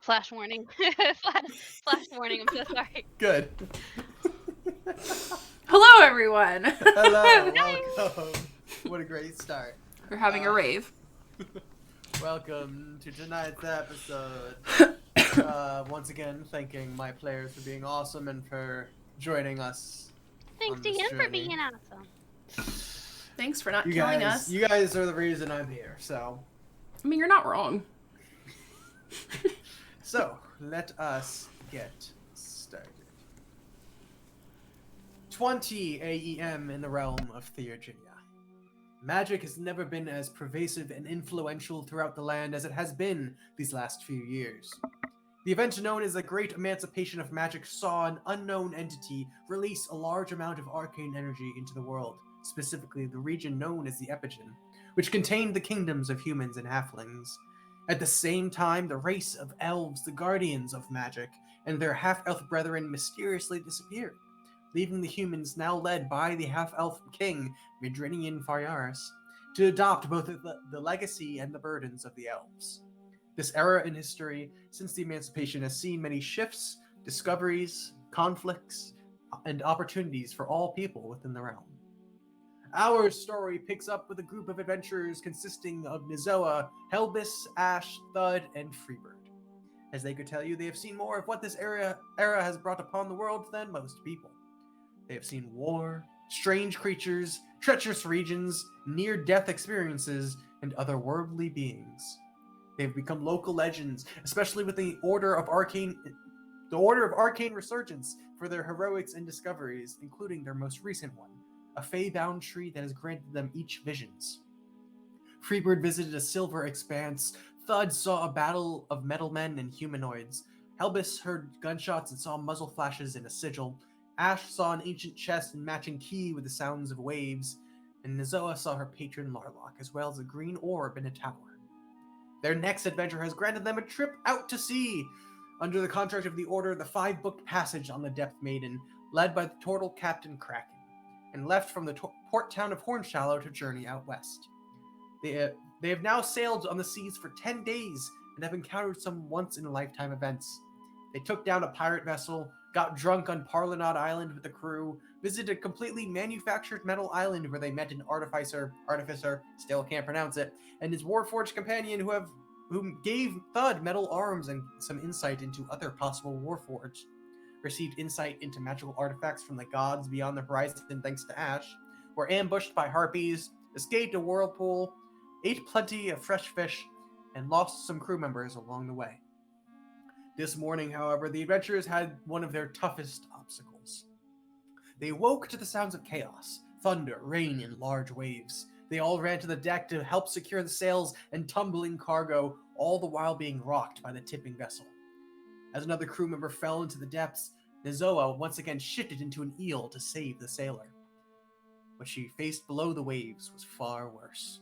Flash warning. Flash warning, I'm so sorry. Good. Hello, everyone. Hello, welcome. What a great start. We're having a rave. Welcome to tonight's episode. Once again, thanking my players for being awesome and for joining us. Thanks on to this him for journey. being awesome. Thanks for not You killing guys, us. you guys are the reason I'm here. So I mean, you're not wrong. let us get started. 20 AEM in the realm of Theurginia. Magic has never been as pervasive and influential throughout the land as it has been these last few years. The event known as the Great Emancipation of Magic saw an unknown entity release a large amount of arcane energy into the world, specifically the region known as the Epigen, which contained the kingdoms of humans and halflings. At the same time, the race of elves, the guardians of magic, and their half-elf brethren mysteriously disappeared, leaving the humans now led by the half-elf king, Theurginia Faryaris, to adopt both the legacy and the burdens of the elves. This era in history, since the emancipation, has seen many shifts, discoveries, conflicts, and opportunities for all people within the realm. Our story picks up with a group of adventurers consisting of Nizoa, Helbis, Ash, Thud, and Freebird. As they could tell you, they have seen more of what this era has brought upon the world than most people. They have seen war, strange creatures, treacherous regions, near-death experiences, and otherworldly beings. They have become local legends, especially with the Order of Arcane Resurgence for their heroics and discoveries, including their most recent one, a fey-bound tree that has granted them each visions. Freebird visited a silver expanse. Thud saw a battle of metal men and humanoids. Helbis heard gunshots and saw muzzle flashes in a sigil. Ash saw an ancient chest and matching key with the sounds of waves. And Nizoa saw her patron Larlock, as well as a green orb in a tower. Their next adventure has granted them a trip out to sea. Under the contract of the Order, the 5 booked passage on the Depth Maiden, led by the turtle Captain Kraken, and left from the port town of Hornshallow to journey out west. They have now sailed on the seas for 10 days and have encountered some once-in-a-lifetime events. They took down a pirate vessel, got drunk on Parlinod Island with the crew, visited a completely manufactured metal island where they met an artificer, still can't pronounce it, and his warforged companion whom gave Thud metal arms and some insight into other possible warforged. Received insight into magical artifacts from the gods beyond the horizon thanks to Ash, were ambushed by harpies, escaped a whirlpool, ate plenty of fresh fish, and lost some crew members along the way. This morning, however, the adventurers had one of their toughest obstacles. They woke to the sounds of chaos, thunder, rain, and large waves. They all ran to the deck to help secure the sails and tumbling cargo, all the while being rocked by the tipping vessel. As another crew member fell into the depths, Nizoa once again shifted into an eel to save the sailor. What she faced below the waves was far worse.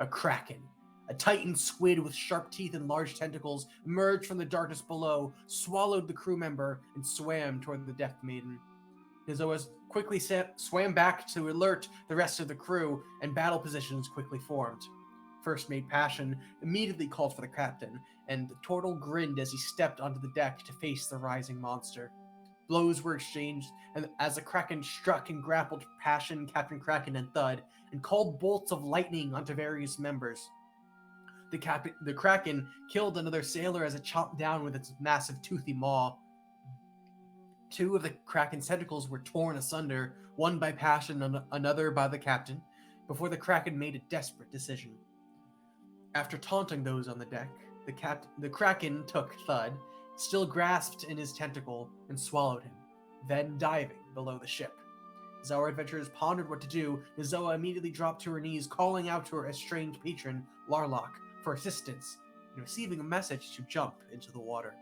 A kraken, a titan squid with sharp teeth and large tentacles, emerged from the darkness below, swallowed the crew member, and swam toward the Depth Maiden. Nizoa quickly swam back to alert the rest of the crew, and battle positions quickly formed. First Mate Passion immediately called for the captain, and the turtle grinned as he stepped onto the deck to face the rising monster. Blows were exchanged, and as the Kraken struck and grappled Passion, Captain Kraken, and Thud, and called bolts of lightning onto various members. The Kraken killed another sailor as it chopped down with its massive toothy maw. 2 of the Kraken's tentacles were torn asunder, one by Passion and another by the captain, before the Kraken made a desperate decision. After taunting those on the deck, the Kraken took Thud, still grasped in his tentacle, and swallowed him, then diving below the ship. As our adventurers pondered what to do, Nizoa immediately dropped to her knees, calling out to her estranged patron, Larlock, for assistance, and receiving a message to jump into the water.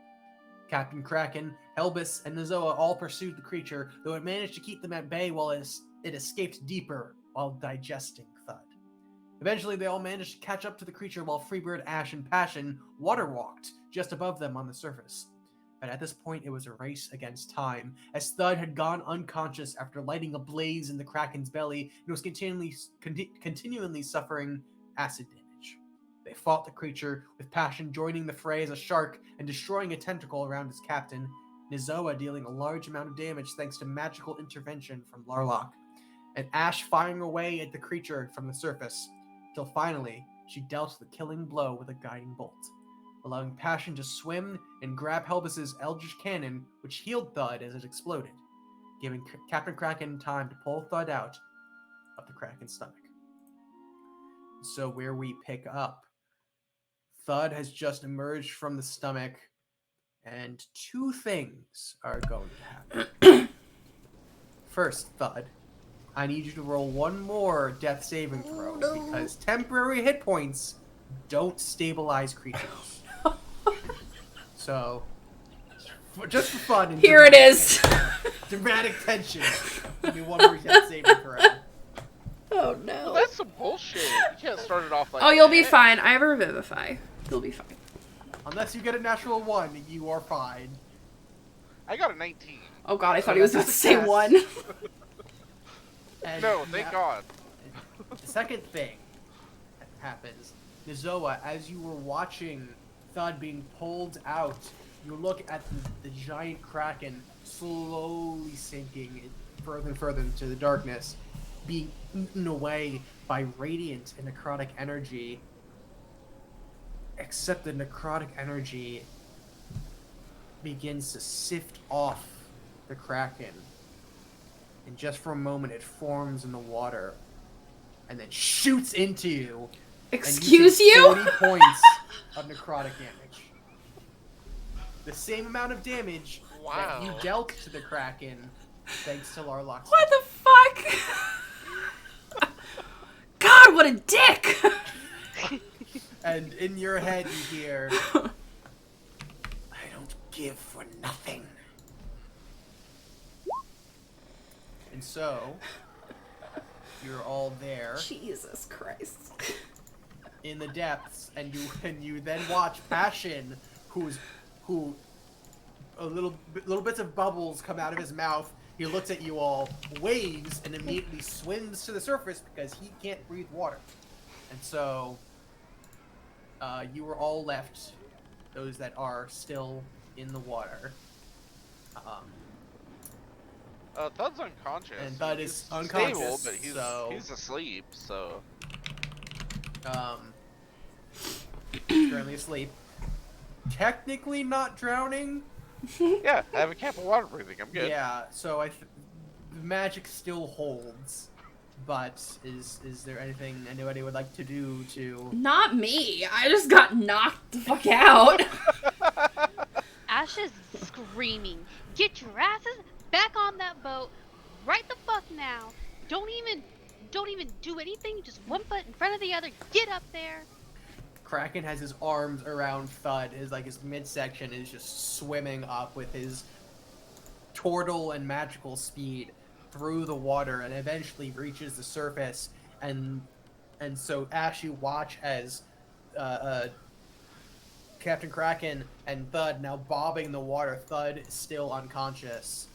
Captain Kraken, Helbis, and Nizoa all pursued the creature, though it managed to keep them at bay while it escaped deeper while digesting Thud. Eventually, they all managed to catch up to the creature while Freebird, Ash, and Passion water-walked just above them on the surface. But at this point, it was a race against time, as Thud had gone unconscious after lighting a blaze in the Kraken's belly and was continually suffering acid damage. They fought the creature, with Passion joining the fray as a shark and destroying a tentacle around his captain, Nizoa dealing a large amount of damage thanks to magical intervention from Larlock, and Ash firing away at the creature from the surface, till finally she dealt the killing blow with a guiding bolt, allowing Passion to swim and grab Helbus's Eldritch Cannon, which healed Thud as it exploded, giving Captain Kraken time to pull Thud out of the Kraken's stomach. So where we pick up, Thud has just emerged from the stomach, and two things are going to happen. First, Thud, I need you to roll one more death saving throw, because temporary hit points don't stabilize creatures. So, just for fun. And Here it is. Dramatic tension. Give me one more death saving throw. Oh Well, no. that's some bullshit. You can't start it off like Oh, you'll be that. fine. I have a revivify. You'll be fine. Unless you get a natural 1, you are fine. I got a 19. Oh god, I thought So he was about that's to say success. 1. And No, thank God. The second thing that happens, Nizoa, as you were watching Thud being pulled out, you look at the giant Kraken slowly sinking further and further into the darkness, being eaten away by radiant and necrotic energy. Except the necrotic energy begins to sift off the Kraken. And just for a moment, it forms in the water and then shoots into you. Excuse and you? you? take 40 points of necrotic damage. The same amount of damage that you Wow. dealt to the Kraken, thanks to Larlock's. What the fuck? God, what a dick! And in your head, you hear, I don't give for nothing. And so, you're all there Jesus Christ. in the depths, and you then watch Passion, who little bits of bubbles come out of his mouth. He looks at you all, waves, and immediately swims to the surface because he can't breathe water. And so, you are all left, those that are still in the water. Thud's unconscious. And Thud is He's unconscious, stable, but so- he's asleep, so... He's currently asleep. Technically not drowning. Yeah, I have a cap of water breathing. I'm good. Yeah, so the magic still holds. But is there anything anybody would like to do to... Not me. I just got knocked the fuck out. Ash is screaming, "Get your asses back on that boat right the fuck now! Don't even do anything. Just one foot in front of the other. Get up there!" Kraken has his arms around Thud. His midsection is just swimming up with his turtle and magical speed through the water, and eventually reaches the surface. And so Ash, you watch as Captain Kraken and Thud now bobbing the water. Thud is still unconscious,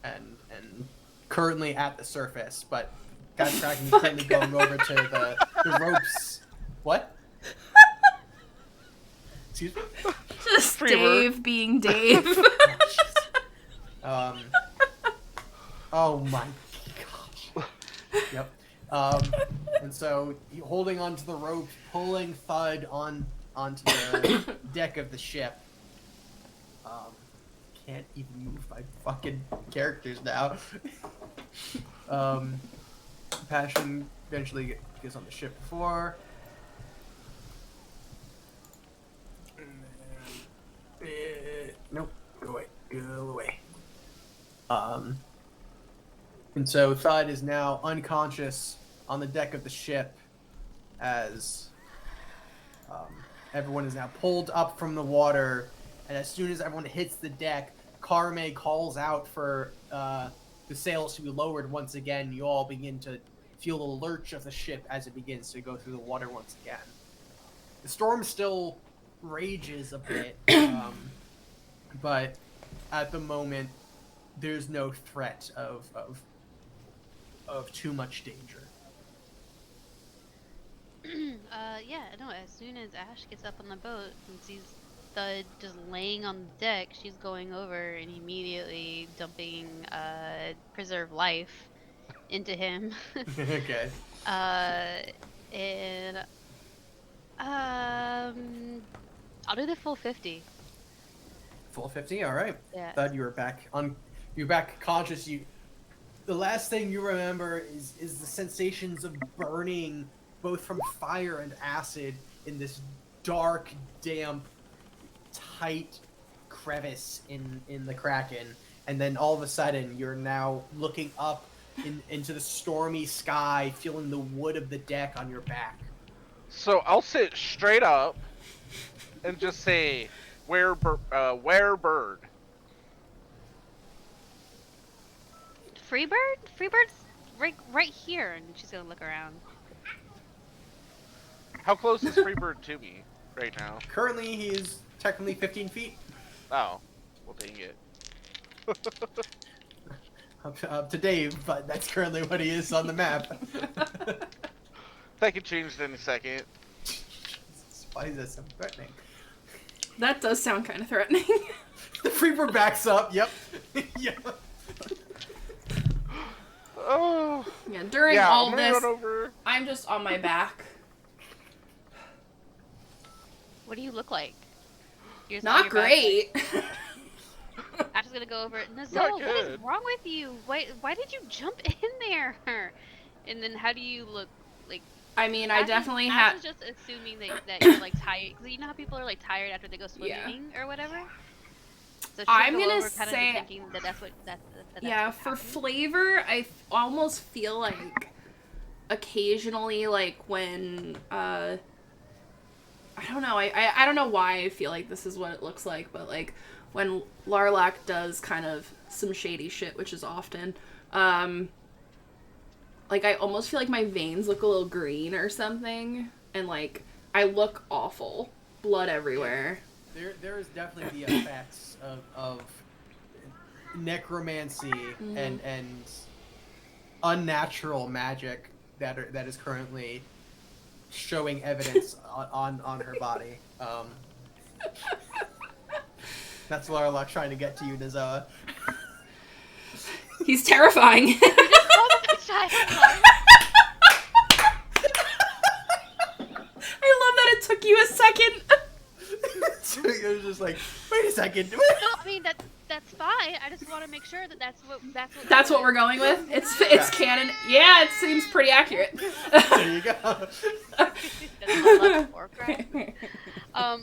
and currently at the surface, but Captain Kraken is currently going over to the ropes. What? Excuse me? Just Freebird. Dave being Dave. Oh my gosh. Yep. And so holding onto the rope, pulling Thud onto the deck of the ship. Can't even move my fucking characters now. Passion eventually gets on the ship before. Nope. Go away. Go away. And so Thud is now unconscious on the deck of the ship as everyone is now pulled up from the water, and as soon as everyone hits the deck, Karme calls out for the sails to be lowered once again. You all begin to feel the lurch of the ship as it begins to go through the water once again. The storm still rages a bit, but at the moment, there's no threat of too much danger. Yeah, no, as soon as Ash gets up on the boat and sees Thud just laying on the deck, she's going over and immediately dumping preserve life into him. Okay. uh, and I'll do the full 50. Full 50. All right. Yeah. Thud, you were back on. You're back conscious. The last thing you remember is the sensations of burning, both from fire and acid, in this dark, damp, tight crevice in the Kraken, and then all of a sudden you're now looking up into the stormy sky, feeling the wood of the deck on your back. So I'll sit straight up and just say, where bird? Freebird? Freebird's right here, and she's gonna look around. How close is Freebird to me right now? Currently, he is technically 15 feet. Oh, well, dang it. Up to Dave, but that's currently what he is on the map. That could change in a second. Why is that so threatening? That does sound kind of threatening. The Freebird backs up. Yep. Yeah. Oh. Yeah, during Yeah, all I'm gonna this, run over. I'm just on my back. What do you look like? You're just on Not your back, great. Ash is gonna go over. Nazoa, Not what is good. wrong with you? Why did you jump in there? And then how do you look? Like I mean, I Ash definitely Ash had. is just assuming that you're like tired, because you know how people are like tired after they go swimming or whatever. So she's I'm go gonna over kind say- of thinking that that's what that's Yeah, what's for happening. flavor, almost feel like occasionally, like when I don't know, I don't know why I feel like this is what it looks like, but like when Larlac does kind of some shady shit, which is often, like I almost feel like my veins look a little green or something, and like I look awful, blood everywhere. There is definitely the effects of necromancy and unnatural magic that is currently showing evidence on her body. That's Larlock trying to get to you, Nazoa. He's terrifying. You just called him a child. I love that it took you a second. So it was just like, wait a second. No, I mean that's fine. I just want to make sure that That's what we're going with. It's canon. Yeah, it seems pretty accurate. There you go. That's my love for crap.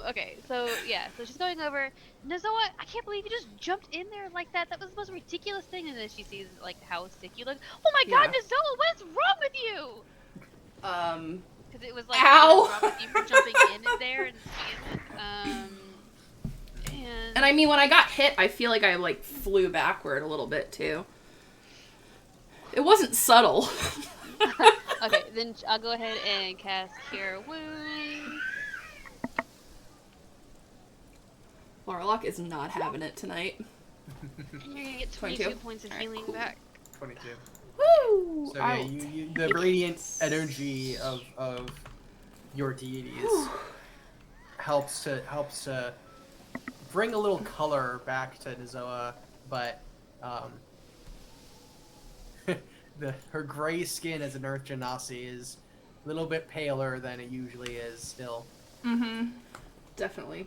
Okay, so yeah, so she's going over. Nazoa, I can't believe you just jumped in there like that. That was the most ridiculous thing. And then she sees like how sick you look. Oh my God, Yeah. Nazoa, what is wrong with you? Because it was like Ow. what is wrong with you for jumping in there and seeing it. And I mean, when I got hit, I feel like I like flew backward a little bit too. It wasn't subtle. Okay, then I'll go ahead and cast Cure Wounds. Larlock is not having it tonight. And you're gonna get 22 22? points of Alright, healing cool. back. 22. Woo! So yeah, the radiant energy of your deities helps to bring a little color back to Nazoa, but her gray skin as an Earth Genasi is a little bit paler than it usually is still. Mm-hmm. Definitely.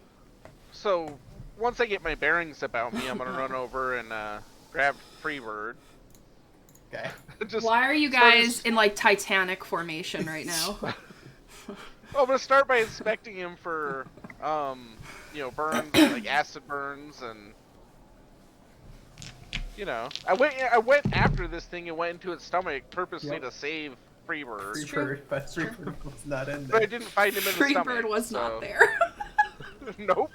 So, once I get my bearings about me, I'm gonna run over and grab Freebird. Okay. Just, Why are you start guys in like Titanic formation right now? I'm gonna start by inspecting him for, burns, like acid burns, and I went after this thing and went into its stomach purposely Yep. to save Freebird, Freebird, but Freebird was not in but I there. didn't find him in the stomach. Freebird was so... not there. Nope.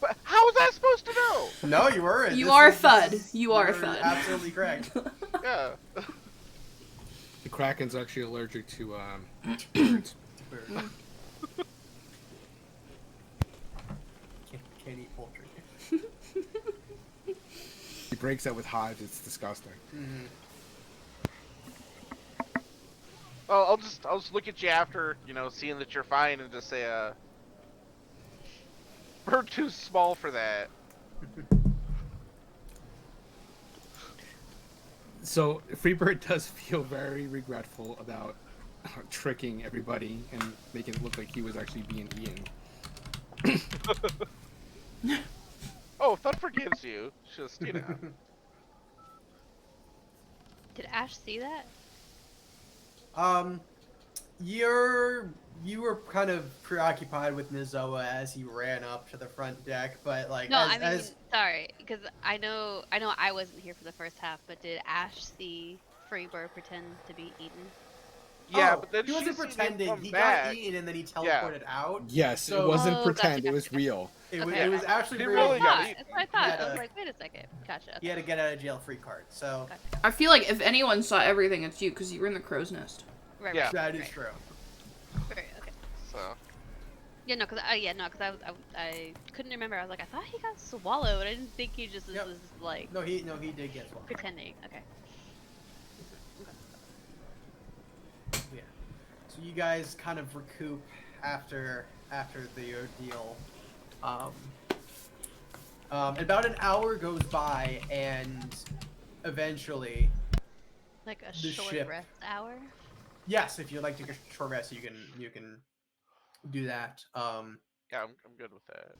But how was I supposed to know? No, you weren't. You This are is- Thud. this is- You are you're Thud. Absolutely correct. Yeah. The Kraken's actually allergic to birds. Can't eat poultry. He breaks out with hives. It's disgusting. Mm-hmm. I'll just look at you after, seeing that you're fine, and just say, "Bird too small for that." So Freebird does feel very regretful about tricking everybody and making it look like he was actually being eaten. Oh, Thud forgives you. Just, Did Ash see that? Um, you were kind of preoccupied with Nizoa as he ran up to the front deck, but like No, as sorry, because I know I wasn't here for the first half, but did Ash see Freebird pretend to be eaten? Yeah, oh, but then he wasn't she's seen him pretending. come He back. got eaten and then he Yeah. teleported out. Yes, So- it wasn't Oh, pretend, gotcha, it was gotcha. real. It was, Okay. it was actually He real. really got That's eaten. what I thought. Had I was a- like, wait a second. Gotcha. He had to get out of jail free card. So Gotcha. I feel like if anyone saw everything, it's you, because you were in the crow's nest. Right, Yeah. right, that is right, true. right, okay. So, Yeah, no, I couldn't remember. I was like, I thought he got swallowed. I didn't think he just Yep. was like No, he did get swallowed. pretending. Okay. Yeah. So you guys kind of recoup after the ordeal. About an hour goes by, and eventually, Like a The short ship. rest hour. yes, if you'd like to get a short rest, you can do that. yeah, I'm good with that.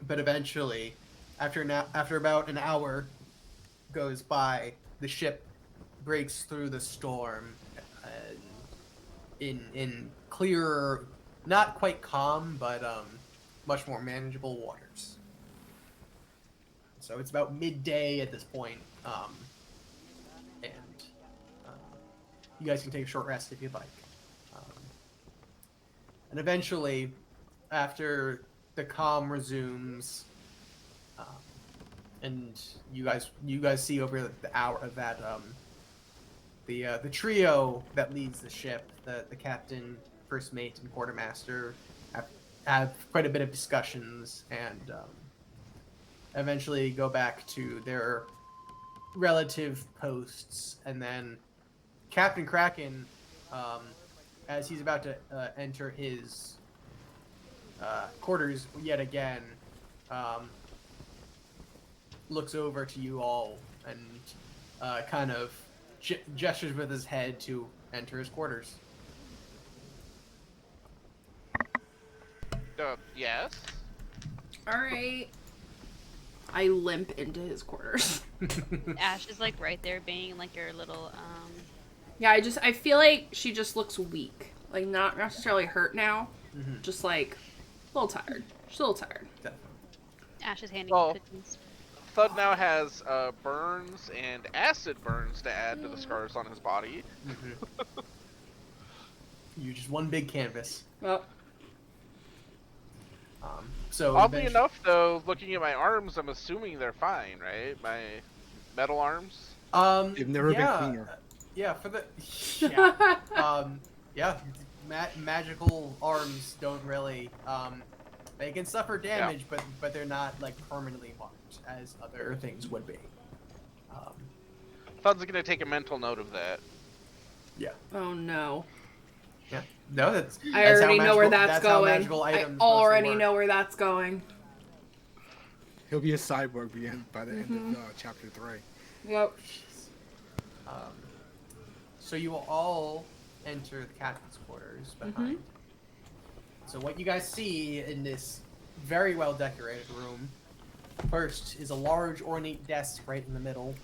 But eventually, after about an hour goes by, the ship breaks through the storm in clearer, not quite calm, but much more manageable waters. So it's about midday at this point, and you guys can take a short rest if you'd like. And eventually, after the calm resumes, and you guys see over the hour that the trio that leads the ship, the captain, first mate, and quartermaster, have quite a bit of discussions, and eventually go back to their relative posts, and then Captain Kraken, as he's about to enter his quarters yet again, looks over to you all and kind of gestures with his head to enter his quarters. Yes. Alright. I limp into his quarters. Ash is like right there, being like your little Yeah, I feel like she just looks weak. Like, not necessarily hurt now. Mhm. Just like, a little tired. She's a little tired. Definitely. Ash is handing Well- you cookies. Thud now has burns and acid burns to add to the scars on his body. You're just one big canvas. Well, So Oddly eventu- enough, though, looking at my arms, I'm assuming they're fine, right? My metal arms. They've never been yeah, cleaner. Yeah, for the yeah, magical arms don't really they can suffer damage, but they're not like permanently marked as other things would be. Thud's gonna take a mental note of that. Yeah, oh no. yeah. No, that's I that's how already know where magical- that's how going. magical I items mostly already work. know where that's going. He'll be a cyborg by the end of chapter 3. Yep. So you will all enter the captain's quarters behind. So what you guys see in this very well decorated room, first is a large ornate desk right in the middle.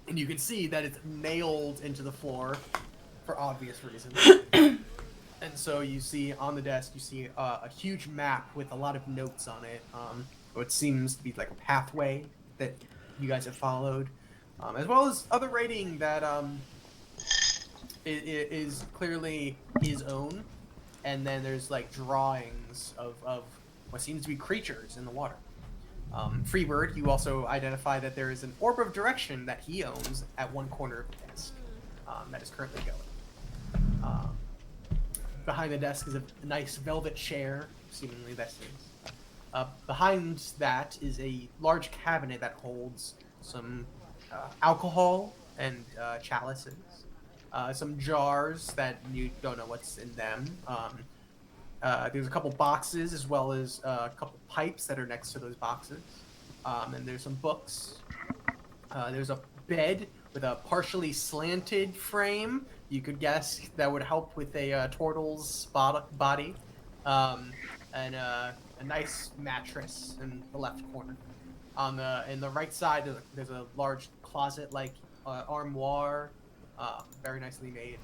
And you can see that it's nailed into the floor for obvious reasons. And so you see on the desk, you see a huge map with a lot of notes on it. What seems to be like a pathway that you guys have followed, as well as other writing that is clearly his own. And then there's like drawings of what seems to be creatures in the water. Freebird, you also identify that there is an orb of direction that he owns at one corner of the desk that is currently going. Behind the desk is a nice velvet chair, seemingly this is. Behind that is a large cabinet that holds some alcohol and chalices. some jars that you don't know what's in them. There's a couple boxes as well as a couple pipes that are next to those boxes. And there's some books. There's a bed with a partially slanted frame. You could guess that would help with a turtle's body. And a nice mattress in the left corner. In the right side, there's a large closet-like armoire, very nicely made.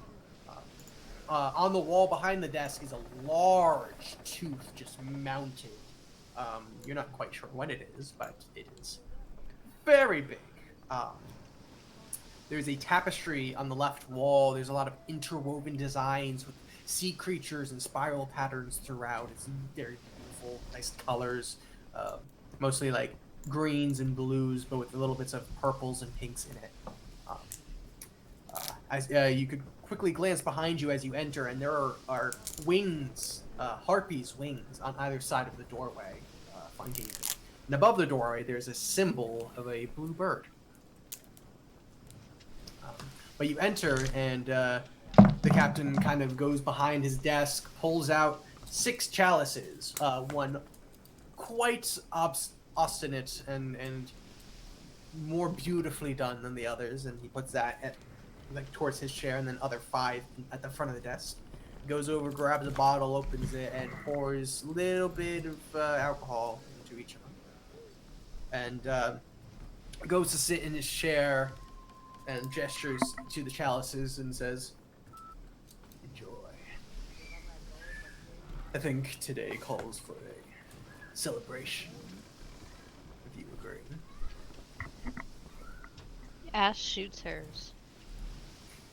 On the wall behind the desk is a large tooth just mounted. You're not quite sure what it is, but it is very big. There's a tapestry on the left wall. There's a lot of interwoven designs with sea creatures and spiral patterns throughout. It's very beautiful, nice colors, mostly like greens and blues, but with little bits of purples and pinks in it. As you could quickly glance behind you as you enter, and there are wings, harpies' wings, on either side of the doorway, flanking you. And above the doorway, there's a symbol of a blue bird. But you enter, and the captain kind of goes behind his desk, pulls out 6 chalices, one quite obstinate and more beautifully done than the others, and he puts that towards his chair, and then other 5 at the front of the desk. Goes over, grabs a bottle, opens it, and pours a little bit of alcohol into each of them. And goes to sit in his chair and gestures to the chalices and says, "Enjoy. I think today calls for a celebration, if you agree." Ash shoots hers.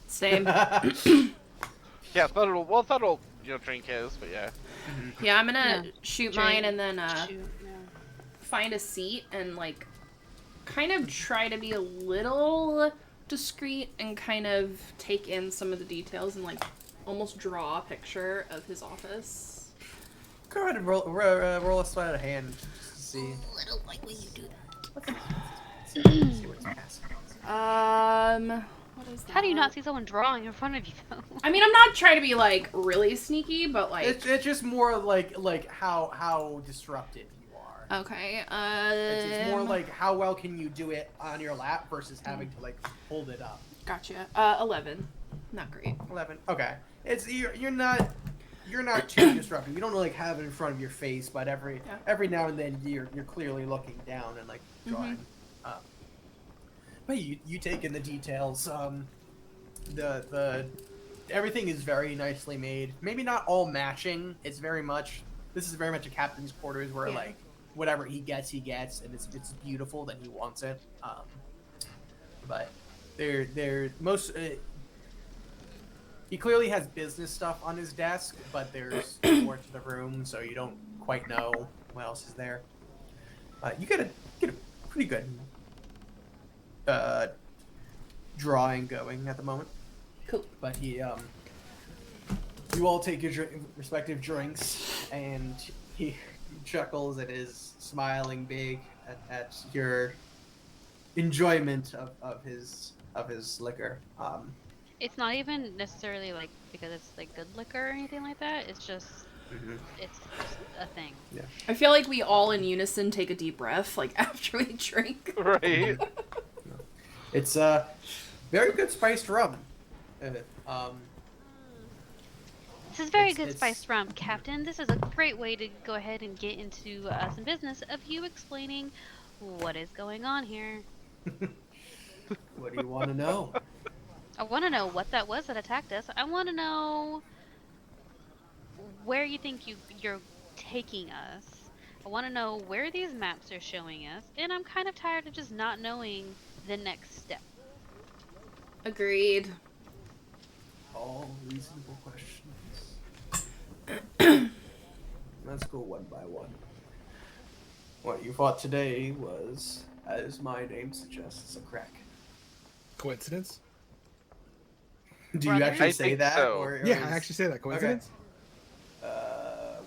Same. Yeah, thought it'll drink his, but yeah. Yeah, I'm gonna Yeah. shoot Drink, mine and then shoot, yeah. find a seat and like kind of try to be a little discreet and kind of take in some of the details and like almost draw a picture of his office. Go ahead and roll a sleight of hand just to see. I don't like when you do that. See what's passing. What is that? How do you not see someone drawing in front of you, though? I mean, I'm not trying to be like really sneaky, but like It's just more like how disruptive you are. okay. It's more like how well can you do it on your lap versus having to like hold it up. Gotcha. 11. Not great. 11. Okay. It's you're not too disruptive. You don't like have it in front of your face, but every now and then you're clearly looking down and like drawing. But you take in the details. The everything is very nicely made. Maybe not all matching. This is very much a captain's quarters where like whatever he gets, and it's beautiful that he wants it. But they're most. He clearly has business stuff on his desk, but there's more to the room, so you don't quite know what else is there. You get a pretty good drawing going at the moment. Cool. But you all take your respective drinks, and he chuckles and is smiling big at your enjoyment of his liquor. It's not even necessarily like because it's like good liquor or anything like that. It's just it's just a thing. Yeah. I feel like we all in unison take a deep breath like after we drink. Right. It's very good spiced rum. This is very It's- good it's- spiced rum, Captain. This is a great way to go ahead and get into some business of you explaining what is going on here. What do you want to know? I want to know what that was that attacked us. I want to know where you think you're taking us. I want to know where these maps are showing us, and I'm kind of tired of just not knowing the next step. Agreed. All reasonable questions. Let's go one by one. What you fought today was, as my name suggests, a crack. Coincidence? Do you Brother? actually I say think that? so. Or Yeah, is- I actually say that. Coincidence?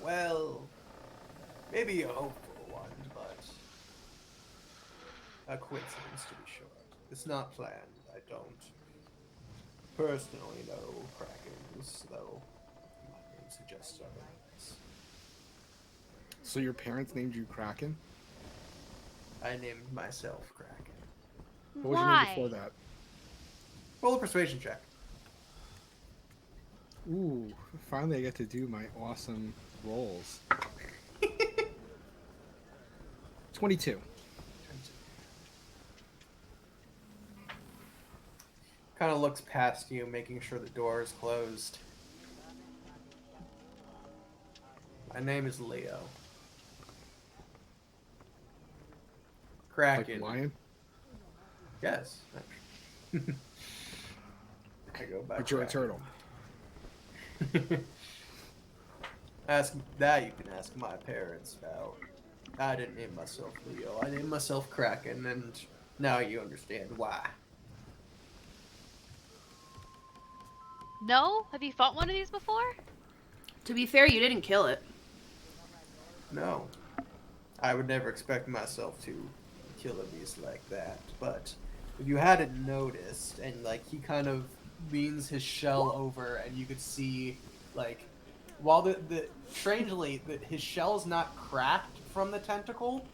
Well, maybe a hopeful one, but a coincidence to be sure. It's not planned. I don't personally know Krakens, though my name suggests otherwise. So your parents named you Kraken? I named myself Kraken. What was your name Why? before that? Roll a persuasion check. Ooh, finally I get to do my awesome rolls. 22. Kind of looks past you, making sure the door is closed. My name is Leo. Like Kraken. a lion? Yes. I go back. But you're a turtle. Ask that you can ask my parents about. I didn't name myself Leo. I named myself Kraken, and now you understand why. No? Have you fought one of these before? To be fair, you didn't kill it. No. I would never expect myself to kill a beast like that, but if you hadn't noticed, and like he kind of leans his shell over, and you could see, like, while strangely, his shell's not cracked from the tentacle,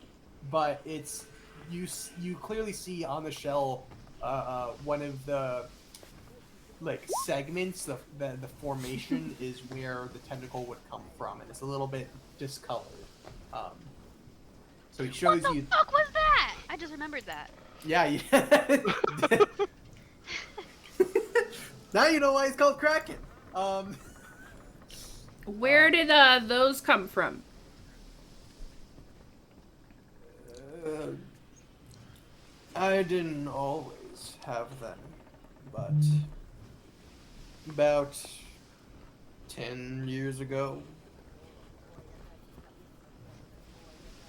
but it's you clearly see on the shell one of the like segments, the formation is where the tentacle would come from, and it's a little bit discolored. So he shows What the you. fuck was that? I just remembered that. Yeah. Now you know why he's called Kraken. Where did those come from? I didn't always have them, but about 10 years ago,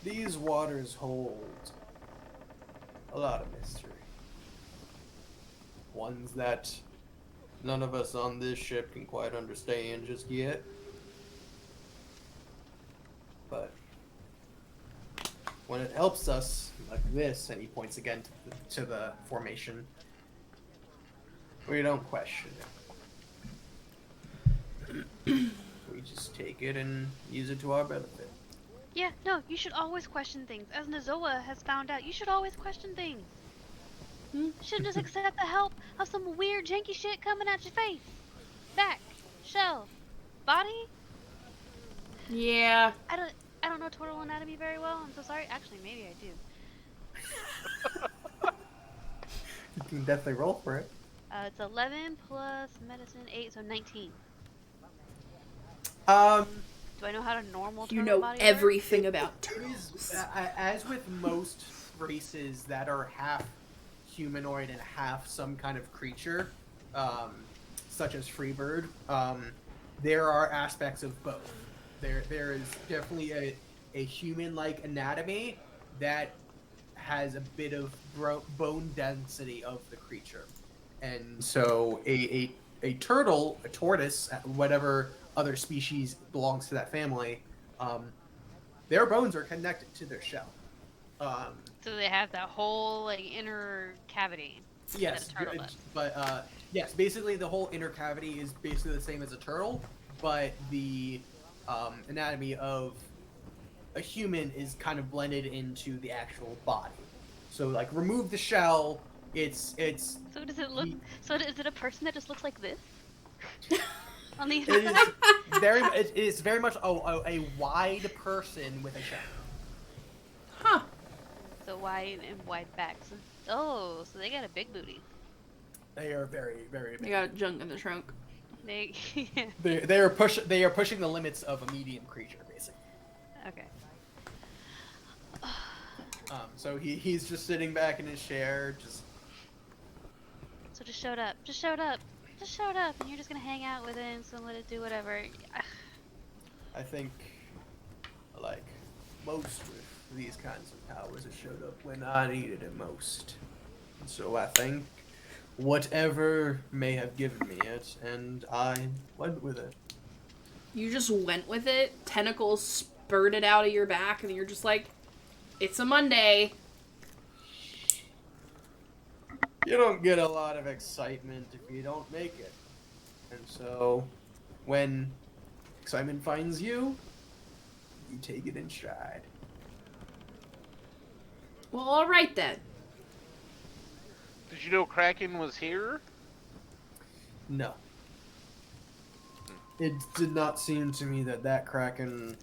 these waters hold a lot of mystery. Ones that none of us on this ship can quite understand just yet. But when it helps us, like this, and he points again to the formation, we don't question it. We just take it and use it to our benefit. Yeah, no, you should always question things. As Nazoa has found out, you should always question things. You shouldn't just accept the help of some weird janky shit coming at your face. Back, shell, body. Yeah. I don't know turtle anatomy very well. I'm so sorry. Actually, maybe I do. You can definitely roll for it. It's 11 plus medicine 8, so 19. Do I know how to normal You turtle know body everything about It is, turtles. as with most races that are half humanoid and half some kind of creature, such as Freebird, there are aspects of both. There is definitely a human-like anatomy that has a bit of bone density of the creature, and so a turtle, a tortoise, whatever other species belongs to that family, their bones are connected to their shell. So they have that whole like inner cavity. Yes, that a turtle does. but yes, basically the whole inner cavity is basically the same as a turtle, but the anatomy of a human is kind of blended into the actual body. So like remove the shell, it's So does it look? the- So is it a person that just looks like this? On the it inside? is very much a wide person with a shell. Huh. So wide and wide backs. Oh, so they got a big booty. They are very, very They big. got junk in the trunk. They yeah. They are pushing the limits of a medium creature, basically. Okay. So he's just sitting back in his chair, just So just showed up. Just showed up. Just showed up, and you're just gonna hang out with it and so let it do whatever. I think, like most with these kinds of powers, it showed up when I needed it most. And so I think whatever may have given me it, and I went with it. You just went with it, tentacles spurted out of your back, and you're just like, it's a Monday. You don't get a lot of excitement if you don't make it. And so, when excitement finds you, you take it in stride. Well, alright then. Did you know Kraken was here? No. It did not seem to me that Kraken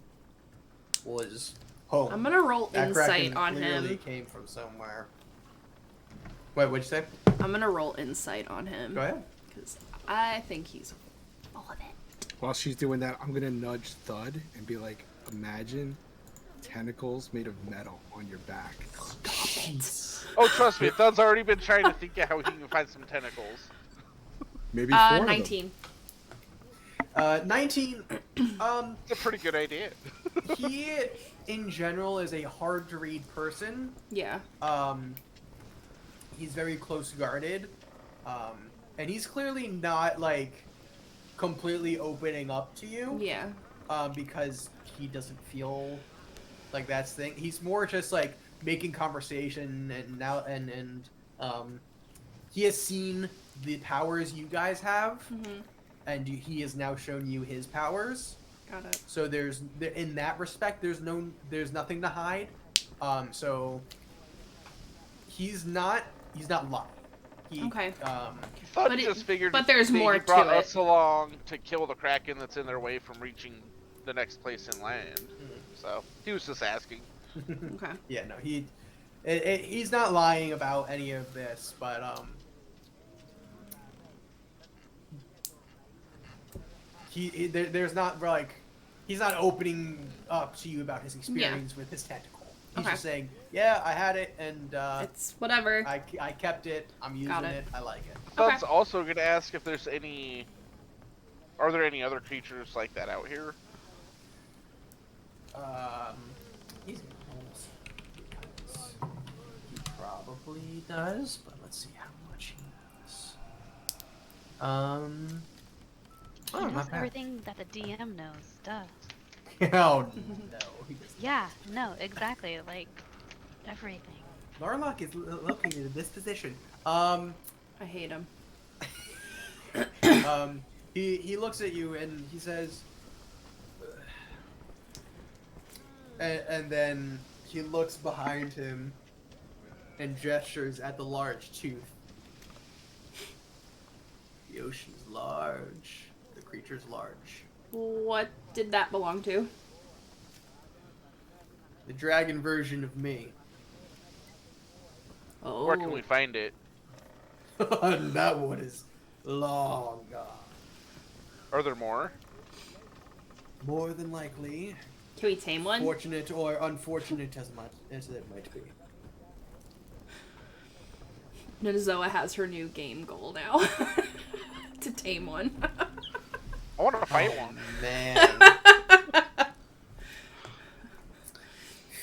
was home. I'm gonna roll That insight Kraken on clearly him. came from somewhere. Wait, what'd you say? I'm gonna roll insight on him. Go ahead. Because I think he's full of it. While she's doing that, I'm gonna nudge Thud and be like, imagine tentacles made of metal on your back. Oh, trust me, Thud's already been trying to think of how he can find some tentacles. Maybe 4 of them. 19. 19. It's a pretty good idea. He, in general, is a hard to read person. Yeah. He's very close guarded. And he's clearly not, like, completely opening up to you. Yeah. Because he doesn't feel like that's thing. He's more just, like, making conversation and he has seen the powers you guys have. Mm-hmm. And he has now shown you his powers. Got it. So in that respect, there's nothing to hide. So he's not lying. Okay. Thud But just figured but there's that more he to brought it. us along to kill the Kraken that's in their way from reaching the next place in land. So he was just asking. Okay. Yeah, no, he's not lying about any of this, but there's not like he's not opening up to you about his experience with his tentacle. He's Okay. just saying, yeah, I had it and It's whatever. I kept it. I'm using Got it. it. I like it. Thud's also going to ask if there's any. Are there any other creatures like that out here? He's gonna almost because he probably does, but let's see how much he knows. He knows not bad. everything that the DM knows. Duh. Oh no, he doesn't. Yeah. No. Exactly. Like everything. Larlock is located in this position. I hate him. He looks at you and he says, and then he looks behind him and gestures at the large tooth. The ocean's large. The creature's large. What did that belong to? The dragon version of me. Oh. Where can we find it? That one is long gone. Are there more? More than likely. Can we tame one? Fortunate or unfortunate as much as it might be. Nozoa has her new game goal now. To tame one. I want to fight one. Man.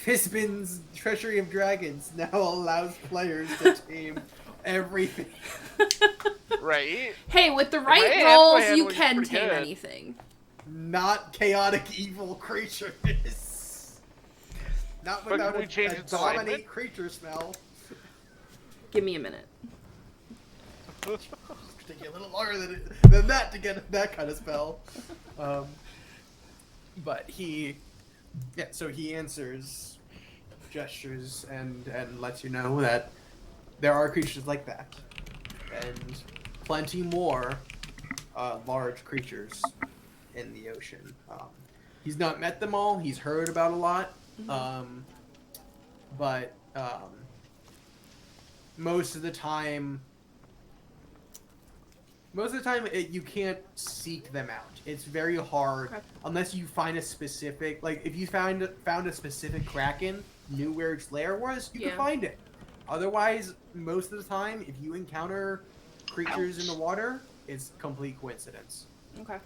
Fizbin's Treasury of Dragons now allows players to tame everything. Right? Hey, with the my right hand rolls, you was can pretty tame good. anything. Not chaotic evil creatures. Not But without can we change a its dominate alignment? creature spell. Give me a minute. Take you a little longer than that to get that kind of spell. But so he answers, gestures, and lets you know that there are creatures like that, and plenty more large creatures in the ocean. He's not met them all. He's heard about a lot, but most of the time, you can't seek them out. It's very hard unless you find a specific, like if you found a specific kraken, knew where its lair was, you can find it. Otherwise, most of the time, if you encounter creatures in the water, it's complete coincidence. Okay.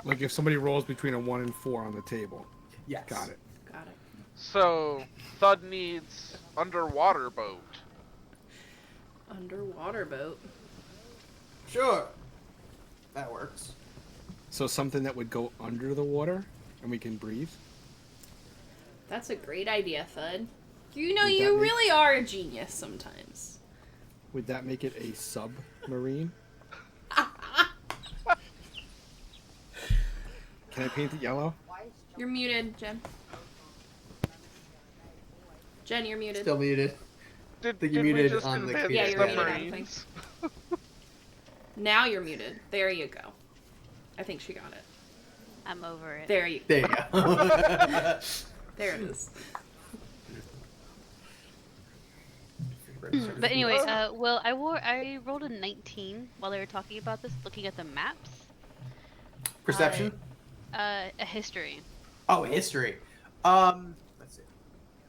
Like if somebody rolls between a 1 and 4 on the table. Yes. Got it. Got it. So, Thud needs underwater boat. Underwater boat. Sure. That works. So something that would go under the water and we can breathe. That's a great idea, Thud. You know, Would that you make- really are a genius sometimes. would that make it a submarine? Can I paint it yellow? You're muted, Jen. Jen, you're muted. Still muted. Did think you we muted just on the invent Yeah, you're muted on the submarines? Now you're muted. There you go. I think she got it. I'm over it. There you There you go. There it is. But anyway, well, I rolled a 19 while they were talking about this, looking at the maps. Perception? A history. Oh, history. Let's see.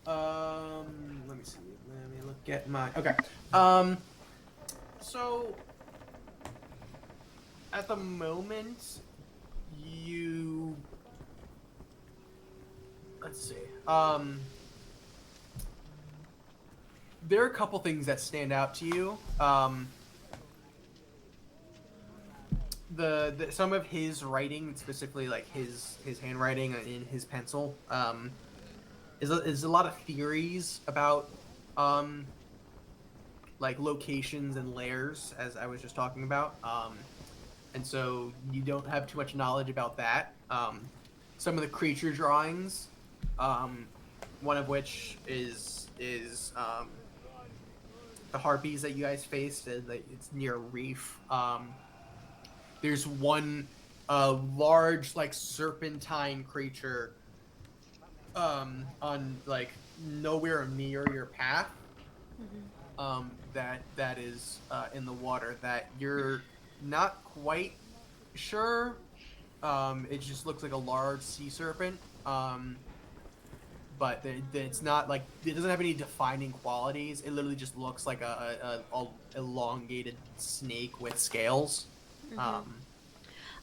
Let me see. Let me look at my. Okay. So at the moment, you. Let's see. There are a couple things that stand out to you. The some of his writing, specifically like his handwriting in his pencil, is a lot of theories about like locations and layers, as I was just talking about. And so you don't have too much knowledge about that. Some of the creature drawings, one of which is the harpies that you guys faced. It's near a reef. There's one large like serpentine creature on like nowhere near your path. That is in the water that you're not quite sure. It just looks like a large sea serpent. But it's not like it doesn't have any defining qualities. It literally just looks like a elongated snake with scales.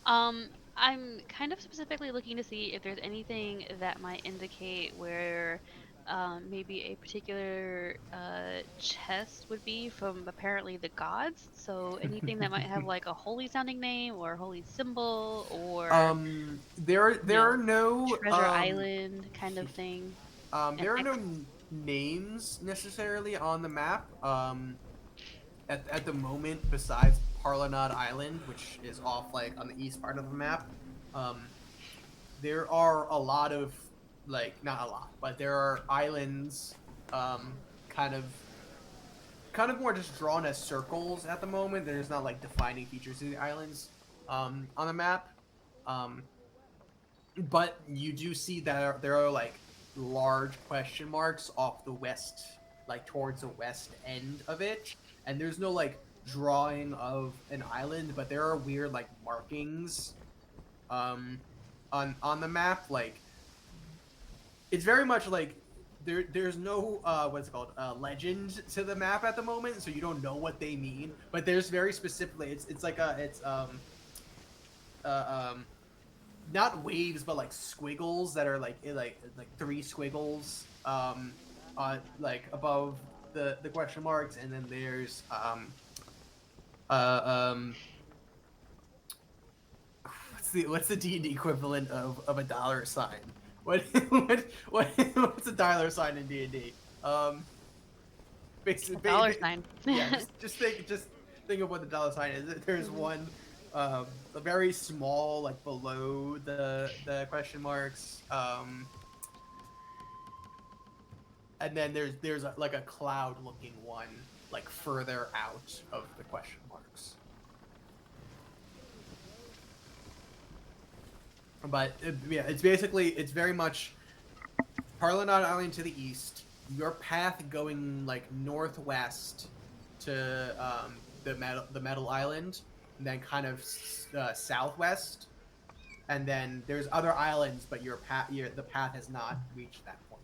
I'm kind of specifically looking to see if there's anything that might indicate where maybe a particular chest would be from apparently the gods. So anything that might have like a holy sounding name or a holy symbol or there are no treasure island kind of thing. There are no names necessarily on the map. At the moment, besides Parlanad Island, which is off like on the east part of the map, there are a lot of like not a lot, but there are islands, kind of more just drawn as circles at the moment. There's not like defining features of the islands on the map, but you do see that there are like large question marks off the west, like towards the west end of it, and there's no like drawing of an island, but there are weird like markings on the map. Like it's very much like there's no what's it called legend to the map at the moment, so you don't know what they mean, but there's very specifically it's like not waves but like squiggles that are like three squiggles like above the question marks, and then there's what's the D&D equivalent of a dollar sign? What's a dollar sign in D&D? Basically, Dollar sign. Yeah, just think of what the dollar sign is. There's one a very small, like below the question marks, and then there's like a cloud looking one like further out of the question marks. But yeah, it's very much Parlanad Island to the east, your path going like northwest to the metal island, and then kind of southwest, and then there's other islands, but the path has not reached that point.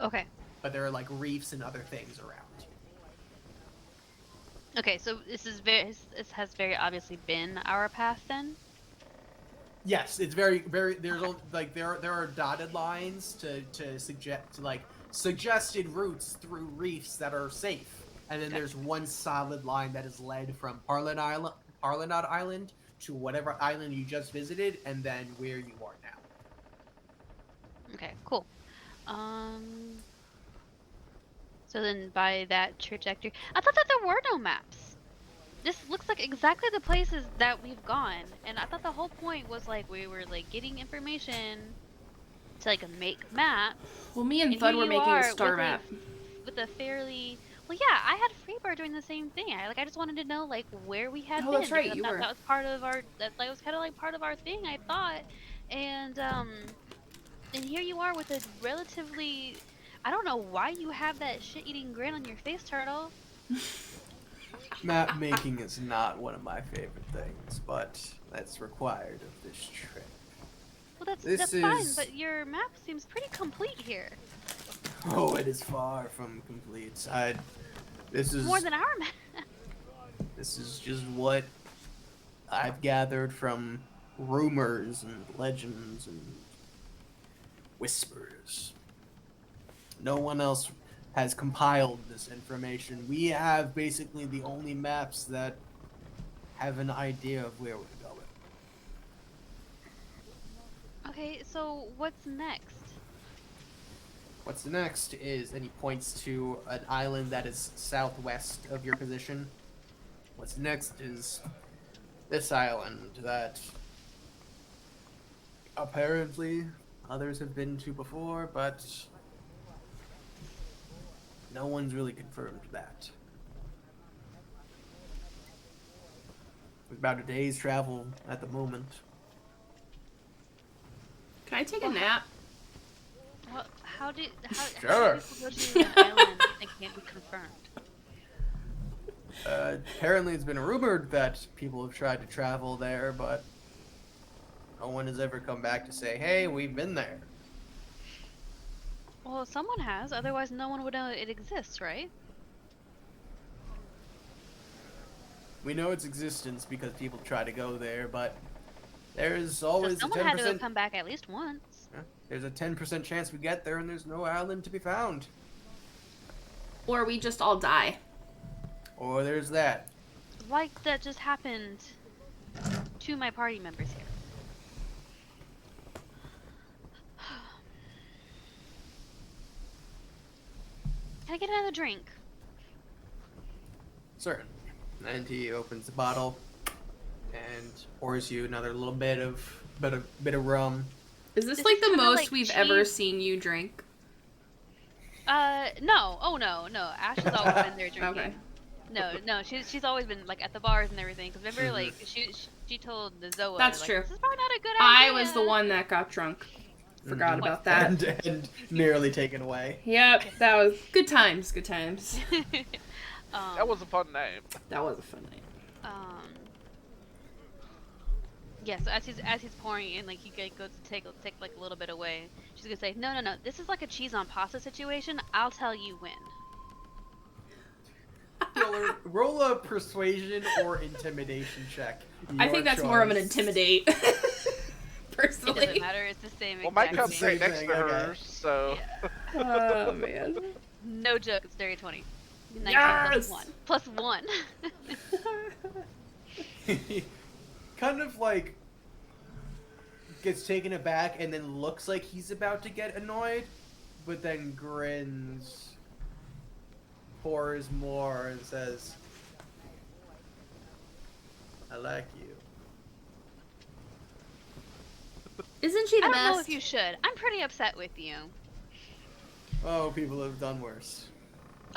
Okay. But there are like reefs and other things around. Okay, so this has very obviously been our path then. Yes, it's very there's like there are dotted lines to suggest like suggested routes through reefs that are safe, and then there's one solid line that is led from Parlanad Island to whatever island you just visited, and then where you are now. Okay, cool. So then by that trajectory, I thought that there were no maps. This looks like exactly the places that we've gone, and I thought the whole point was like we were like getting information to like make maps. Well, me and And Thud here were you making a are star with map. with a fairly well, yeah. I had Freebird doing the same thing. I just wanted to know like where we had Oh, been that's right, because you that, were. that was part of our that was kind of like part of our thing. I thought, and here you are with a relatively. I don't know why you have that shit-eating grin on your face, Turtle. Map making is not one of my favorite things, but that's required of this trip. Well, that's This that's fine, is but your map seems pretty complete here. oh, it is far from complete. This is More than our map. this is just what I've gathered from rumors and legends and whispers. No one else has compiled this information. We have basically the only maps that have an idea of where we're going. Okay, so what's next? What's next is, and he points to an island that is southwest of your position. What's next is this island that apparently others have been to before, but no one's really confirmed that. It's about a day's travel at the moment. Can I take a nap? Well, how do Sure. people go to an island that can't be confirmed? Apparently, it's been rumored that people have tried to travel there, but no one has ever come back to say, "Hey, we've been there." Well, someone has. Otherwise, no one would know it exists, right? We know its existence because people try to go there, but there's So always a someone had to 10%. come back at least once. There's a 10% chance we get there and there's no island to be found. Or we just all die. Or there's that. Like that just happened to my party members here. Can I get another drink? Certain. And he opens the bottle and pours you another little bit of rum. Is this This like is the kinda most like we've ever cheese. seen you drink? No. Oh no. Ash has always been there drinking. Okay. No. She's always been like at the bars and everything. Cause remember, like she told the Zoa. That's like, true. This is probably not a good I idea. was the one that got drunk. Forgot Mhm. about that. And nearly taken away. Yep, that was good times. Good times. That was a fun night. That was a fun night. Yeah, so as he's pouring in, like he goes to take like a little bit away. She's gonna say, no. This is like a cheese on pasta situation. I'll tell you when. Roll a persuasion or intimidation check. I Your think that's more of an choice. intimidate. It doesn't Personally. matter. It's the same. Well, my exact cup's thing. right next thing, to okay. hers, so. Yeah. Oh man. No joke. It's dirty 20. 19 Yes! plus 1. Kind of like gets taken aback and then looks like he's about to get annoyed, but then grins, pours more, and says, "I like you." Isn't she I the don't best? know if you should. I'm pretty upset with you. Oh, people have done worse.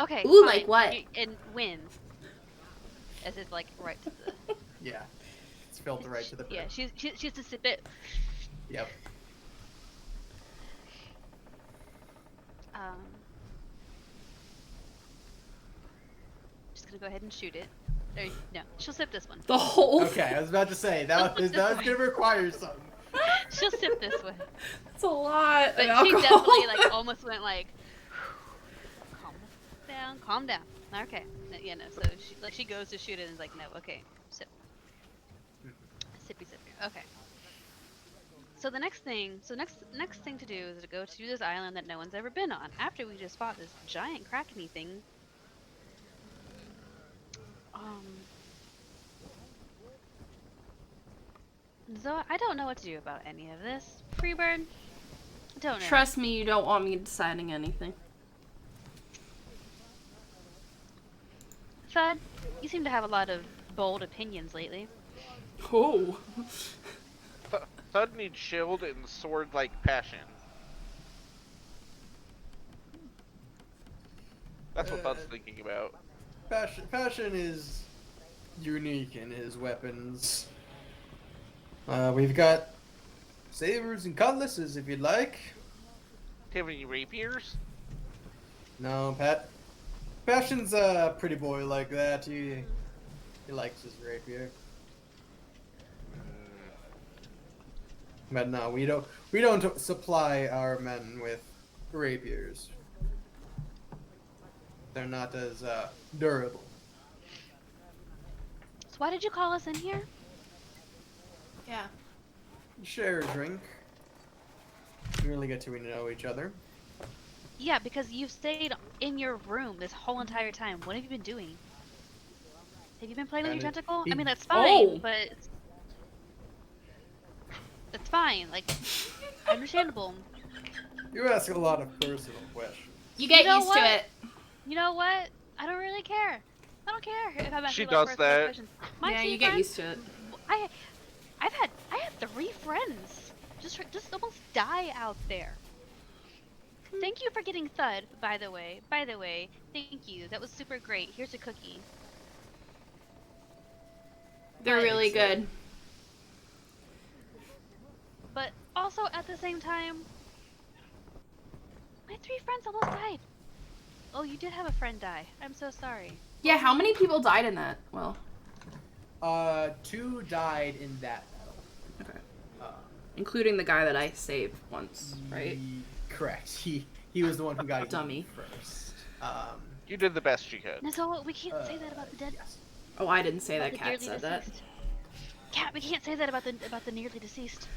Okay. Ooh, fine. like what? And when? As it's like right to the. Yeah, it's filtered right to the Yeah, brim. she's to sip it. Yep. Just gonna go ahead and shoot it. Or, no, she'll sip this one. The whole. Okay, I was about to say that was gonna require something. She'll sip this one. That's a lot But of she alcohol. definitely like almost went like, calm down. Okay, yeah, no. So she goes to shoot it and is like, no, okay, sip, sippy. Okay. So the next thing to do is to go to this island that no one's ever been on. After we just fought this giant krakeny thing. So I don't know what to do about any of this. Freebird? I don't know. Trust me, you don't want me deciding anything. Thud, you seem to have a lot of bold opinions lately. Oh. Thud needs shield and sword-like passion. That's what Thud's thinking about. Passion is unique in his weapons. We've got sabers and cutlasses if you'd like. Do you have any rapiers? No, Passion's a pretty boy like that. He likes his rapier. But no, we don't supply our men with rapiers. They're not as durable. So why did you call us in here? Yeah. Share a drink. We really get to know each other. Yeah, because you've stayed in your room this whole entire time. What have you been doing? Have you been playing with your And tentacle? he- I mean, that's fine, Oh. but it's fine. Like, understandable. You ask a lot of personal questions. You get You know used what? to it. You know what? I don't really care. I don't care if I'm She asking about does personal that. questions. My Yeah, three you get friends, used to it. I have 3 friends. Just almost die out there. Thank you for getting Thud, by the way. Thank you. That was super great. Here's a cookie. They're But- really good. But also at the same time, my 3 friends almost died. Oh, you did have a friend die. I'm so sorry. Yeah, how many people died in that? Well, 2 died in that battle. okay. Uh, Including the guy that I saved once, right? Correct. He was the one who got Dummy. eaten first. You did the best you could. No, we can't say that about the dead. Yes. Oh, I didn't say about that. the Cat nearly said that. deceased. Cat, we can't say that about the nearly deceased.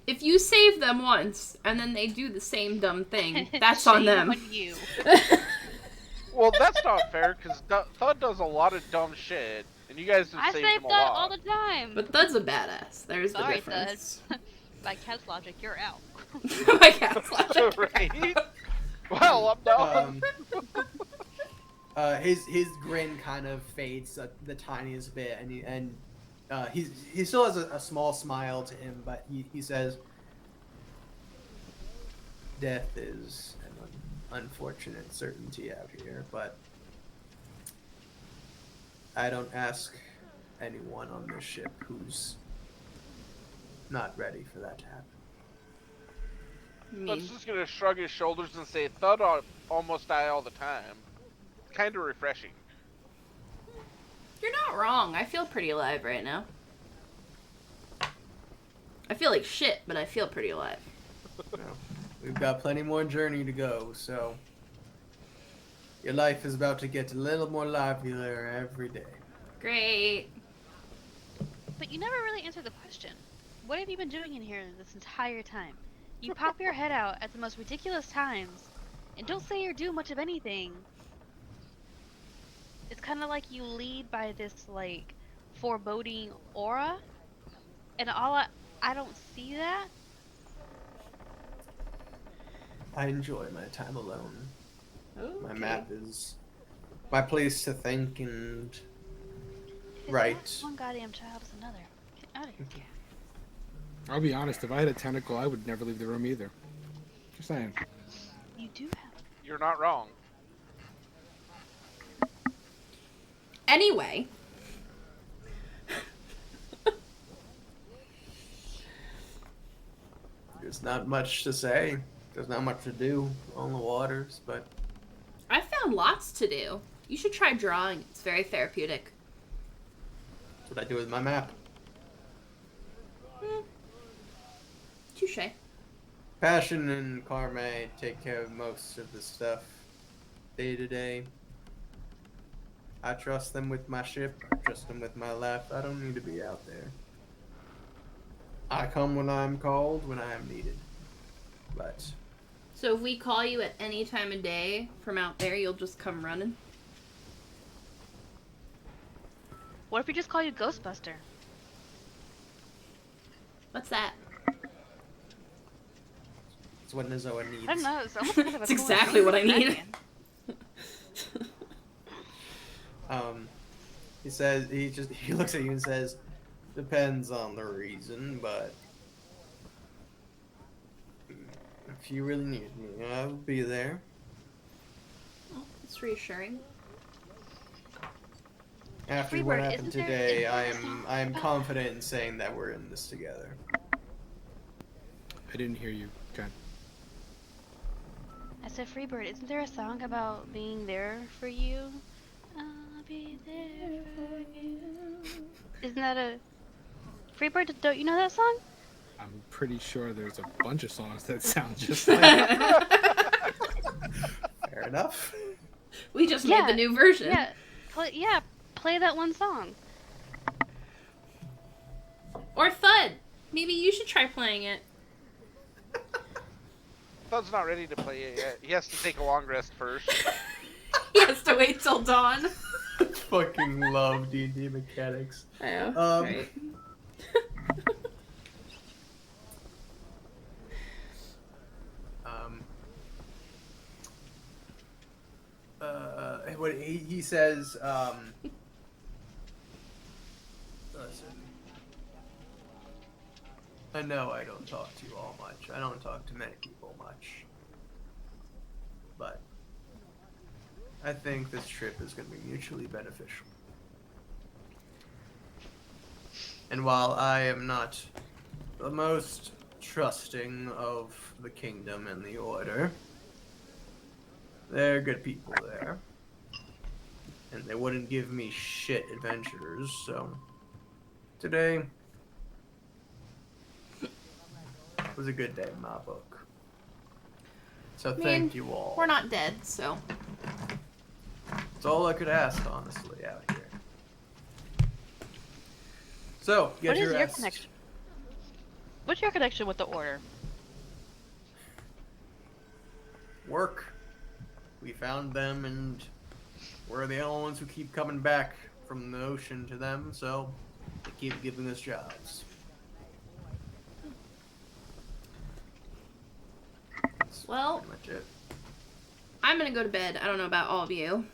If you save them once and then they do the same dumb thing, that's on Shame them. on you. Well, that's not fair, because Thud does a lot of dumb shit, and you guys have I saved say him a that lot. all the time. But Thud's a badass. There's Sorry, the difference. By Cat's logic, you're out. My cat's logic. Right? Well, I'm done. His grin kind of fades the tiniest bit, and he still has a small smile to him, but he says, "Death is an unfortunate certainty out here, but I don't ask anyone on this ship who's not ready for that to happen." Thud's just gonna shrug his shoulders and say, Thud almost die all the time. Kind of refreshing. You're not wrong. I feel pretty alive right now. I feel like shit, but I feel pretty alive. Well, we've got plenty more journey to go, so your life is about to get a little more livelier every day. Great. But you never really answered the question. What have you been doing in here this entire time? You pop your head out at the most ridiculous times, and don't say or do much of anything. It's kind of like you lead by this, like, foreboding aura, and I don't see that. I enjoy my time alone. My Okay. map is my place to think and If right. that's one goddamn child is another. Get out of here. I'll be honest, if I had a tentacle, I would never leave the room either. Just saying. You do have. You're not wrong. Anyway. There's not much to say. There's not much to do on the waters, but I found lots to do. You should try drawing. It's very therapeutic. that's what I do with my map. Touche. Passion and Carme take care of most of the stuff day to day. I trust them with my ship. I trust them with my life. I don't need to be out there. I come when I'm called, when I am needed. But So if we call you at any time of day from out there, you'll just come running? What if we just call you Ghostbuster? What's that? it's what Nizoa needs. I don't know. It's almost kind of a That's cool exactly what I name. need. He says he looks at you and says, "Depends on the reason, but if you really need me, I'll be there." Oh, it's reassuring. After Freebird, what happened isn't there- today, isn't I there a song am about- confident in saying that we're in this together. I didn't hear you. God. I said, Freebird, isn't there a song about being there for you? I'll be there for you. Isn't that a Freebird? Don't you know that song? I'm pretty sure there's a bunch of songs that sound just like that. Fair enough. We just made the new version. Yeah, play that one song. Or Thud. Maybe you should try playing it. Thud's not ready to play it yet. He has to take a long rest first. He has to wait till dawn. Fucking love D&D mechanics. Yeah. Right. What he says, listen, I know I don't talk to you all much. I don't talk to many people much. But I think this trip is going to be mutually beneficial. And while I am not the most trusting of the kingdom and the order, there are good people there. And they wouldn't give me shit adventures, so today was a good day in my book. So thank you all. We're not dead, so. It's all I could ask, honestly, out here. So, get What is your your rest. connection? What's your connection with the order? Work. We found them, and we're the only ones who keep coming back from the ocean to them, so they keep giving us jobs. That's Well, pretty much it. I'm gonna go to bed. I don't know about all of you.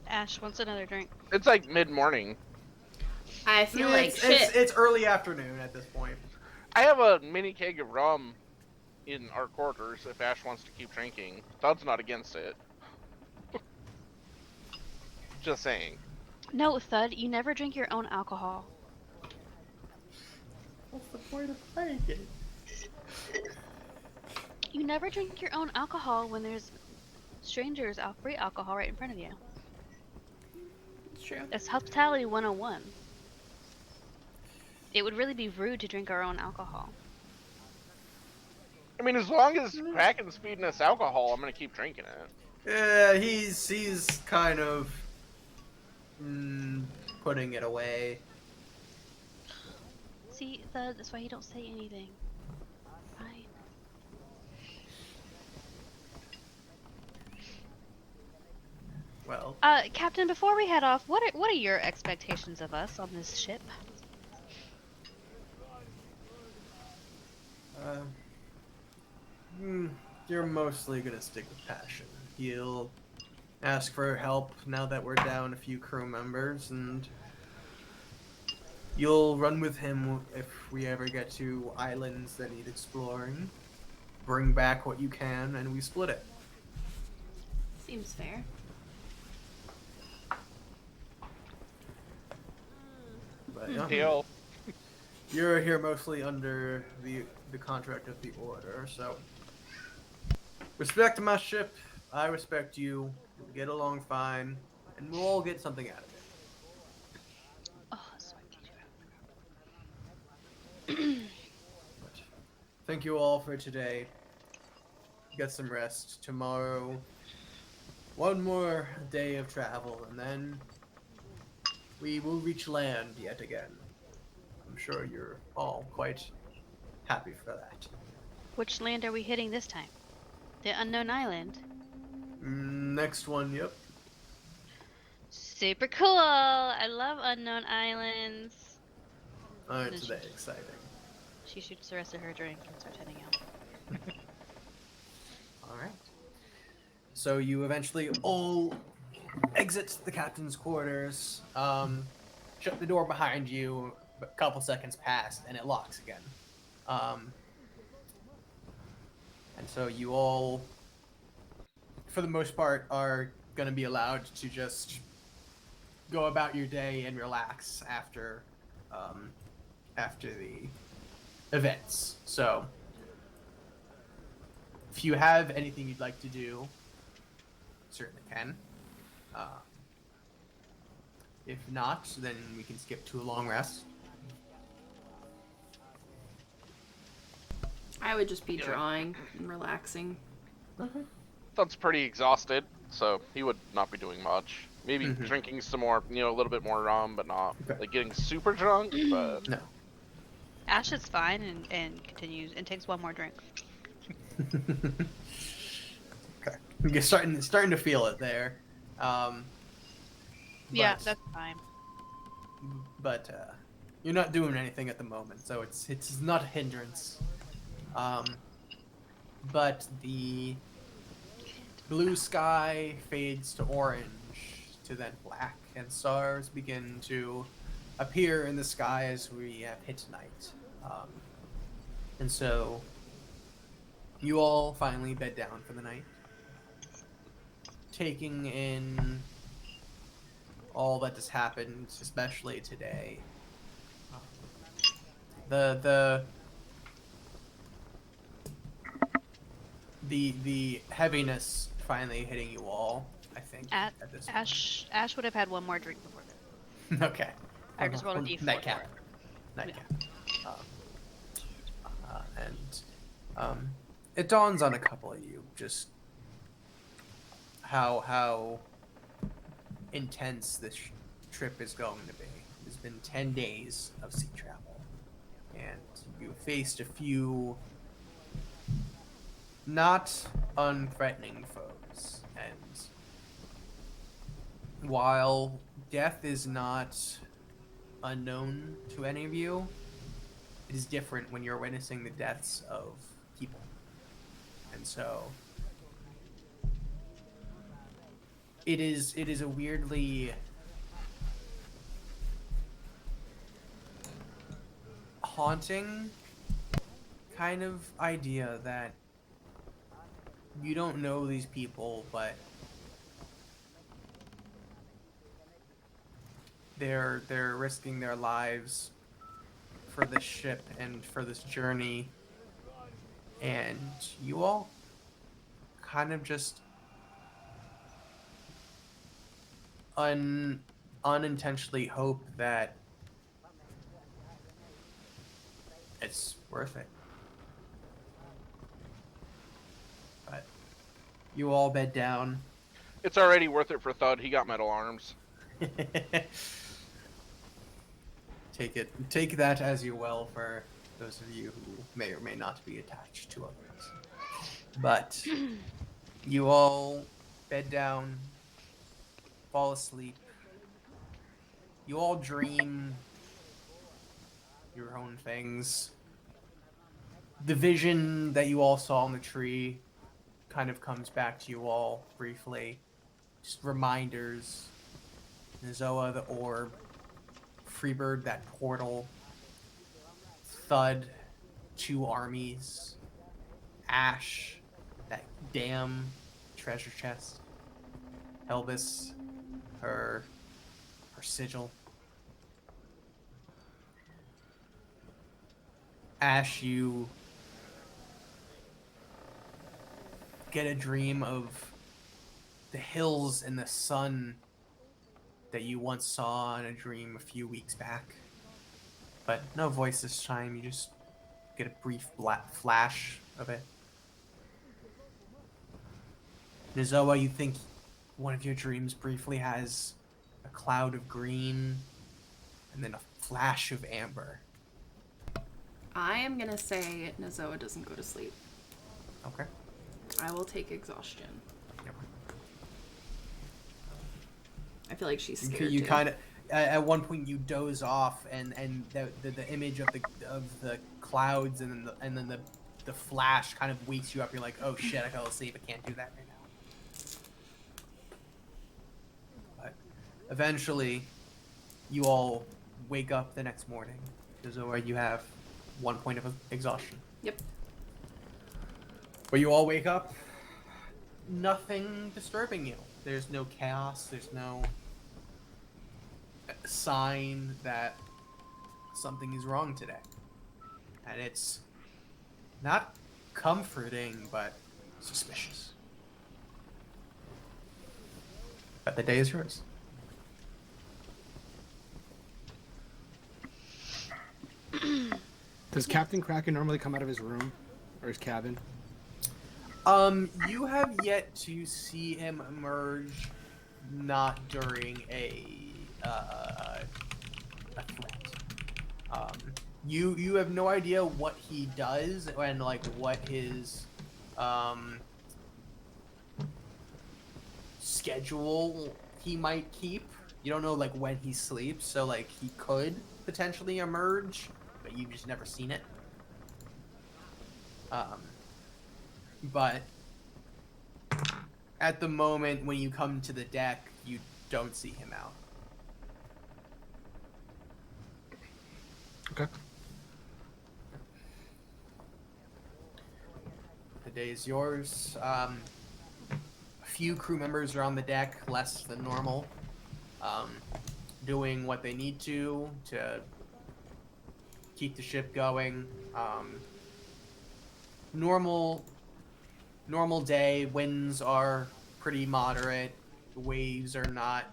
Ash wants another drink. It's like mid-morning. I feel like it's, shit. it's early afternoon at this point. I have a mini keg of rum in our quarters if Ash wants to keep drinking. Thud's not against it. Just saying. No, Thud, you never drink your own alcohol. What's the point of playing it? You never drink your own alcohol when there's strangers free alcohol right in front of you. It's true. It's hospitality 101. It would really be rude to drink our own alcohol. I mean, as long as Kraken's feeding us alcohol, I'm gonna keep drinking it. Yeah, he's kind of putting it away. See, Thud, that's why you don't say anything. Fine. Well, Captain, before we head off, what are your expectations of us on this ship? you're mostly gonna stick with Passion. He'll ask for help now that we're down a few crew members, and you'll run with him if we ever get to islands that need exploring. Bring back what you can, and we split it. Seems fair. But yeah, Deal. you're here mostly under the contract of the order, so respect my ship. I respect you. We'll get along fine, and we'll all get something out of it. Oh, sorry. But thank you all for today. Get some rest. Tomorrow, one more day of travel, and then we will reach land yet again. I'm sure you're all quite happy for that. Which land are we hitting this time? The unknown island. Next one, yep. Super cool! I love unknown islands. Aren't they exciting? She shoots the rest of her drink and starts heading out. All right. So you eventually all exit the captain's quarters, shut the door behind you. A couple seconds pass, and it locks again. And so you all, for the most part, are going to be allowed to just go about your day and relax after the events. So if you have anything you'd like to do, certainly can. If not, then we can skip to a long rest. I would just be drawing and relaxing. Thud's pretty exhausted, so he would not be doing much. Maybe drinking some more, a little bit more rum, but not like getting super drunk. But No. Ash is fine and continues and takes one more drink. Okay. You're starting to feel it there. Yeah, But- that's fine. But you're not doing anything at the moment, so it's not a hindrance. But the blue sky fades to orange, to then black, and stars begin to appear in the sky as we have hit night. And so you all finally bed down for the night, taking in all that has happened, especially today. The heaviness finally hitting you all, I think, at this point. Ash would have had one more drink before this. Okay. I just rolled a d4 Nightcap. for it. Nightcap. It dawns on a couple of you just how intense this trip is going to be. It's been 10 days of sea travel, and you faced a few not unthreatening foes. And while death is not unknown to any of you, it is different when you're witnessing the deaths of people. And so it is a weirdly haunting kind of idea that you don't know these people, but they're risking their lives for this ship and for this journey, and you all kind of just unintentionally hope that it's worth it. But you all bed down. it's already worth it for Thud. He got metal arms. Take that as you will for those of you who may or may not be attached to others. But you all bed down, fall asleep. You all dream your own things. The vision that you all saw on the tree kind of comes back to you all briefly. Just reminders. Zoa, the orb. Freebird, that portal. Thud, 2 armies. Ash, that damn treasure chest. Elvis, her sigil. Ash, you get a dream of the hills and the sun that you once saw in a dream a few weeks back. But no voice this time, you just get a brief flash of it. Nizoa, you think one of your dreams briefly has a cloud of green and then a flash of amber. I am gonna say Nozoa doesn't go to sleep. Okay. I will take exhaustion. Yep. I feel like she's scared You too. kind of at one point you doze off, and the image of the clouds and then the flash kind of wakes you up. You're like, oh shit, I fell asleep. I can't do that right now. Eventually, you all wake up the next morning. So you have 1 point of exhaustion. Yep. But you all wake up, nothing disturbing you. There's no chaos, there's no sign that something is wrong today. And it's not comforting, but suspicious. But the day is yours. Does Captain Kraken normally come out of his room or his cabin? You have yet to see him emerge, not during a threat. You have no idea what he does and like what his schedule he might keep. You don't know like when he sleeps, so like he could potentially emerge, but you've just never seen it. But at the moment when you come to the deck, you don't see him out. Okay. The day is yours. A few crew members are on the deck, less than normal, doing what they need to keep the ship going. Normal day. Winds are pretty moderate. The waves are not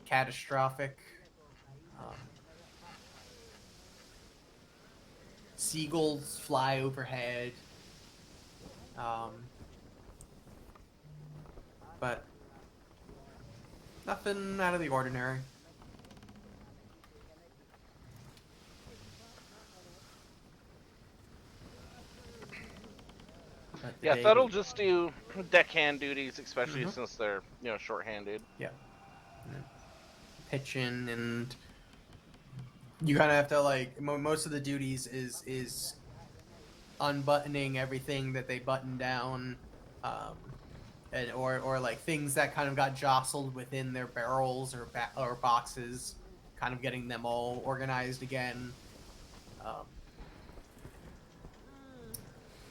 catastrophic. Seagulls fly overhead. But nothing out of the ordinary. But the Yeah, day that'll goes- just do deckhand duties, especially since they're shorthanded. Yeah. Pitching, and you kind of have to like most of the duties is unbuttoning everything that they button down, and or like things that kind of got jostled within their barrels or boxes, kind of getting them all organized again.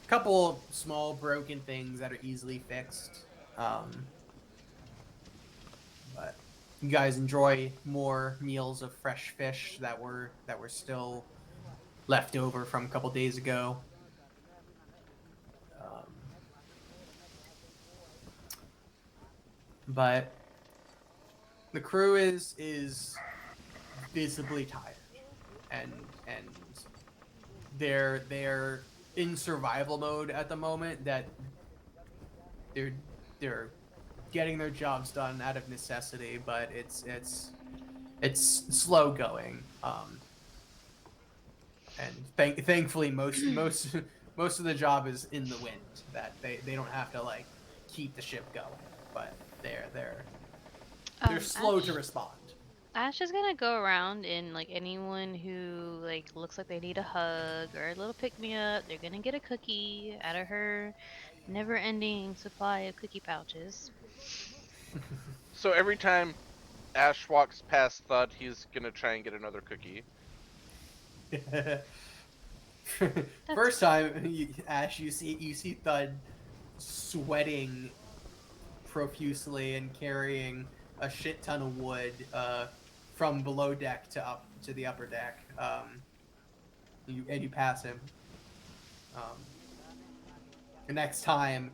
Couple small broken things that are easily fixed. But you guys enjoy more meals of fresh fish that were still left over from a couple days ago. But the crew is visibly tired, and they're in survival mode at the moment. That they're getting their jobs done out of necessity, but it's slow going. And thankfully, most of the job is in the wind. That they don't have to like keep the ship going, but they're slow to respond. Ash is gonna go around and like anyone who like looks like they need a hug or a little pick me up, they're gonna get a cookie out of her never-ending supply of cookie pouches. So every time Ash walks past Thud, he's gonna try and get another cookie. First time, Ash, you see Thud sweating profusely and carrying a shit ton of wood from below deck to the upper deck. You pass him. The next time,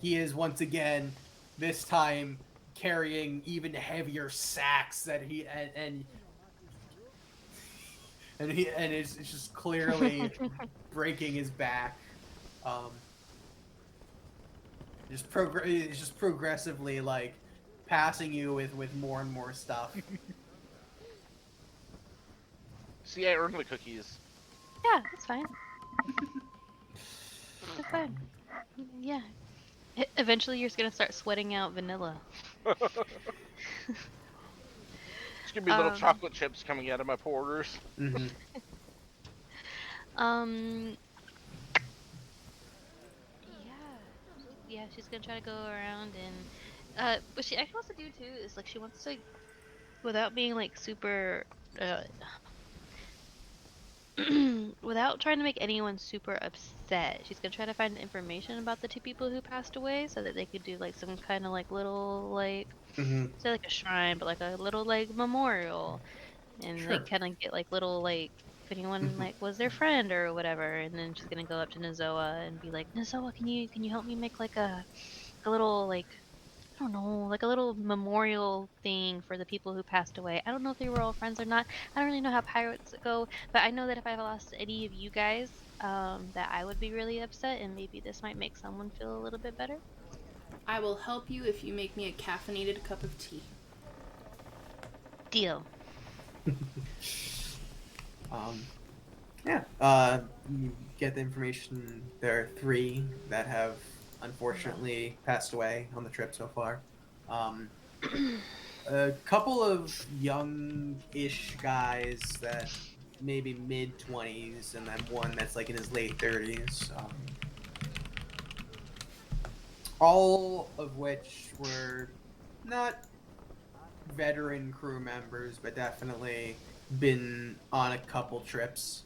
he is once again, this time carrying even heavier sacks that it's just clearly breaking his back. It's just progressively like passing you with more and more stuff. See, I earned the cookies. Yeah, that's fine. That's fine. Yeah. Eventually, you're just gonna start sweating out vanilla. It's gonna be little chocolate chips coming out of my pores. Mm-hmm. Yeah, she's gonna try to go around and what she actually wants to do too is like she wants to without being like super uh, without trying to make anyone super upset, she's gonna try to find information about the two people who passed away so that they could do like some kind of like little like Mm-hmm. say like a shrine, but like a little like memorial, and Sure. like kind of get like little like if anyone Mhm. like was their friend or whatever, and then she's gonna go up to Nozoa and be like, Nozoa, can you help me make like a little like I don't know, like a little memorial thing for the people who passed away. I don't know if they were all friends or not. I don't really know how pirates go, but I know that if I lost any of you guys, that I would be really upset, and maybe this might make someone feel a little bit better. I will help you if you make me a caffeinated cup of tea. Deal. Yeah. You get the information. There are 3 that have unfortunately passed away on the trip so far. A couple of young-ish guys that maybe mid-20s, and then one that's like in his late 30s. All of which were not veteran crew members, but definitely been on a couple trips.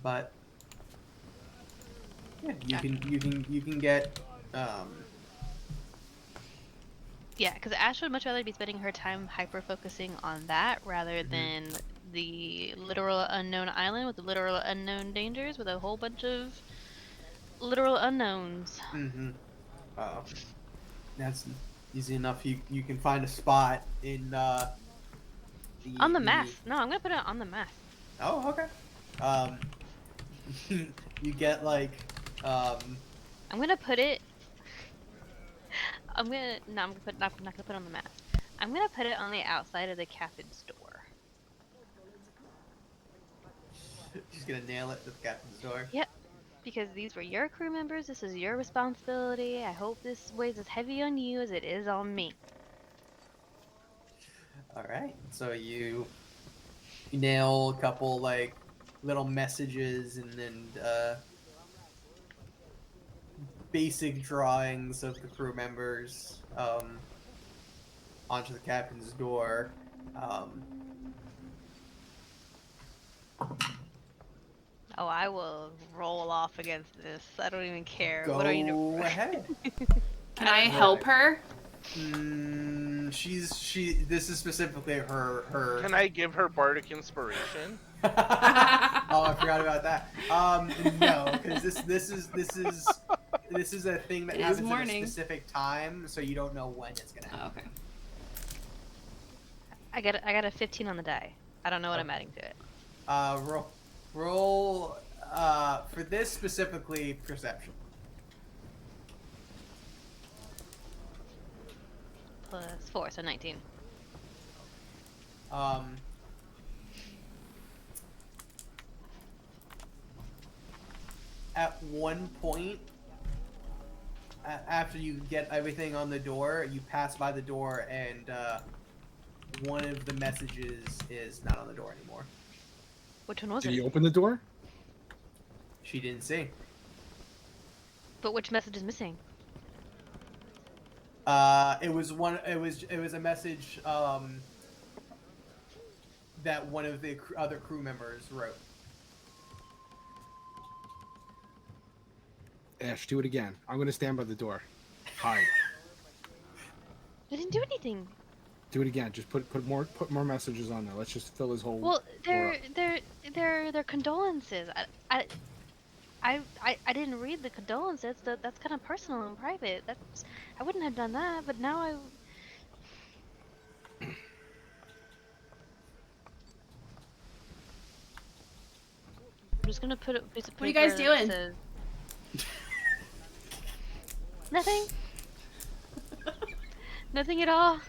But yeah, you can get Yeah, because Ash would much rather be spending her time hyper focusing on that rather than the literal unknown island with the literal unknown dangers with a whole bunch of literal unknowns. that's easy enough. You can find a spot in On the map. No, I'm gonna put it on the map. Oh, okay. You get like I'm gonna put it. I'm gonna no. I'm not gonna put it on the map. I'm gonna put it on the outside of the captain's door. she's gonna nail it at the captain's door. Yep. Because these were your crew members. This is your responsibility. I hope this weighs as heavy on you as it is on me. All right. So you nail a couple like little messages and then basic drawings of the crew members onto the captain's door. Oh, I will roll off against this. I don't even care. Go What do I need to... ahead. Can I help her? This is specifically her. Can I give her bardic inspiration? Oh, I forgot about that. No, because this is a thing that It is happens at a morning. specific time, so you don't know when it's gonna happen. Oh, okay. I got a 15 on the die. I don't know what I'm adding to it. Roll for this specifically perception. Plus 4, so 19. At one point, after you get everything on the door, you pass by the door, and one of the messages is not on the door anymore. Which one was Did it? you open the door? She didn't see. But which message is missing? It was a message that one of the other crew members wrote. Ash, do it again. I'm gonna stand by the door. Hide. I didn't do anything. Do it again. Just put more messages on there. Let's just fill his whole. Well, door they're condolences. I didn't read the condolences. That's kind of personal and private. I wouldn't have done that. But now I'm just gonna put a piece of paper. What are you guys that doing? says- Nothing. Nothing at all.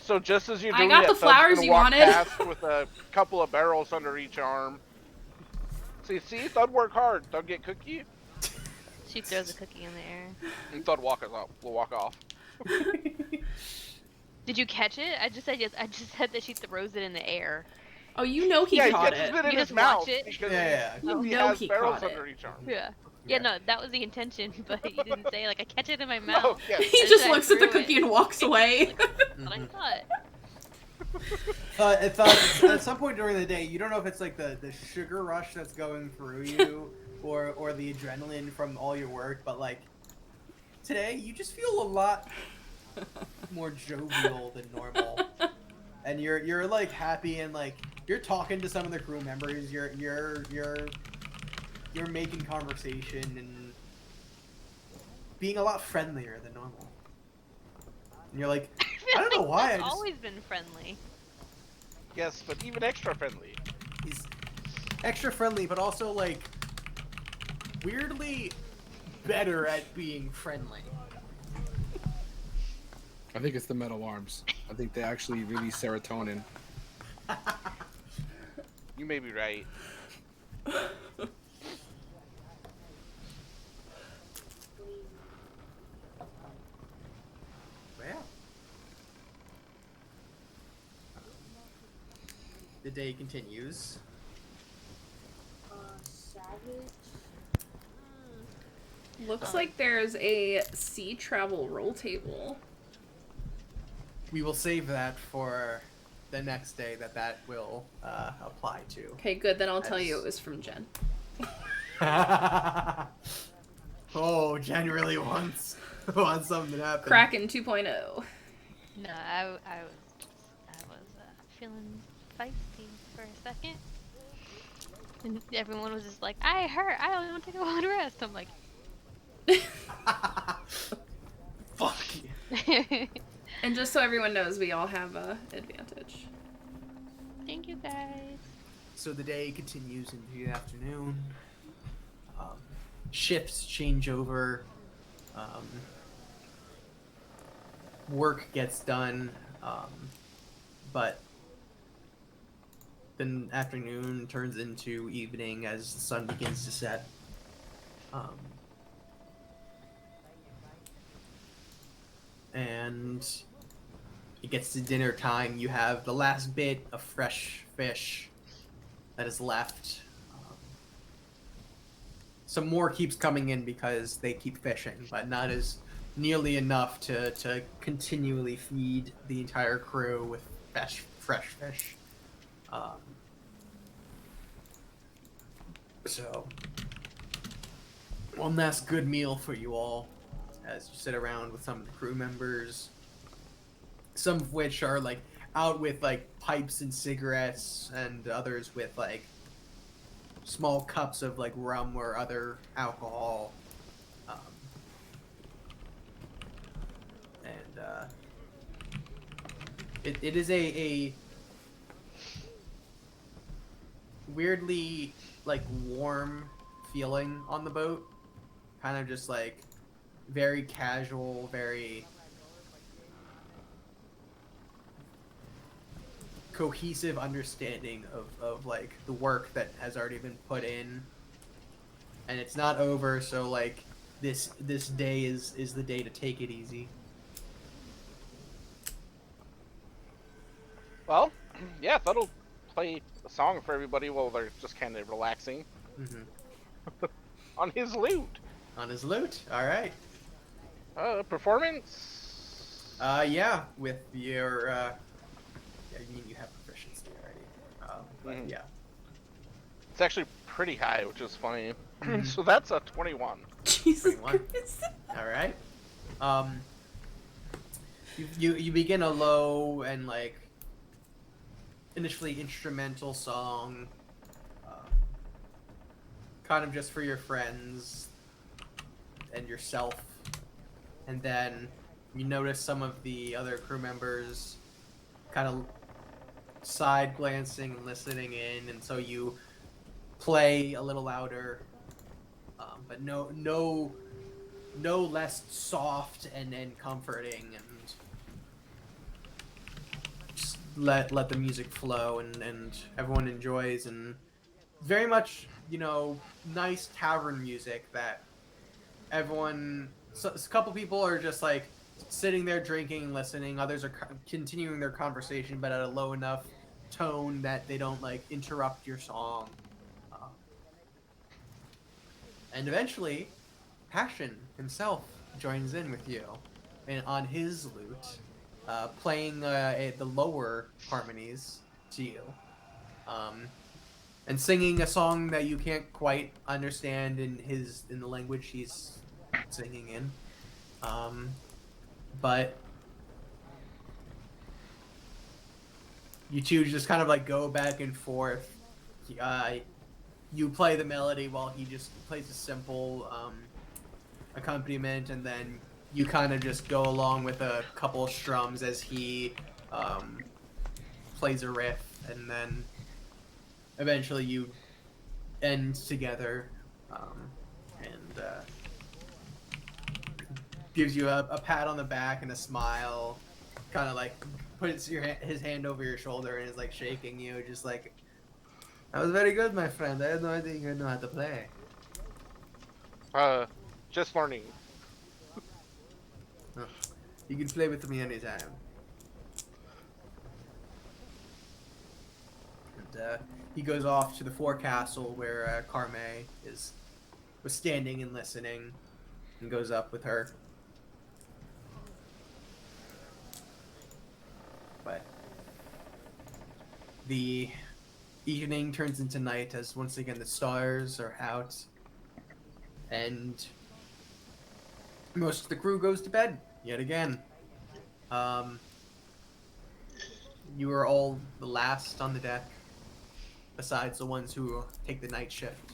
So just as you're I doing got it, the Thud's flowers gonna you walk wanted. past with a couple of barrels under each arm. See, Thud work hard. Thud get cookie, She throws a cookie in the air. and Thud walk off. Did you catch it? I just said yes. I just said that she throws it in the air. Oh, you know he Yeah, he caught gets it. it in You his just mouth watch it? because Yeah. You he know has he barrels caught under it. each arm. Yeah. Yeah, no, that was the intention, but you didn't say like I catch it in my No, mouth. yeah. He I just said I looks at the threw cookie it. and walks away. That's what I thought. I thought at some point during the day, you don't know if it's like the sugar rush that's going through you, or the adrenaline from all your work, but like today, you just feel a lot more jovial than normal, and you're like happy and like you're talking to some of the crew members. You're making conversation and being a lot friendlier than normal. And you're like, I don't know why. I've always been friendly. Yes, but even extra friendly. He's extra friendly, but also like weirdly better at being friendly. I think it's the metal arms. I think they actually release serotonin. You may be right. Well, the day continues. Savage. Looks like there's a sea travel roll table. We will save that for the next day that will apply to. Okay, good. Then I'll tell you That's- it was from Jen. Oh, Jen really wants something to happen. Kraken 2.0. No, I was feeling feisty for a second, and everyone was just like, "I hurt. I don't want to take a long rest." I'm like, Fuck you. And just so everyone knows, we all have a advantage. "Thank you guys." So the day continues into the afternoon. Shifts change over. Work gets done, but then afternoon turns into evening as the sun begins to set. And it gets to dinner time. You have the last bit of fresh fish that is left. Some more keeps coming in because they keep fishing, but not as nearly enough to continually feed the entire crew with fresh fish. So, one last good meal for you all as you sit around with some of the crew members. Some of which are like out with like pipes and cigarettes, and others with like small cups of like rum or other alcohol. It is a weirdly like warm feeling on the boat, kind of just like very casual, very cohesive understanding of like the work that has already been put in, and it's not over, so like this day is the day to take it easy. Well, yeah, that'll play a song for everybody while they're just kind of relaxing on his lute. On his lute. All right. Performance. Yeah, with your yeah, I mean you have proficiency already. But yeah. It's actually pretty high, which is funny. So that's a 21. Jesus 21. Christ. All right. You begin a low and like initially instrumental song, kind of just for your friends and yourself, and then you notice some of the other crew members kind of side glancing and listening in, and so you play a little louder, but no less soft and comforting, and just let the music flow, and everyone enjoys, and very much, you know, nice tavern music that everyone, so, a couple people are just like sitting there drinking and listening, others are continuing their conversation but at a low enough tone that they don't like interrupt your song. And eventually, Passion himself joins in with you, and on his lute, playing the lower harmonies to you, and singing a song that you can't quite understand in the language he's singing in, but you two just kind of like go back and forth. You play the melody while he just plays a simple accompaniment, and then you kind of just go along with a couple of strums as he plays a riff, and then eventually you end together, and gives you a pat on the back and a smile, kind of like puts his hand over your shoulder and is like shaking you, just like, that was very good, my friend. I had no idea you know how to play. Just learning. You can play with me anytime. And he goes off to the forecastle where Carme was standing and listening, and goes up with her. But the evening turns into night as once again the stars are out, and most of the crew goes to bed yet again. You are all the last on the deck, besides the ones who take the night shift.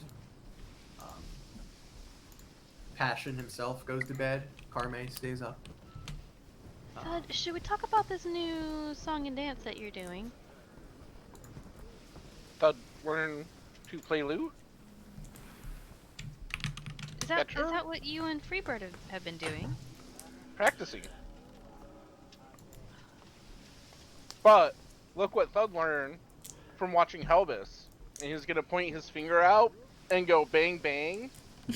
Passion himself goes to bed. Carme stays up. Should we talk about this new song and dance that you're doing? Thud learn to play lute? Is that Sure. is that what you and Freebird have been doing? Practicing. But look what Thud learned from watching Helbus. And he's gonna point his finger out and go bang bang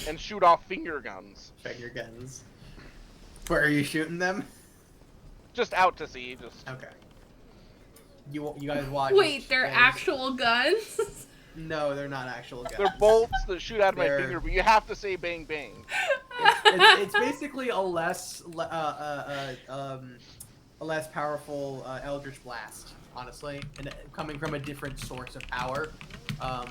and shoot off finger guns. Finger guns. Where are you shooting them? Just out to sea, just Okay. You guys watch. Wait, they're as- actual guns? No, they're not actual guns. they're bolts that shoot out of my They're- finger, but you have to say bang bang. It's basically a less powerful Eldritch Blast, honestly, and coming from a different source of power, of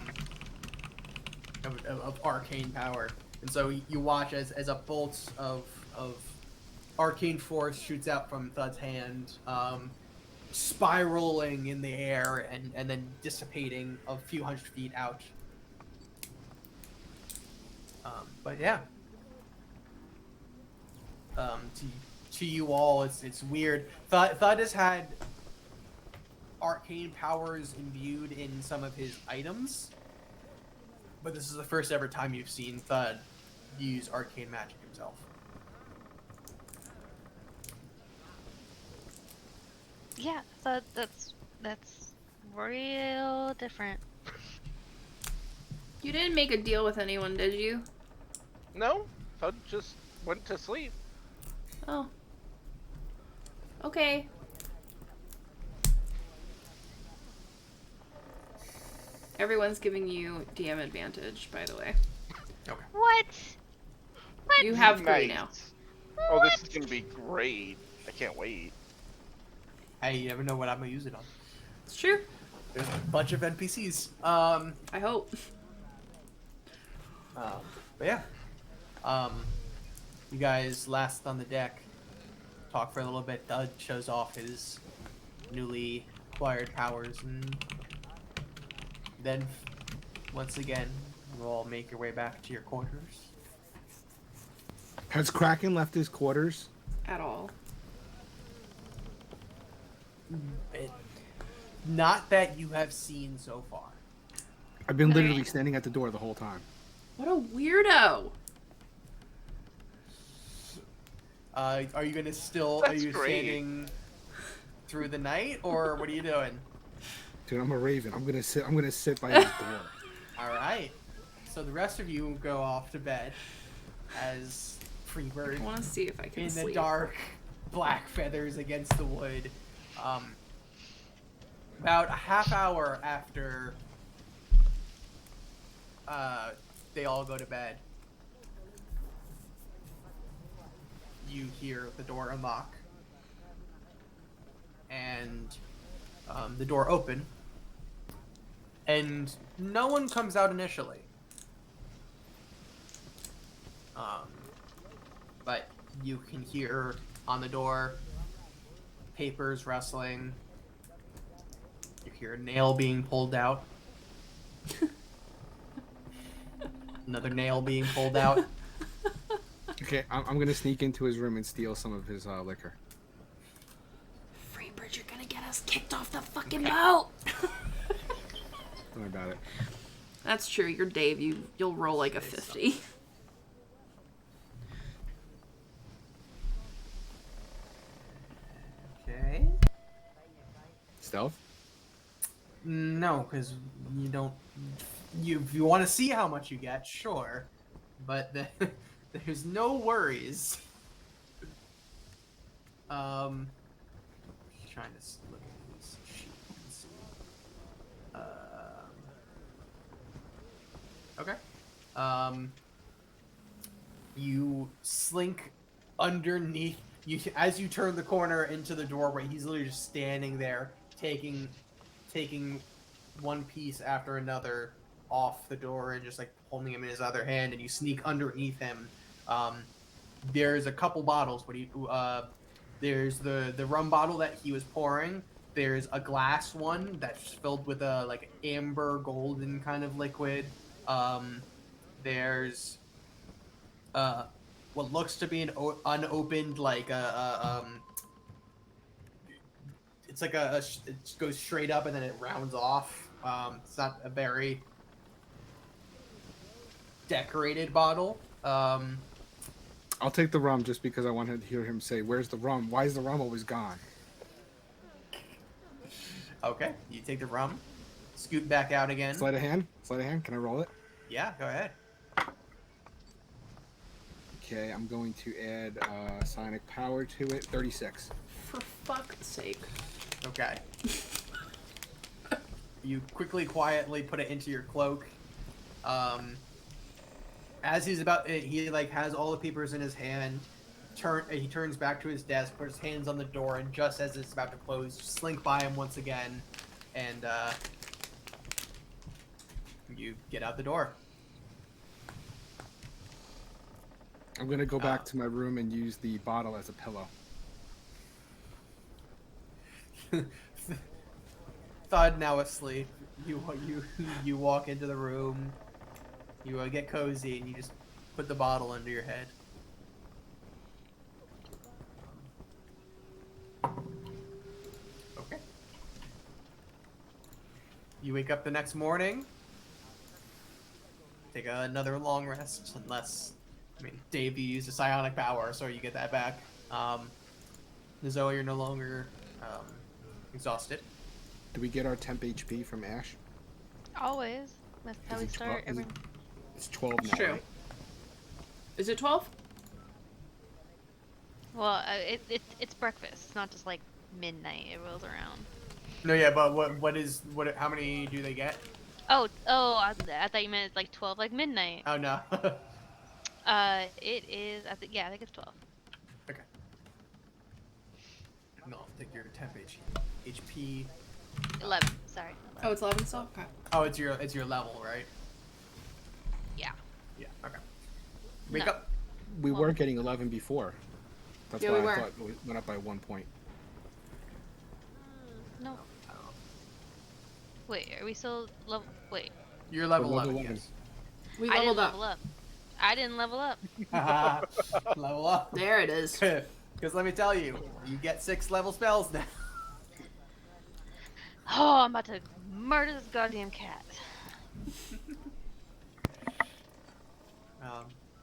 arcane power. And so you watch as a bolt of arcane force shoots out from Thud's hand, spiraling in the air and then dissipating a few hundred feet out. But yeah. To you all, it's weird. Thud has had arcane powers imbued in some of his items, but this is the first ever time you've seen Thud use arcane magic himself. Yeah, that's real different. You didn't make a deal with anyone, did you? No, Thud just went to sleep. Oh. Okay. Everyone's giving you DM advantage, by the way. Okay. What? What? You have 3 Nice. now. Oh, this is gonna be great. I can't wait. Hey, you never know what I'm gonna use it on. It's true. There's a bunch of NPCs. I hope. But yeah. You guys last on the deck. Talk for a little bit. Thud shows off his newly acquired powers, and then once again, you all make your way back to your quarters. Has Kraken left his quarters? At all. Not that you have seen so far. I've been literally Alright. standing at the door the whole time. What a weirdo. Are you gonna still? That's are you great. standing through the night, or what are you doing? Dude, I'm a raven. I'm gonna sit by his door. All right. So the rest of you go off to bed as Freebird I want to see if I can in the sleep. dark, black feathers against the wood. About a half hour after they all go to bed, you hear the door unlock, and the door open, and no one comes out initially. But you can hear on the door papers rustling. You hear a nail being pulled out. Another nail being pulled out. Okay, I'm gonna sneak into his room and steal some of his liquor. Freebird, you're gonna get us kicked off the fucking boat. Don't worry about it. That's true. You're Dave. You'll roll like a 50. Okay. Stealth? No, because you don't. If you want to see how much you get, sure, but there's no worries. Trying to look at his sheet and see. Okay. You slink underneath. As you turn the corner into the doorway, he's literally just standing there, taking one piece after another off the door and just like holding him in his other hand, and you sneak underneath him. There's a couple bottles. There's the rum bottle that he was pouring. There's a glass one that's filled with a like amber golden kind of liquid. There's what looks to be an unopened like it's like it goes straight up and then it rounds off. It's not a very decorated bottle. I'll take the rum just because I wanted to hear him say, "Where's the rum? Why is the rum always gone?" Okay, you take the rum, scoot back out again. Sleight of hand? Sleight of hand? Can I roll it? Yeah, go ahead. Okay, I'm going to add psionic power to it. 36. For fuck's sake. Okay. You quickly, quietly put it into your cloak. As he's he like has all the papers in his hand. He turns back to his desk, puts his hands on the door, and just as it's about to close, slink by him once again, and you get out the door. I'm gonna go back to my room and use the bottle as a pillow. Thud now asleep. You walk into the room. You get cozy and you just put the bottle under your head. Okay. You wake up the next morning. Take another long rest, unless, I mean, Dave, you used a psionic power, so you get that back. Zoe, you're no longer exhausted. Do we get our temp HP from Ash? Always. That's how Is we it start 12? every. It's 12 now, True. right? Is it 12? Well, it's breakfast. It's not just like midnight. It rolls around. No, yeah, but how many do they get? Oh, I thought you meant it's like 12, like midnight. Oh, no. It is. I think it's 12. Okay. No, I'll take your temp HP. 11. Sorry. Oh, it's 11 still? Okay. Oh, it's your level, right? Yeah. Yeah. Okay. Wake No. up. We Well- were getting 11 before. That's Yeah, why we I were. thought we went up by 1 point. No. Wait, are we still level? Wait, You're level We're level 11. 11. We I didn't leveled up. level up. I didn't level up. Yes. Level up. There it is. Because let me tell you, you get 6 level spells now. Oh, I'm about to murder this goddamn cat.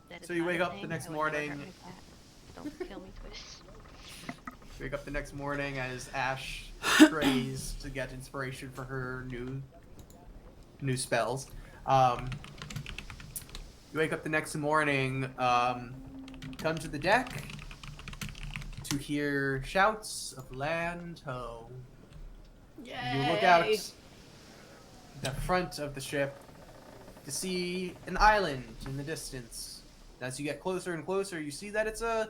That is So you not wake a up the thing. next I would never hurt morning. my cat. Don't kill me, Twitch. Wake up the next morning as Ash prays to get inspiration for her new spells. You wake up the next morning, come to the deck to hear shouts of land ho. You look out the front of the ship to see an island in the distance. As you get closer and closer, you see that it's a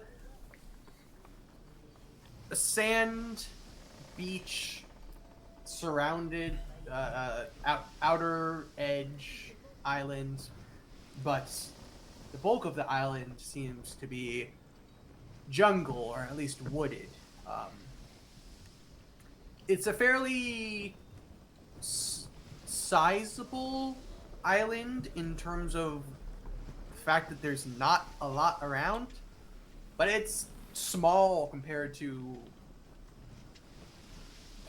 a sand beach surrounded outer edge island, but the bulk of the island seems to be jungle, or at least wooded. It's a fairly sizable island in terms of the fact that there's not a lot around, but it's small compared to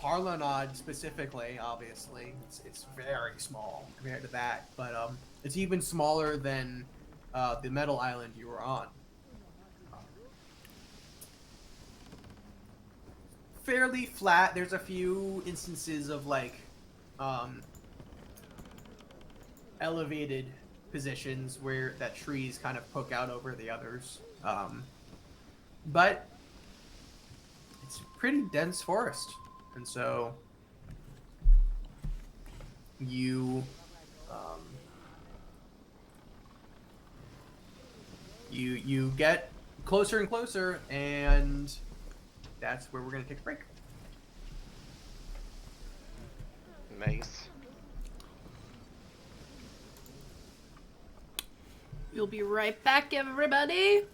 Parlanod specifically. Obviously, it's very small compared to that, but it's even smaller than the metal island you were on. Fairly flat. There's a few instances of like elevated positions where that trees kind of poke out over the others, but it's pretty dense forest, and so you you get closer and closer, and that's where we're gonna take a break. Nice. We'll be right back, everybody.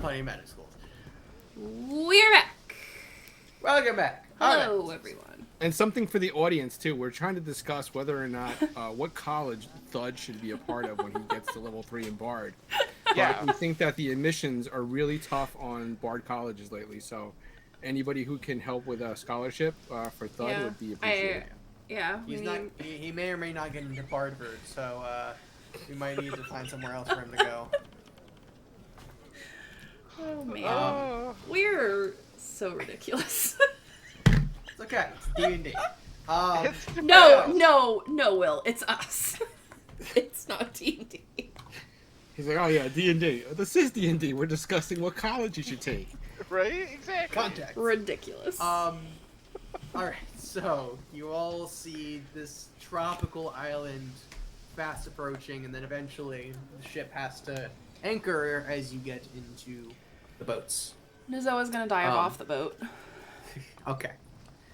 plenty of magic schools. We're back. Welcome back. Hello, Alright. everyone. And something for the audience too. We're trying to discuss whether or not what college Thud should be a part of when he gets to level 3 in Bard. Yeah. We think that the admissions are really tough on Bard colleges lately. So anybody who can help with a scholarship for Thud Yeah, would be appreciated. Yeah, He's we not. need- He may or may not get into Bardford, so we might need to find somewhere else for him to go. Oh man, Oh. we're so ridiculous. It's okay. It's D&D. It's the No, best. no, Will, it's us. It's not D&D. He's like, oh yeah, D&D. This is D&D. We're discussing what college you should take. Right? Exactly. Context. Ridiculous. All right. So you all see this tropical island fast approaching, and then eventually the ship has to anchor as you get into the boats. Nozoa's gonna dive um, off the boat. Okay.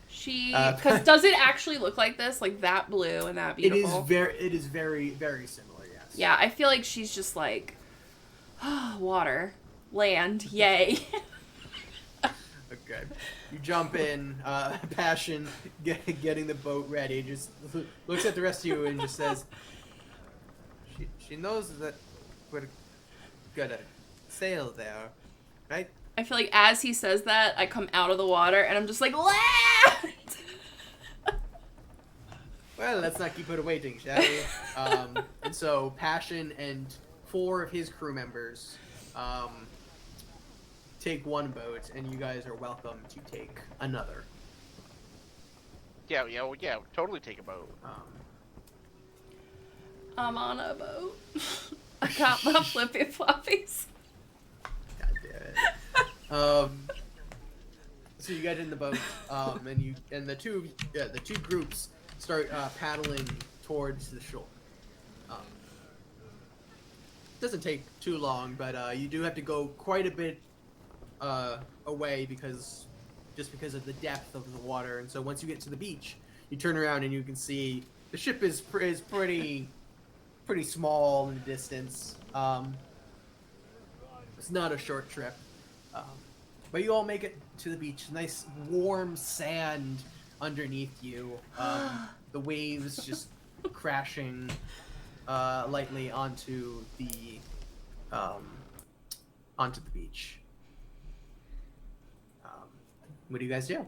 She, Uh, because does it actually look like this, like that blue and that beautiful? It is very, very similar. Yes. Yeah, I feel like she's just like, water, land, yay. Okay. You jump in, Passion, getting the boat ready, just looks at the rest of you and just says, she knows that we're gonna sail there, right? I feel like as he says that, I come out of the water and I'm just like, land! Well, let's not keep her waiting, shall we? And so Passion and 4 of his crew members take one boat, and you guys are welcome to take another. Yeah, totally take a boat. I'm on a boat. I got my flippy floppies. God damn it. So you get in the boat, and the two groups start paddling towards the shore. Doesn't take too long, but you do have to go quite a bit away because of the depth of the water. And so once you get to the beach, you turn around and you can see the ship is pretty small in the distance. It's not a short trip, but you all make it to the beach. Nice warm sand underneath you. The waves just crashing lightly onto the beach. What do you guys do?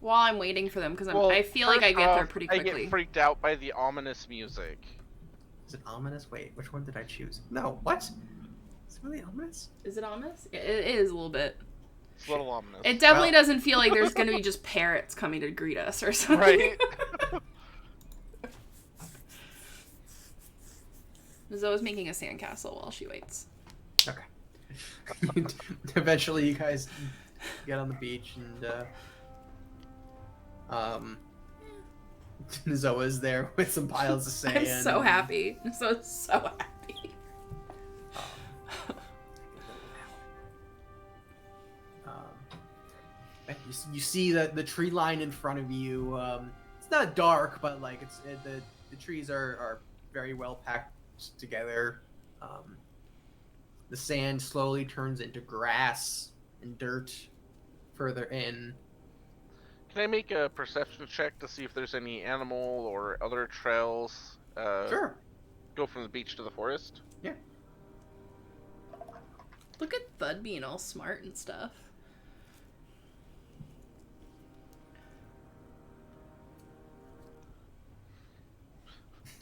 While I'm waiting for them, because Well, I feel like I first get there off, pretty I quickly. get freaked out by the ominous music. Is it ominous? Wait, which one did I choose? No, what? Is it really ominous? Is it ominous? It is a little bit. It's a little ominous. It definitely Well- doesn't feel like there's going to be just parrots coming to greet us or something. Right? Zoe's making a sandcastle while she waits. Okay. Eventually, you guys get on the beach, and Zoa's there with some piles of sand. I'm so happy. I'm so happy. You see the tree line in front of you. It's not dark, but like the trees are very well packed together. The sand slowly turns into grass and dirt further in. Can I make a perception check to see if there's any animal or other trails? Sure. Go from the beach to the forest? Yeah. Look at Thud being all smart and stuff.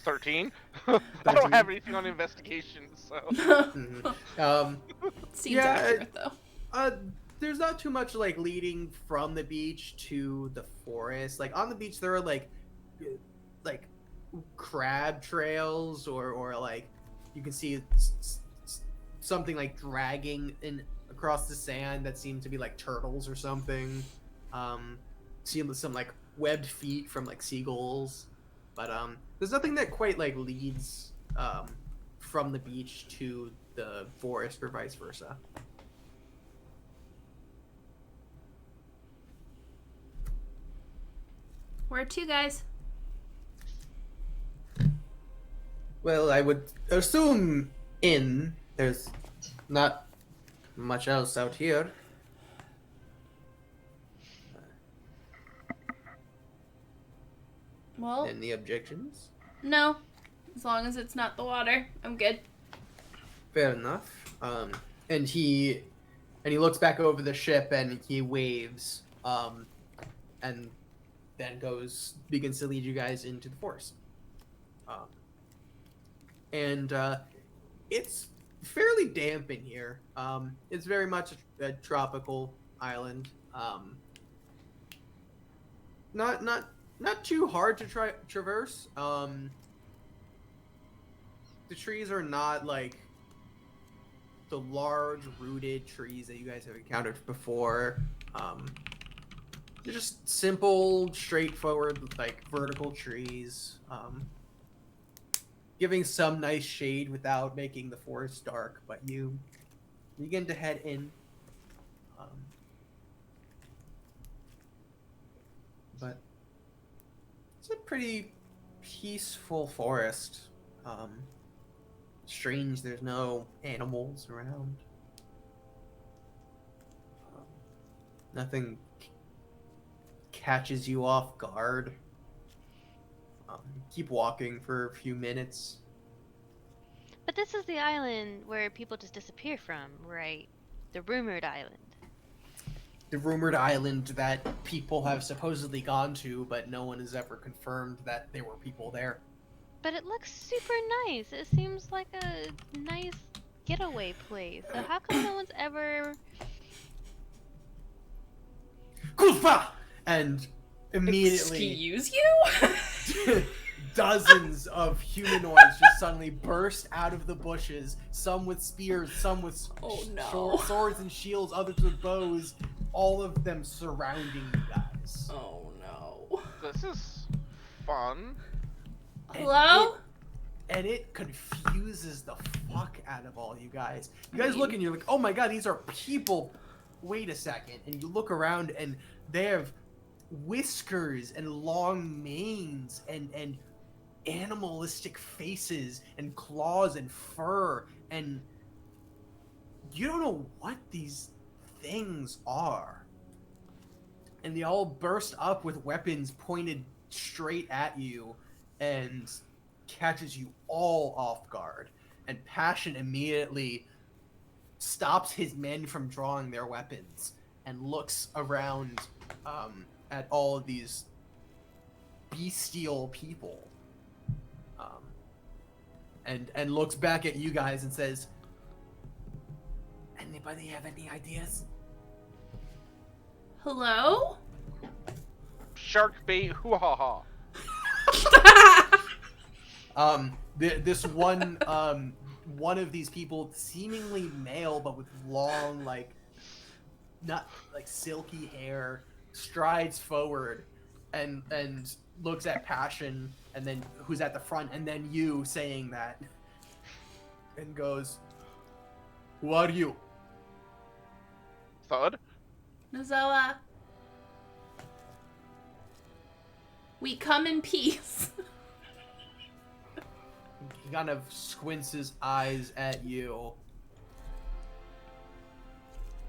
13? I don't have anything on investigation, so. Mhm. Seems Yeah, accurate though. There's not too much like leading from the beach to the forest. Like on the beach, there are like crab trails, or like you can see something like dragging in across the sand that seem to be like turtles or something. See some like webbed feet from like seagulls, but there's nothing that quite like leads from the beach to the forest or vice versa. Where to, guys? Well, I would assume there's not much else out here. Well, Any objections? no. As long as it's not the water, I'm good. Fair enough. And he looks back over the ship and he waves, and then begins to lead you guys into the forest. And it's fairly damp in here. It's very much a tropical island. Not too hard to traverse. The trees are not like the large rooted trees that you guys have encountered before. They're just simple, straightforward, like vertical trees, giving some nice shade without making the forest dark. But you begin to head in. But it's a pretty peaceful forest. Strange, there's no animals around. Nothing catches you off guard. Keep walking for a few minutes. But this is the island where people just disappear from, right? The rumored island. The rumored island that people have supposedly gone to, but no one has ever confirmed that there were people there. But it looks super nice. It seems like a nice getaway place. So how come no one's ever... Kulfa! And immediately... Excuse you? dozens of humanoids just suddenly burst out of the bushes, some with spears, some with swords and shields, others with bows, all of them surrounding you guys. Oh no. This is fun. Hello? And it confuses the fuck out of all you guys. You guys look and you're like, oh my god, these are people. Wait a second. And you look around and they have whiskers and long manes and animalistic faces and claws and fur, and you don't know what these things are. And they all burst up with weapons pointed straight at you and catches you all off guard. And Passion immediately stops his men from drawing their weapons and looks around at all of these bestial people, and looks back at you guys and says, "Anybody have any ideas?" Hello? Shark bait, hoo ha ha. This one of these people, seemingly male but with long, like, not like silky hair, strides forward and looks at Passion, and then who's at the front, and then you saying that, and goes, "Who are you?" Thud? Nozoa. We come in peace. He kind of squints his eyes at you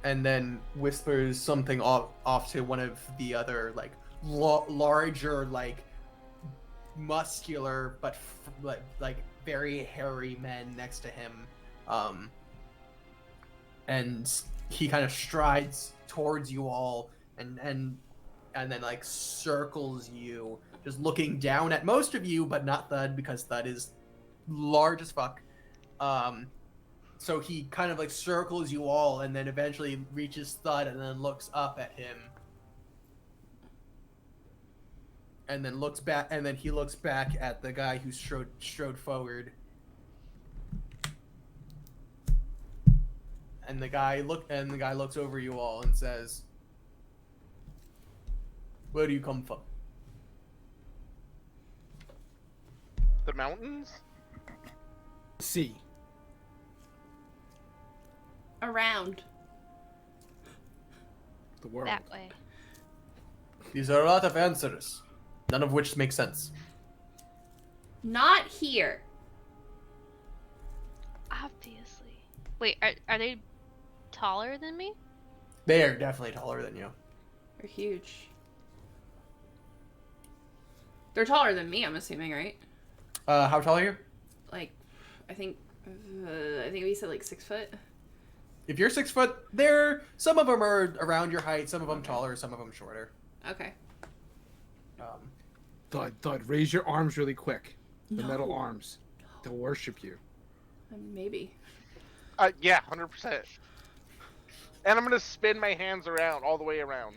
and then whispers something off to one of the other, like, larger, like, muscular but like very hairy men next to him, and he kind of strides towards you all and then like circles you, just looking down at most of you but not Thud, because Thud is large as fuck. So he kind of like circles you all and then eventually reaches Thud and then looks up at him. And then looks back, and then he looks back at the guy who strode forward. And the guy looks over you all and says, "Where do you come from?" The mountains? C. Around. The world. That way. These are a lot of answers, none of which make sense. Not here. Obviously. Wait, are they taller than me? They are definitely taller than you. They're huge. They're taller than me, I'm assuming, right? How tall are you? Like, I think we said like 6 foot. If you're 6 foot, some of them are around your height, some of them taller, some of them shorter. Okay. Thud, raise your arms really quick. The No. metal arms. To worship you. Maybe. Yeah, 100%. And I'm gonna spin my hands around, all the way around.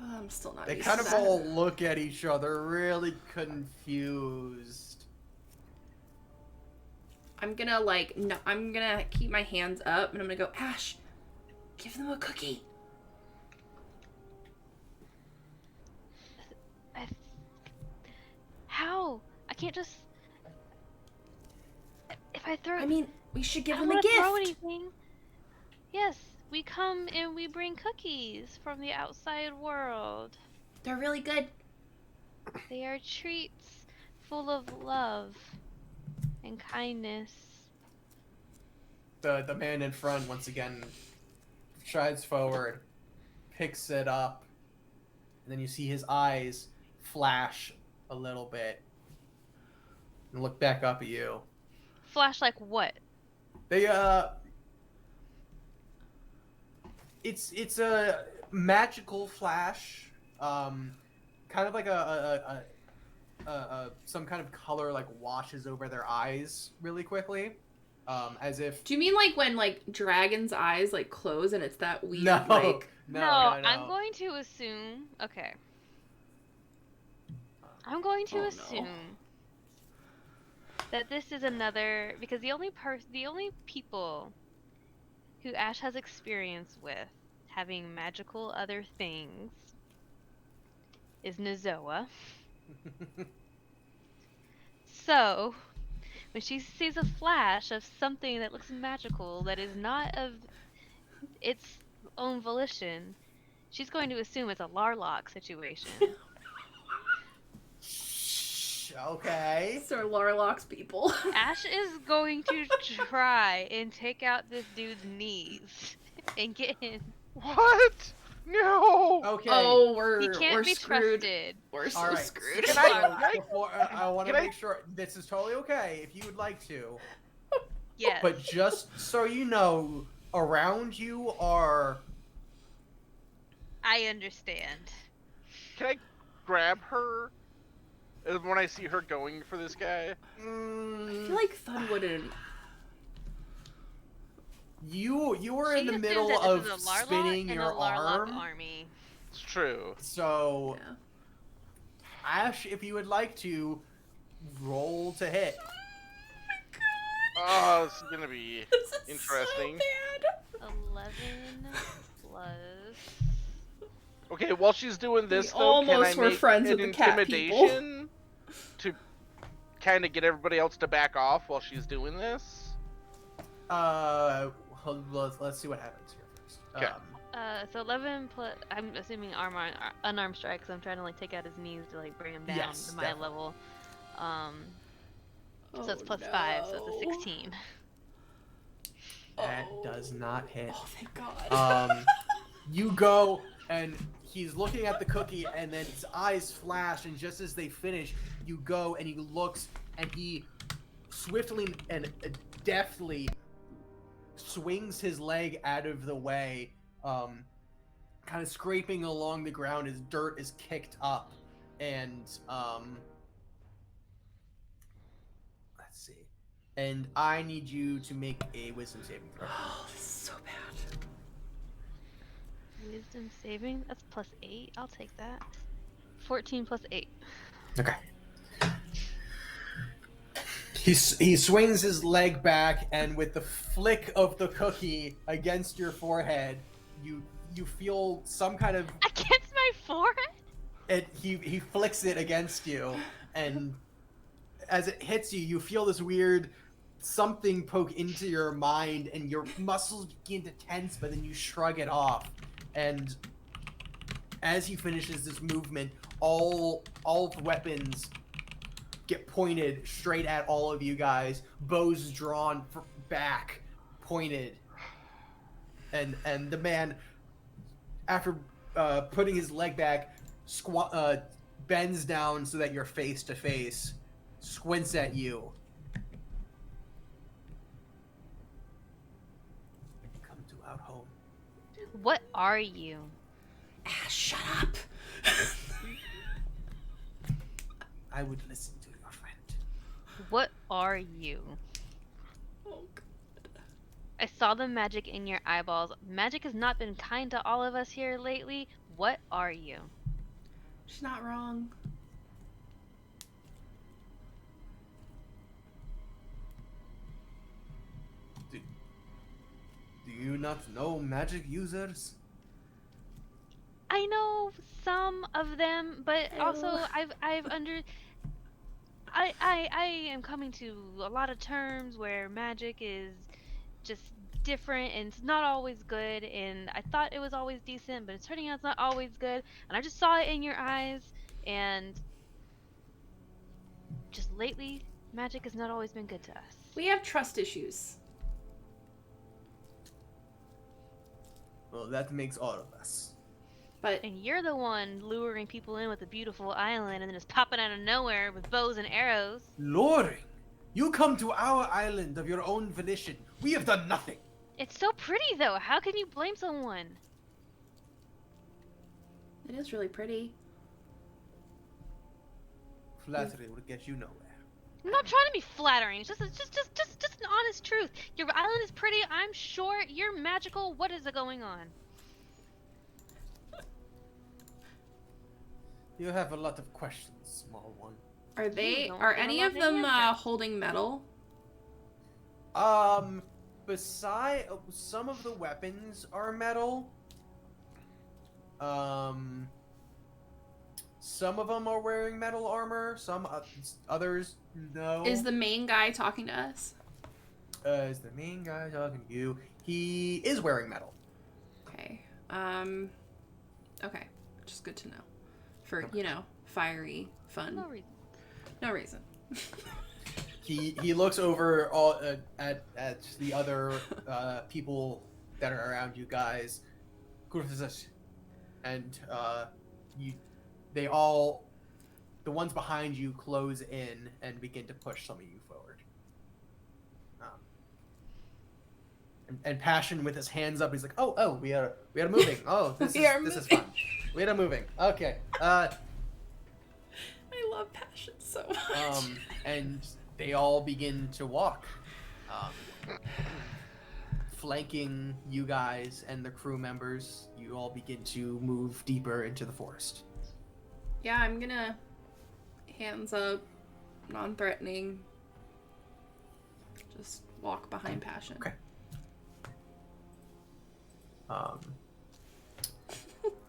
Oh, I'm still not They used kind to of that. all look at each other, really confused. I'm gonna like no, I'm gonna keep my hands up and I'm gonna go, Ash, give them a cookie. How? I can't just. If I throw. I mean, we should give I them don't a wanna gift. throw anything. Yes, we come and we bring cookies from the outside world. They're really good. They are treats full of love and kindness. The man in front once again strides forward, picks it up, and then you see his eyes flash a little bit and look back up at you. Flash like what? They it's a magical flash, kind of like a some kind of color like washes over their eyes really quickly, as if. Do you mean like when like dragons' eyes like close and it's that weird No, like no, I'm going to assume. Okay. I'm going to Oh, no. assume that this is another because the only people who Ash has experience with having magical other things is Nozoa. So, when she sees a flash of something that looks magical that is not of its own volition, she's going to assume it's a Larlock situation. Okay. Sir Larlock's people. Ash is going to try and take out this dude's knees and get him. What? No! Okay. Oh, He we're can't be screwed. trusted. We're so All right. screwed. Can So, I- before, I want to can I- make sure this is totally okay if you would like to. Yes. But just so you know, around you are. I understand. Can I grab her when I see her going for this guy? I feel like Thud wouldn't. You were in She the assumes middle that of this is a Larlock spinning and your a Larlock arm. army. It's true. So, Yeah. Ash, if you would like to, roll to hit. Oh, this is gonna be This is interesting. So bad. 11 plus. Okay, while she's doing this, We though, can I almost were make friends an with the cat intimidation to kind of get everybody else to back off while she's doing this? Let's see what happens here first. Okay. So 11 plus. I'm assuming unarmed strike, so I'm trying to like take out his knees to like bring him down Yes, to my definitely. level. So it's Oh, plus 5, so no. it's a 16. That Oh. does not hit. Oh, thank God. You go, and he's looking at the cookie, and then his eyes flash, and just as they finish, you go, and he looks, and he swiftly and deftly swings his leg out of the way, kind of scraping along the ground as dirt is kicked up, and let's see. And I need you to make a wisdom saving throw. Oh, this is so bad. Wisdom saving? That's plus 8. I'll take that. 14 plus 8. Okay. He swings his leg back, and with the flick of the cookie against your forehead, you feel some kind of. Against my forehead? He flicks it against you, and as it hits you, you feel this weird something poke into your mind, and your muscles begin to tense, but then you shrug it off. And as he finishes this movement, all the weapons get pointed straight at all of you guys, bows drawn back, pointed. And the man, after putting his leg back, bends down so that you're face to face, squints at you. Come to our home. What are you? Shut up. I would listen to your friend. What are you? Oh, God. I saw the magic in your eyeballs. Magic has not been kind to all of us here lately. What are you? She's not wrong. Do you not know magic users? I know some of them, but also Ew. I am coming to a lot of terms where magic is just different and it's not always good, and I thought it was always decent, but it's turning out it's not always good, and I just saw it in your eyes, and just lately magic has not always been good to us. We have trust issues. Well, that makes all of us. But And you're the one luring people in with a beautiful island and then just popping out of nowhere with bows and arrows. Luring? You come to our island of your own volition. We have done nothing. It's so pretty though. How can you blame someone? it is really pretty. Flattery will get you nowhere. I'm not trying to be flattering. It's just an honest truth. Your island is pretty. I'm sure you're magical. What is going on? You have a lot of questions, small one. don't Are have any a of lot to them answer. holding metal? Beside some of the weapons are metal. Some of them are wearing metal armor. Some others no. Is the main guy talking to us? Is the main guy talking to you? He is wearing metal. Okay. Okay. Just good to know. For, Okay. fiery fun. No reason. No reason. He looks over all at the other people that are around you guys, and they all, the ones behind you close in and begin to push some of you forward. And Passion with his hands up, he's like, oh, we are moving. Oh, this is fun. We are moving. Okay. I love Passion so much. And they all begin to walk, flanking you guys and the crew members. You all begin to move deeper into the forest. Yeah, I'm gonna hands up, non-threatening. Just walk behind Passion. Okay.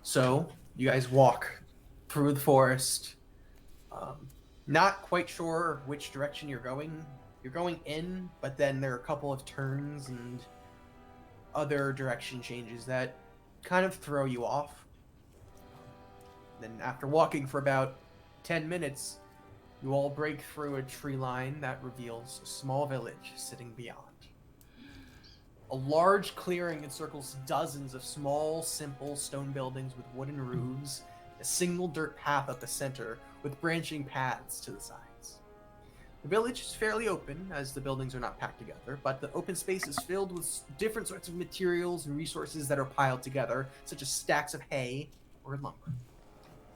So you guys walk through the forest. Not quite sure which direction you're going. You're going in, but then there are a couple of turns and other direction changes that kind of throw you off. Then after walking for about 10 minutes, you all break through a tree line that reveals a small village sitting beyond. A large clearing encircles dozens of small, simple stone buildings with wooden roofs, a single dirt path up the center with branching paths to the sides. The village is fairly open, as the buildings are not packed together, but the open space is filled with different sorts of materials and resources that are piled together, such as stacks of hay or lumber.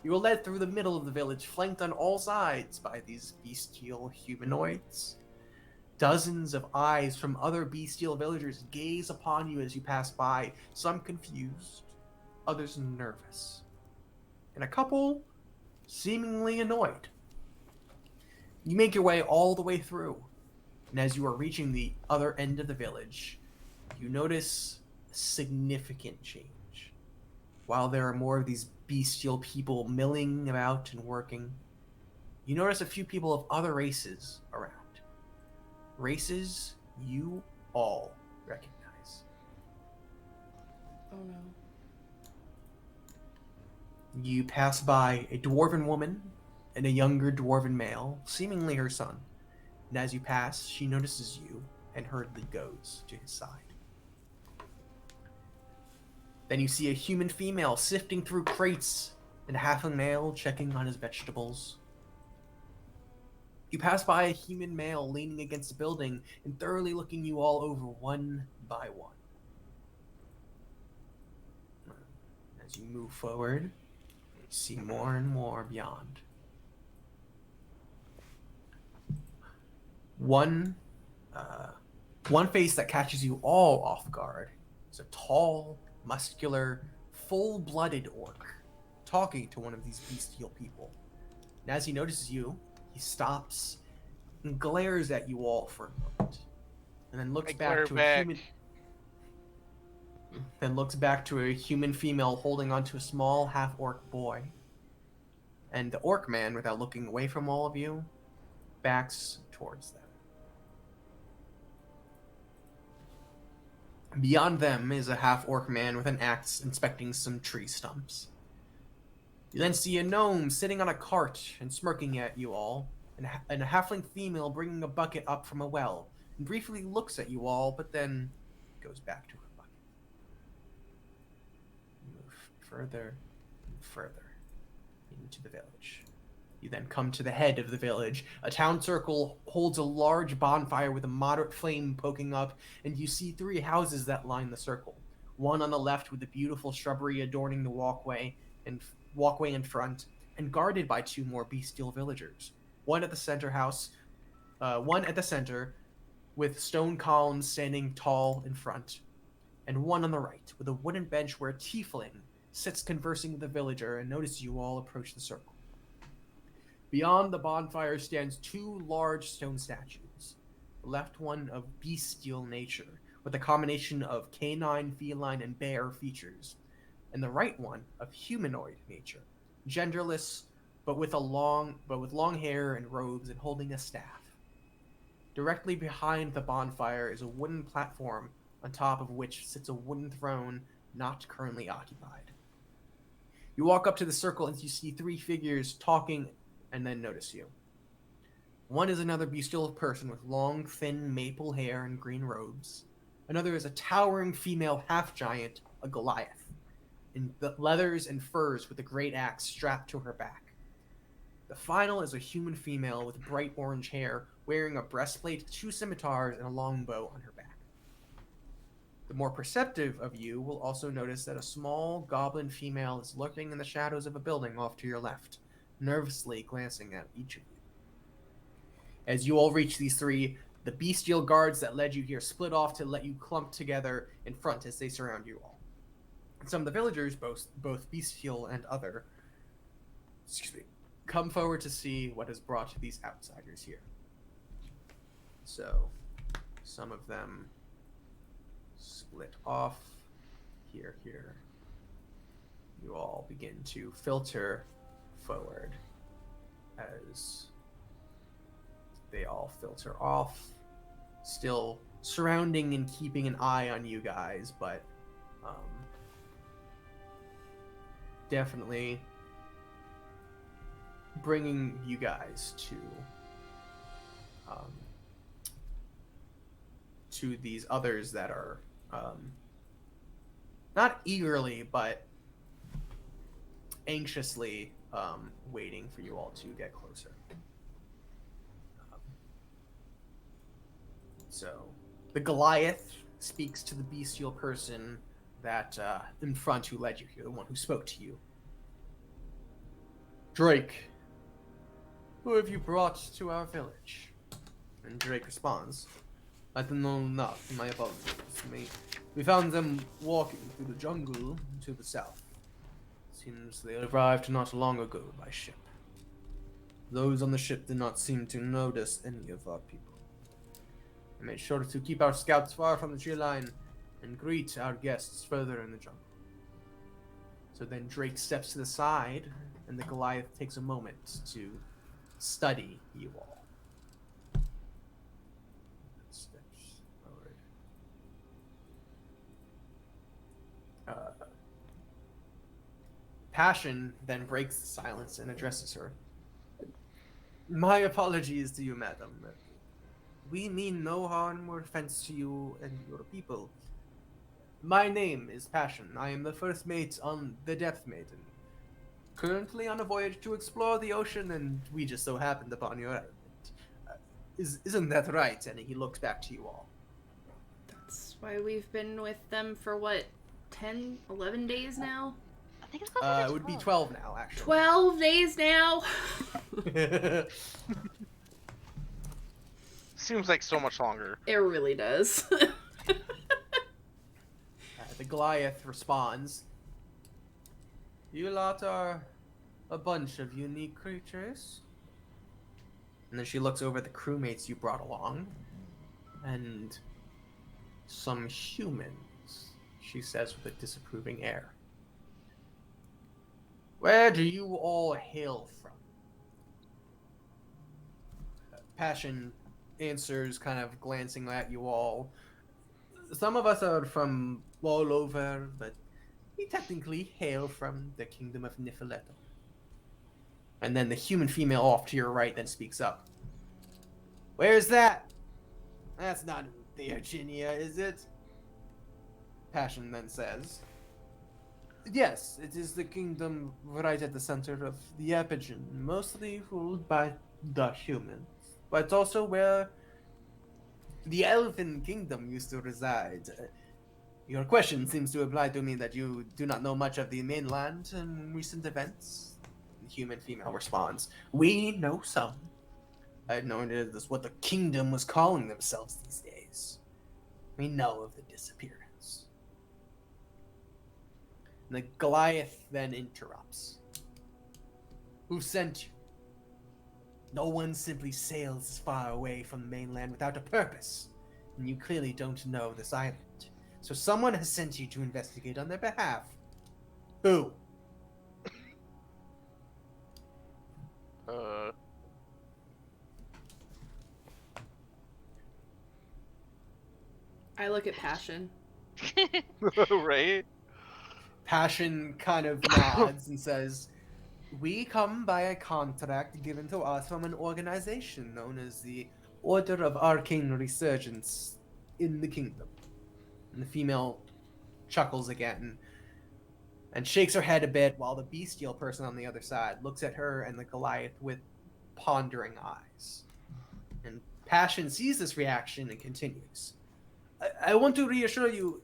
You are led through the middle of the village, flanked on all sides by these bestial humanoids. Dozens of eyes from other bestial villagers gaze upon you as you pass by, some confused, others nervous, and a couple seemingly annoyed. You make your way all the way through, and as you are reaching the other end of the village, you notice a significant change. While there are more of these bestial people milling about and working, you notice a few people of other races around. Races you all recognize. Oh no. You pass by a dwarven woman and a younger dwarven male, seemingly her son. And as you pass, she notices you and hurriedly goes to his side. Then you see a human female sifting through crates and a halfling male checking on his vegetables. You pass by a human male leaning against a building and thoroughly looking you all over one by one. As you move forward, you see more and more beyond. One face that catches you all off guard is a tall, muscular, full-blooded orc talking to one of these bestial people. And as he notices you, he stops and glares at you all for a moment, and then looks back to a human. Then looks back to a human female holding onto a small half-orc boy. And the orc man, without looking away from all of you, backs towards them. Beyond them is a half-orc man with an axe inspecting some tree stumps. You then see a gnome sitting on a cart and smirking at you all, and a halfling female bringing a bucket up from a well, and briefly looks at you all, but then goes back to her bucket. You move further and further into the village. You then come to the head of the village. A town circle holds a large bonfire with a moderate flame poking up, and you see 3 houses that line the circle. One on the left with a beautiful shrubbery adorning the walkway in front, and guarded by 2 more bestial villagers. One at the center with stone columns standing tall in front, and one on the right with a wooden bench where a tiefling sits conversing with a villager and notices you all approach the circle. Beyond the bonfire stands 2 large stone statues. The left one of bestial nature, with a combination of canine, feline, and bear features, and the right one of humanoid nature, genderless, but with long hair and robes and holding a staff. Directly behind the bonfire is a wooden platform on top of which sits a wooden throne not currently occupied. You walk up to the circle and you see 3 figures talking and then notice you. One is another bestial person with long, thin maple hair and green robes. Another is a towering female half-giant, a Goliath, in leathers and furs with a great axe strapped to her back. The final is a human female with bright orange hair, wearing a breastplate, 2 scimitars, and a longbow on her back. The more perceptive of you will also notice that a small goblin female is lurking in the shadows of a building off to your left, nervously glancing at each of you. As you all reach these 3, the bestial guards that led you here split off to let you clump together in front as they surround you all. And some of the villagers, both bestial and other, come forward to see what has brought these outsiders here. So, some of them split off here. You all begin to filter forward as they all filter off, still surrounding and keeping an eye on you guys, but definitely bringing you guys to these others that are not eagerly but anxiously waiting for you all to get closer. So the Goliath speaks to the bestial person that in front who led you here, the one who spoke to you. Drake, who have you brought to our village? And Drake responds, I don't know enough, my apologies. We found them walking through the jungle to the south. Seems they arrived not long ago by ship. Those on the ship did not seem to notice any of our people. I made sure to keep our scouts far from the tree line and greet our guests further in the jungle. So then Drake steps to the side, and the Goliath takes a moment to study you all. Steps forward. Passion then breaks the silence and addresses her. My apologies to you, madam. We mean no harm or offense to you and your people. My name is Passion. I am the first mate on the Depth Maiden. Currently on a voyage to explore the ocean, and we just so happened upon your island. Isn't that right? And he looks back to you all. That's why we've been with them for what, 10, 11 days now? I think it's closer to It would be 12. 12 now, actually. 12 days now? Seems like so much longer. It really does. The Goliath responds, "You lot are a bunch of unique creatures." And then she looks over at the crewmates you brought along, and some humans, she says with a disapproving air. "Where do you all hail from?" Passion answers, kind of glancing at you all. "Some of us are from all over, but we technically hail from the kingdom of Nifileto." And then the human female off to your right then speaks up. "Where's that? That's not Theurginia, is it?" Passion then says, "Yes, it is the kingdom right at the center of the Epigen, mostly ruled by the humans, but also where the Elven Kingdom used to reside. Your question seems to imply to me that you do not know much of the mainland and recent events." The human female responds, "We know some. I had no idea this what the kingdom was calling themselves these days. We know of the disappearance." And the Goliath then interrupts. "Who sent you? No one simply sails far away from the mainland without a purpose, and you clearly don't know this island. So someone has sent you to investigate on their behalf. Who?" I look at Passion. Right? Passion kind of nods and says, "We come by a contract given to us from an organization known as the Order of Arcane Resurgence in the kingdom." And the female chuckles again and shakes her head a bit while the bestial person on the other side looks at her and the Goliath with pondering eyes. And Passion sees this reaction and continues. I want to reassure you,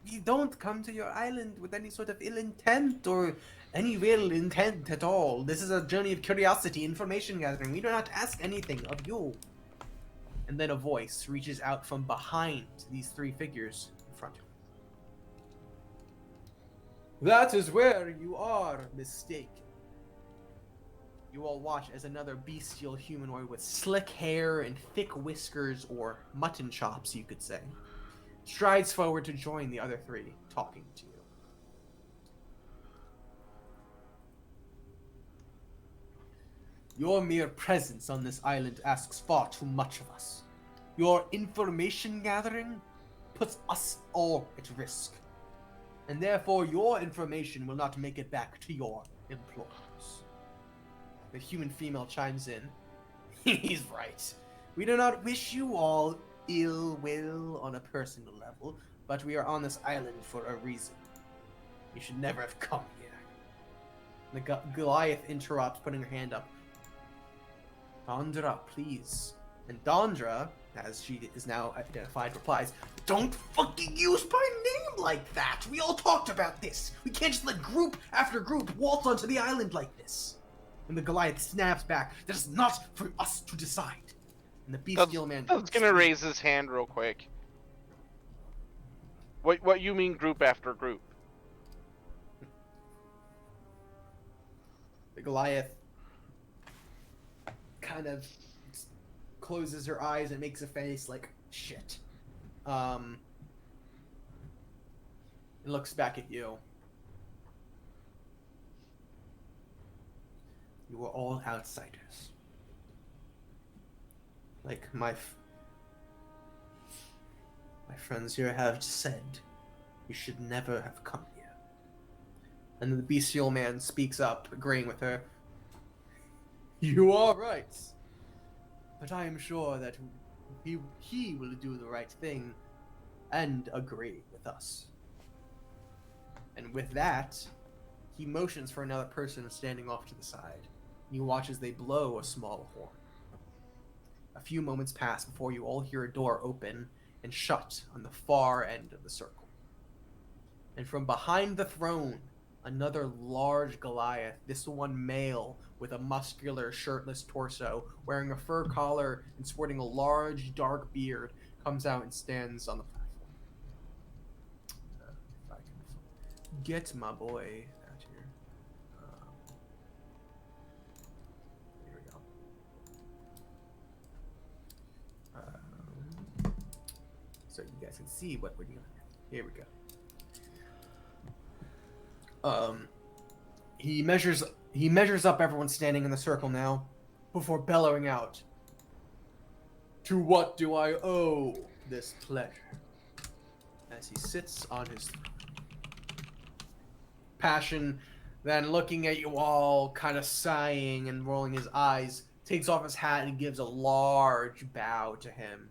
we don't come to your island with any sort of ill intent or any real intent at all. This is a journey of curiosity, information gathering. We do not ask anything of you." And then a voice reaches out from behind these three figures in front of you. "That is where you are mistaken." You all watch as another bestial humanoid with slick hair and thick whiskers, or mutton chops, you could say, strides forward to join the other three, talking to you. "Your mere presence on this island asks far too much of us. Your information gathering puts us all at risk, and therefore your information will not make it back to your employers." The human female chimes in. "He's right. We do not wish you all ill will on a personal level, but we are on this island for a reason. You should never have come here." The Goliath interrupts, putting her hand up. "Dondra, please." And Dondra, as she is now identified, replies, "Don't fucking use my name like that! We all talked about this! We can't just let group after group waltz onto the island like this!" And the Goliath snaps back, "That is not for us to decide." And the bestial man... Doug's gonna raise his hand real quick. What you mean group after group? The Goliath kind of closes her eyes and makes a face like, shit. And looks back at you. "You are all outsiders. Like my friends here have said, you should never have come here." And the bestial man speaks up, agreeing with her. "You are right. But I am sure that he will do the right thing and agree with us And with that, he motions for another person standing off to the side. You watch as they blow a small horn. A few moments pass before you all hear a door open and shut on the far end of the circle. And from behind the throne, another large Goliath, this one male with a muscular, shirtless torso, wearing a fur collar and sporting a large, dark beard, comes out and stands on the platform. If I can get my boy out here. Here we go. So you guys can see what we're doing. Here we go. He measures up everyone standing in the circle now, before bellowing out, "To what do I owe this pleasure?" As he sits on his throne. Passion, then looking at you all, kind of sighing and rolling his eyes, takes off his hat and gives a large bow to him,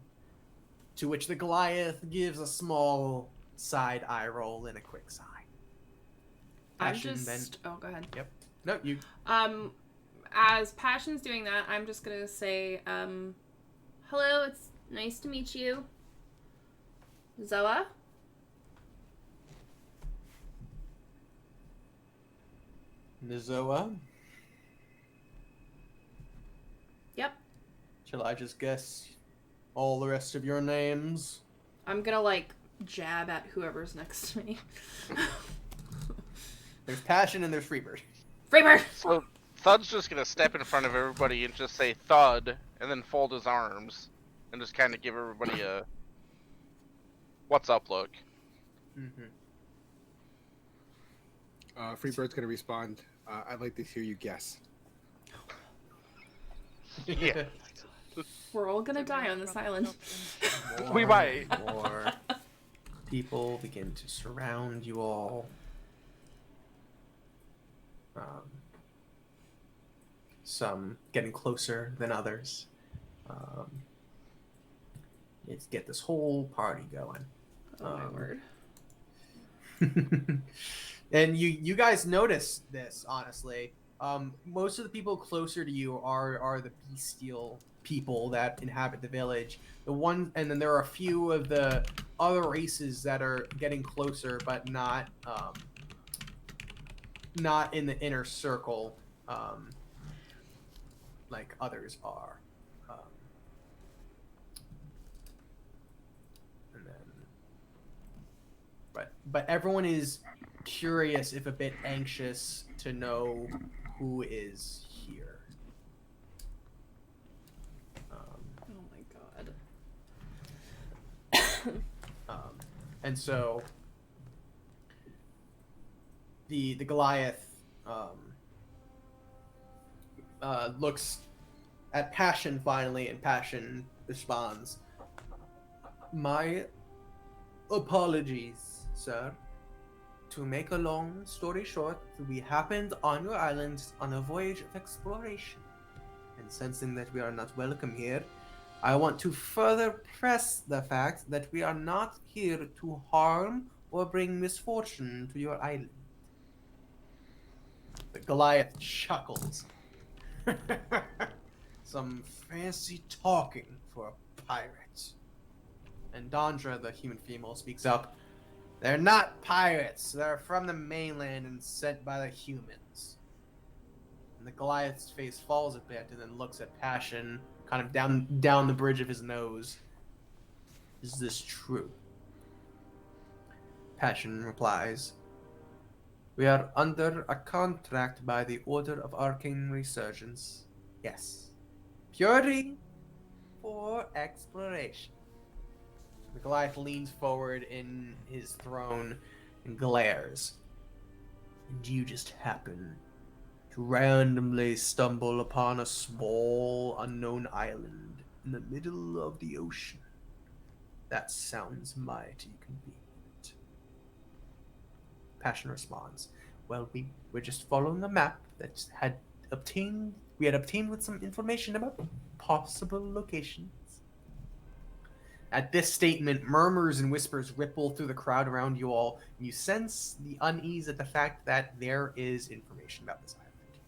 to which the Goliath gives a small side eye roll and a quick sigh. Oh, go ahead. Yep. No, you. As Passion's doing that, I'm just gonna say, hello, it's nice to meet you. Zoa? Nizoa? Yep. Shall I just guess all the rest of your names? I'm gonna, jab at whoever's next to me. There's Passion and there's Freebird. Freebird! So Thud's just gonna step in front of everybody and just say Thud, and then fold his arms, and just kind of give everybody a "What's up?" look. Mm-hmm. Freebird's gonna respond. I'd like to hear you guess. Yeah. We're all gonna die on this island. We might. More people begin to surround you all. Some getting closer than others. Let's get this whole party going. Oh my word. And you guys notice this, honestly. Most of the people closer to you are the bestial people that inhabit the village. And then there are a few of the other races that are getting closer, but not in the inner circle, like others are. And then, but everyone is curious, if a bit anxious, to know who is here. Oh my god. And so the Goliath looks at Passion finally, and Passion responds, "My apologies, sir. To make a long story short, we happened on your island on a voyage of exploration, and sensing that we are not welcome here, I want to further press the fact that we are not here to harm or bring misfortune to your island." The Goliath chuckles. "Some fancy talking for a pirate." And Dondra, the human female, speaks up. "They're not pirates. They're from the mainland and sent by the humans." And the Goliath's face falls a bit and then looks at Passion, kind of down the bridge of his nose. "Is this true?" Passion replies, "We are under a contract by the Order of Arcane Resurgence. Yes. Purely for exploration." The Goliath leans forward in his throne and glares. "And you just happen to randomly stumble upon a small, unknown island in the middle of the ocean. That sounds mighty convenient." Passion responds, "Well, we're just following a map that we had obtained with some information about possible locations." At this statement, murmurs and whispers ripple through the crowd around you all, and you sense the unease at the fact that there is information about this island.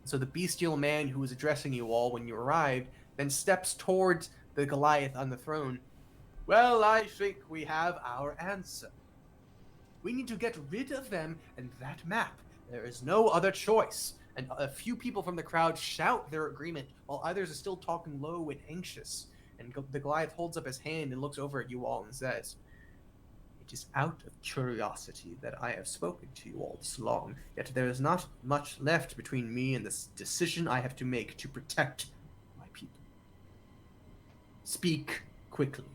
So the bestial man who was addressing you all when you arrived then steps towards the Goliath on the throne. Well, I think we have our answer. We need to get rid of them and that map. There is no other choice. And a few people from the crowd shout their agreement, while others are still talking low and anxious. And the Goliath holds up his hand and looks over at you all and says, "It is out of curiosity that I have spoken to you all this long, yet there is not much left between me and this decision I have to make to protect my people. Speak quickly."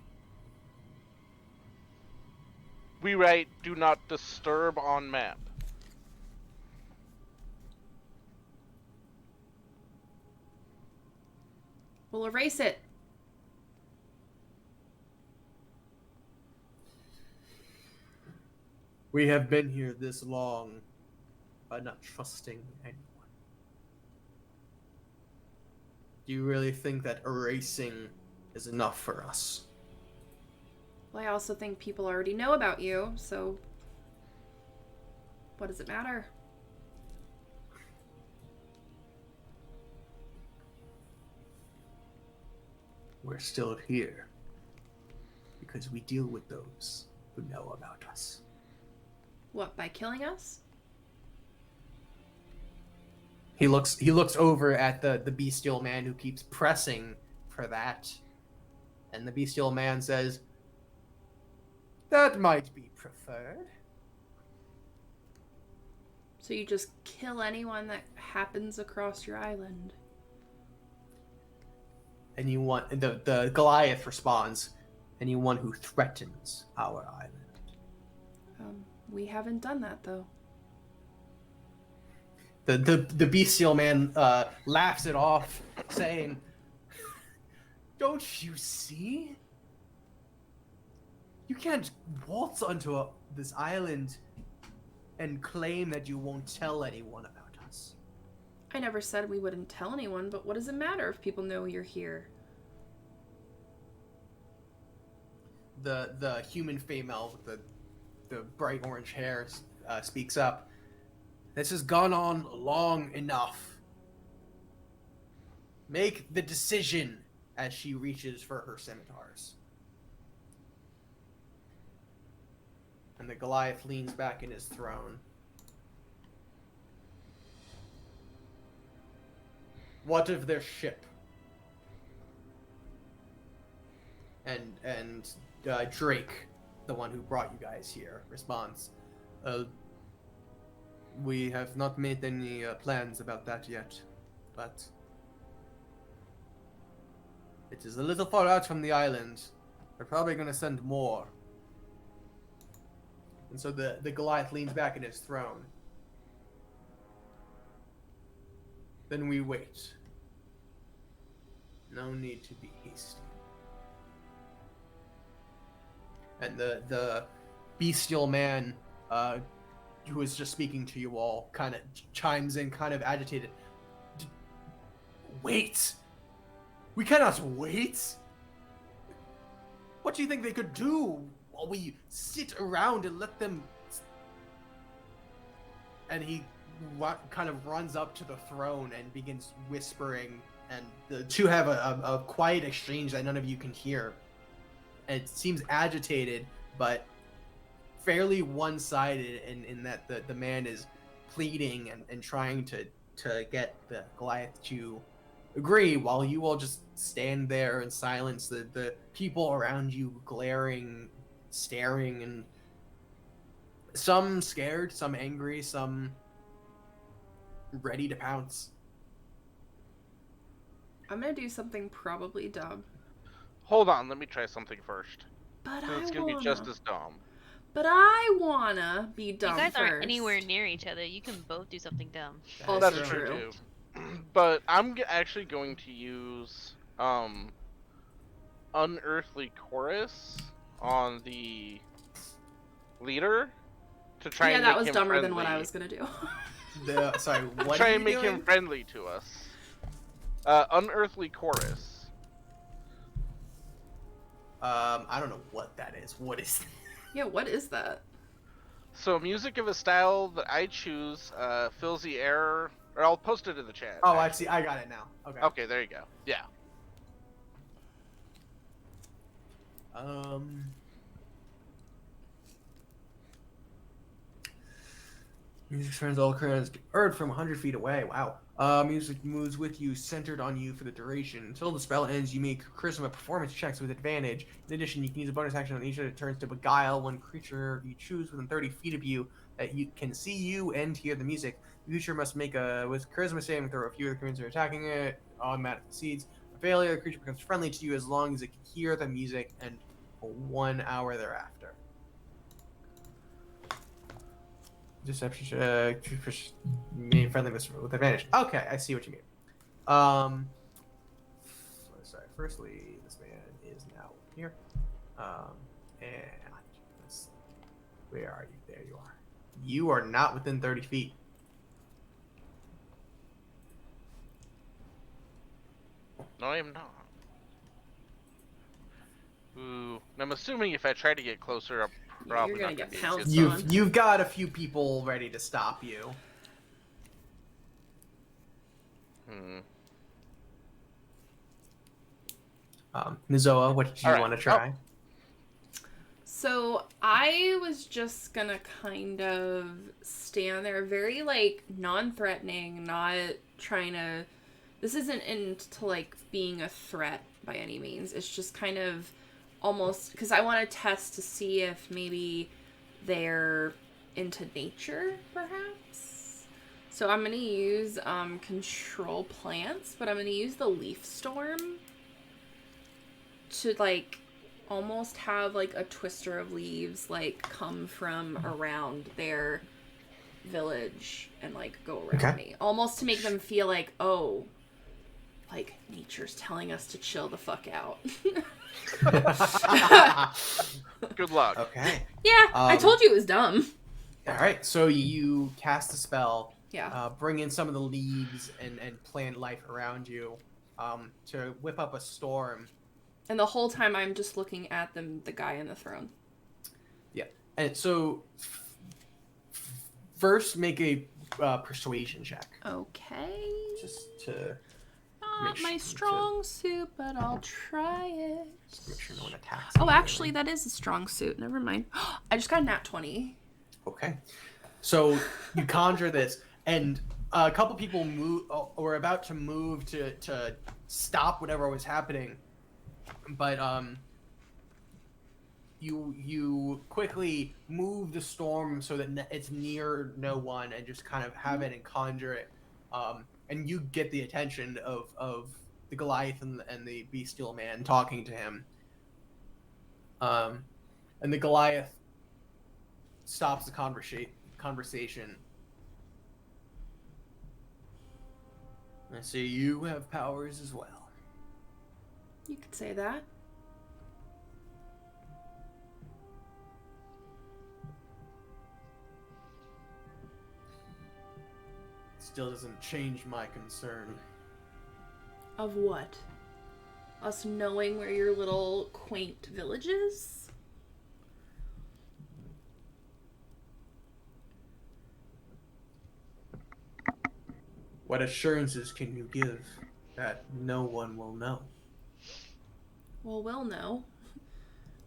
We write, "Do not disturb" on map. We'll erase it. We have been here this long by not trusting anyone. Do you really think that erasing is enough for us? Well, I also think people already know about you, so what does it matter? We're still here because we deal with those who know about us. What, by killing us? He looks over at the bestial man who keeps pressing for that. And the bestial man says, "That might be preferred." So you just kill anyone that happens across your island? Anyone, the Goliath responds, "Anyone who threatens our island." We haven't done that, though. The bestial man laughs it off, saying, "Don't you see? You can't waltz onto this island and claim that you won't tell anyone about us." I never said we wouldn't tell anyone, but what does it matter if people know you're here? The human female with the bright orange hair speaks up. "This has gone on long enough. Make the decision," as she reaches for her scimitars. And the Goliath leans back in his throne. "What of their ship?" And Drake, the one who brought you guys here, responds, "We have not made any plans about that yet, but it is a little far out from the island. We're probably going to send more." And so the Goliath leans back in his throne. "Then we wait. No need to be hasty." And the bestial man who was just speaking to you all kind of chimes in, kind of agitated. "Wait! We cannot wait! What do you think they could do while we sit around and let them..." And he kind of runs up to the throne and begins whispering, and the two have a quiet exchange that none of you can hear. And it seems agitated, but fairly one-sided in that the man is pleading and trying to get the Goliath to agree, while you all just stand there in silence, the people around you glaring, staring, and some scared, some angry, some ready to pounce. I'm gonna do something probably dumb. Hold on, let me try something first. But It's gonna be just as dumb. But I wanna be You dumb guys aren't first. anywhere near each other. You can both do something dumb. Oh, That's That's true true. too. But I'm actually going to use Unearthly Chorus on the leader to try Yeah, and that make was him dumber friendly. than what I was gonna do. Sorry, what Try are and you make doing? him friendly to us. Unearthly Chorus. I don't know what that is. What is? Yeah, what is that? So music of a style that I choose fills the air, or I'll post it in the chat. Oh, I actually. see. I got it now. Okay. Okay, there you go. Yeah. Music turns all currents heard from 100 feet away. Wow. Music moves with you, centered on you for the duration. Until the spell ends, you make charisma performance checks with advantage. In addition, you can use a bonus action on each of the turns to beguile one creature you choose within 30 feet of you that you can see you and hear the music. The creature must make a with charisma saving throw. If few of the creatures are attacking it, automatic succeeds. A failure, the creature becomes friendly to you as long as it can hear the music and for 1 hour thereafter. Deception, being friendly with advantage. Okay, I see what you mean. Sorry. Firstly, this man is now here. And let's see. Where are you? There you are. You are not within 30 feet. No, I am not. Ooh. And I'm assuming if I try to get closer, I'm probably you're gonna not get be able to pounced get on. You've got a few people ready to stop you. Mizoa, what did you Alright. want to try? So I was just gonna kind of stand there, very like non-threatening, not trying to. This isn't into like being a threat by any means. It's just kind of almost because I want to test to see if maybe they're into nature, perhaps. So I'm gonna use control plants, but I'm gonna use the leaf storm to like almost have like a twister of leaves like come from around their village and like go around me, almost to make them feel like, oh, like nature's telling us to chill the fuck out. Good luck. Okay. Yeah, I told you it was dumb. All right, so you cast a spell. Yeah. Bring in some of the leaves and plant life around you to whip up a storm. And the whole time I'm just looking at the guy in the throne. Yeah. And so first make a persuasion check. Okay. Just to Not my strong suit, but I'll try it. make sure no one attacks. Oh, actually, that is a strong suit. Never mind. I just got a nat 20. Okay. So you conjure this, and a couple people were about to move to stop whatever was happening, but you quickly move the storm so that it's near no one, and just kind of have it and conjure it, and you get the attention of the Goliath and the Bestial Man talking to him, and the Goliath stops the conversation. I see you have powers as well. You could say that. Still doesn't change my concern. Of what? Us knowing where your little quaint village is? What assurances can you give that no one will know? Well, we'll know.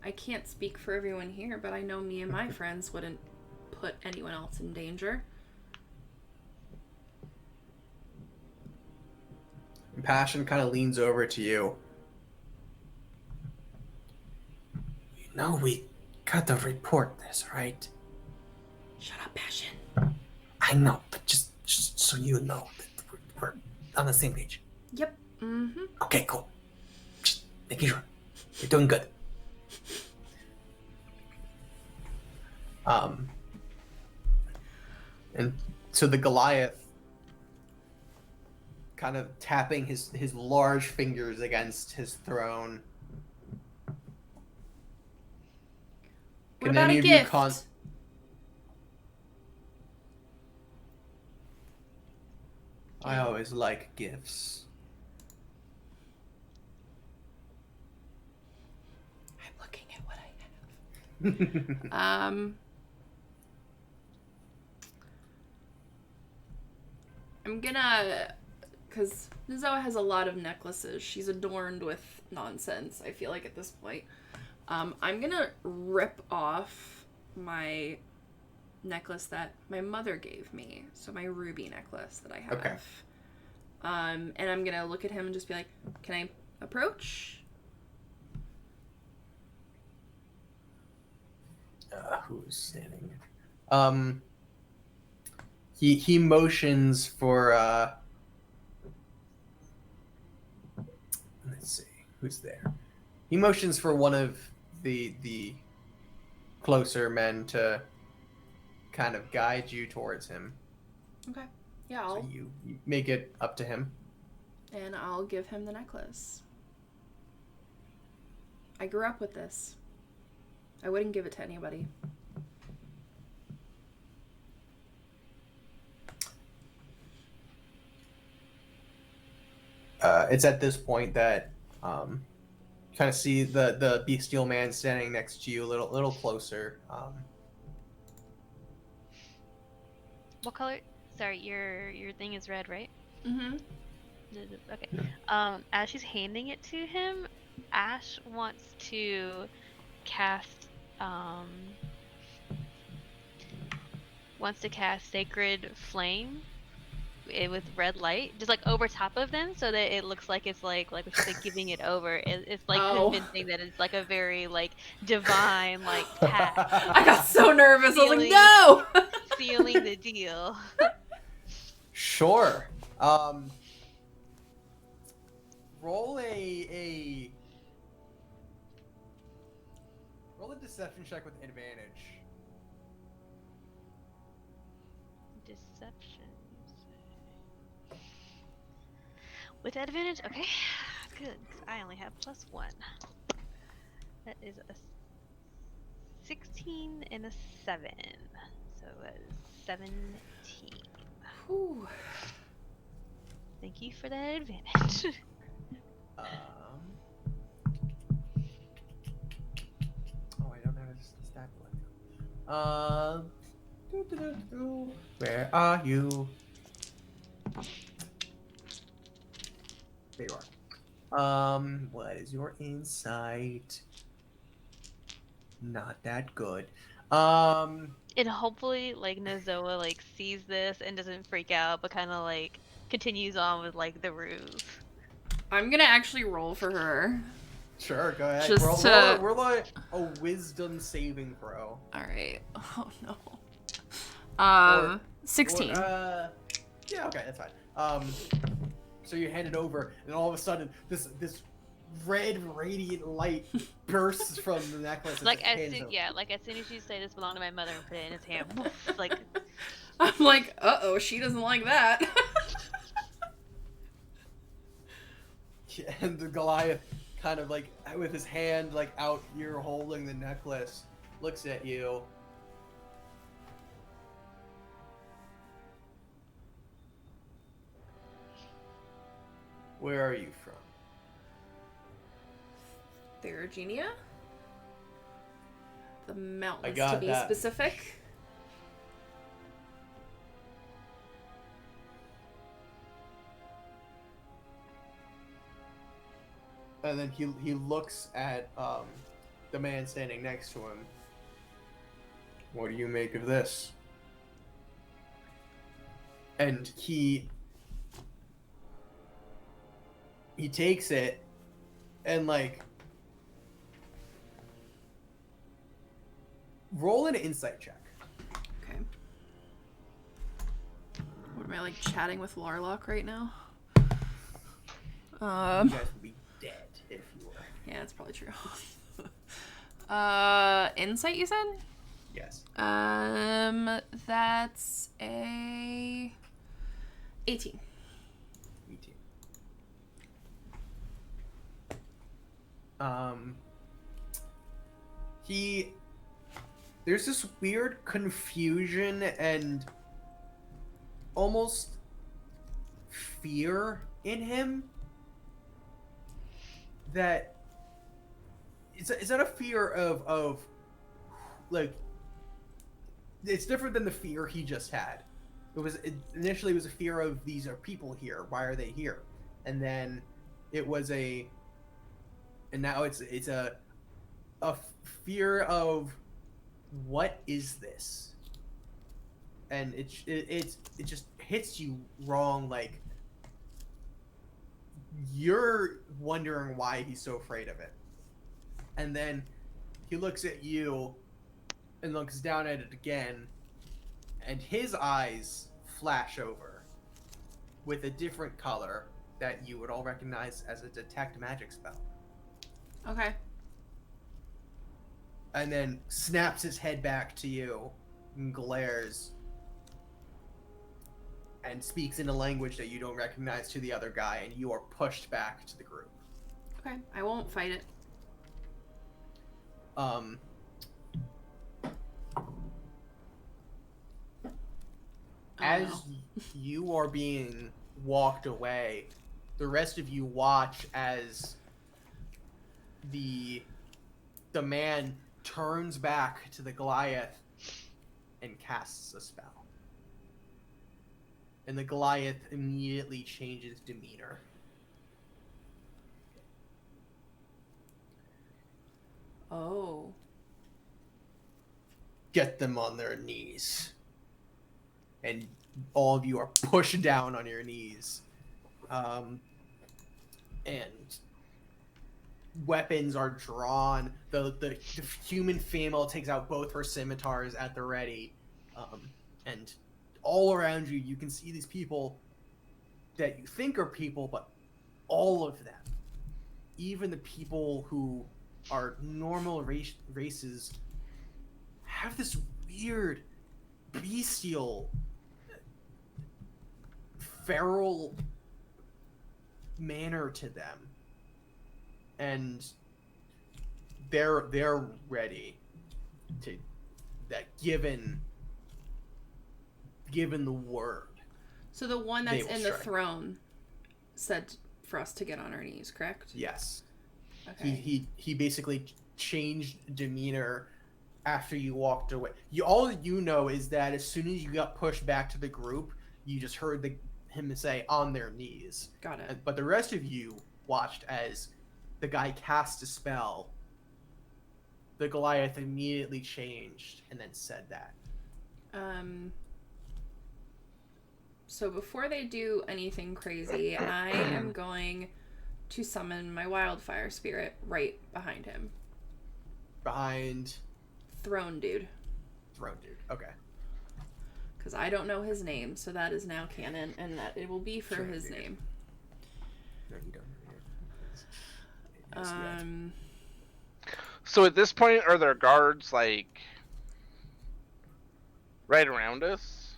I can't speak for everyone here, but I know me and my friends wouldn't put anyone else in danger. Passion kind of leans over to you. You know we gotta report this, right? Shut up, Passion. I know, but just so you know that we're on the same page. Yep. Mm-hmm. Okay, cool. Just making sure. You're doing good. And so the Goliath kind of tapping his large fingers against his throne. What about a gift? I always like gifts. I'm I'm gonna, because Nozoa has a lot of necklaces. She's adorned with nonsense, I feel like, at this point. I'm gonna rip off my necklace that my mother gave me. So my ruby necklace that I have. Okay. And I'm gonna look at him and just be like, can I approach? Who's standing? He motions for let's see who's there. He motions for one of the closer men to kind of guide you towards him. Okay. Yeah, So you make it up to him. and I'll give him the necklace. I grew up with this. I wouldn't give it to anybody. It's at this point that kind of see the bestial man standing next to you a little closer. What color? Sorry, your thing is red, right? Mm-hmm. Okay. As she's handing it to him, Ash wants to cast Sacred Flame with red light, just like over top of them, so that it looks like it's like she's like giving it over. It's like convincing that it's like a very like divine like path. I got so nervous. I was like, no! Sealing the deal. Sure. Roll a deception check with advantage. Deception. With advantage? Okay. Good. 'Cause I only have +1. That is a 16 and a 7. So that is 17. Whew. Thank you for that advantage. Oh, I don't have a stat collector. Where are you? There you are. What is your insight? Not that good. And hopefully, like, Nozoa, like, sees this and doesn't freak out, but kind of, like, continues on with, like, the ruse. I'm gonna actually roll for her. Sure, go ahead. Just We're like a wisdom saving throw. Alright. Oh no. 16. Yeah, okay, that's fine. So you hand it over, and all of a sudden, this red radiant light bursts from the necklace. Like as soon as you say this belonged to my mother and put it in his hand, woof, like I'm like, uh-oh, she doesn't like that. And the Goliath kind of like with his hand like out here holding the necklace looks at you. Where are you from? Theurginia? The mountains, I got to be that. specific. And then he looks at the man standing next to him. What do you make of this? And he takes it and like roll an insight check. Okay. What am I like chatting with Larlock right now? You guys would be dead if you were. Yeah, that's probably true. Insight you said? Yes. That's a 18. Me too. There's this weird confusion and almost fear in him that is that a fear of like it's different than the fear he just had. Initially it was a fear of these are people here. Why are they here? And then it was and now it's a fear of what is this? And it just hits you wrong. Like you're wondering why he's so afraid of it, and then he looks at you and looks down at it again, and his eyes flash over with a different color that you would all recognize as a detect magic spell. Okay. And then snaps his head back to you and glares and speaks in a language that you don't recognize to the other guy, and you are pushed back to the group. Okay. I won't fight it. As no. you are being walked away, the rest of you watch as the man turns back to the Goliath and casts a spell. And the Goliath immediately changes demeanor. Oh. Get them on their knees. And all of you are pushed down on your knees. And weapons are drawn. The human female takes out both her scimitars at the ready. And all around you, you can see these people that you think are people, but all of them, even the people who are normal races, have this weird, bestial, feral manner to them, and they're ready to that given the word. So the one They that's will in the strike. throne said for us to get on our knees, correct? Yes. Okay. He basically changed demeanor after you walked away. All you know is that as soon as you got pushed back to the group, you just heard him say on their knees. Got it. But the rest of you watched as the guy cast a spell. The Goliath immediately changed and then said that. So before they do anything crazy, I am going to summon my wildfire spirit right behind him. Behind Throne dude. Throne dude. Okay. Because I don't know his name, so that is now canon, and that it will be for Sure, his dude. name. No, you don't. It is red. So at this point, are there guards like right around us?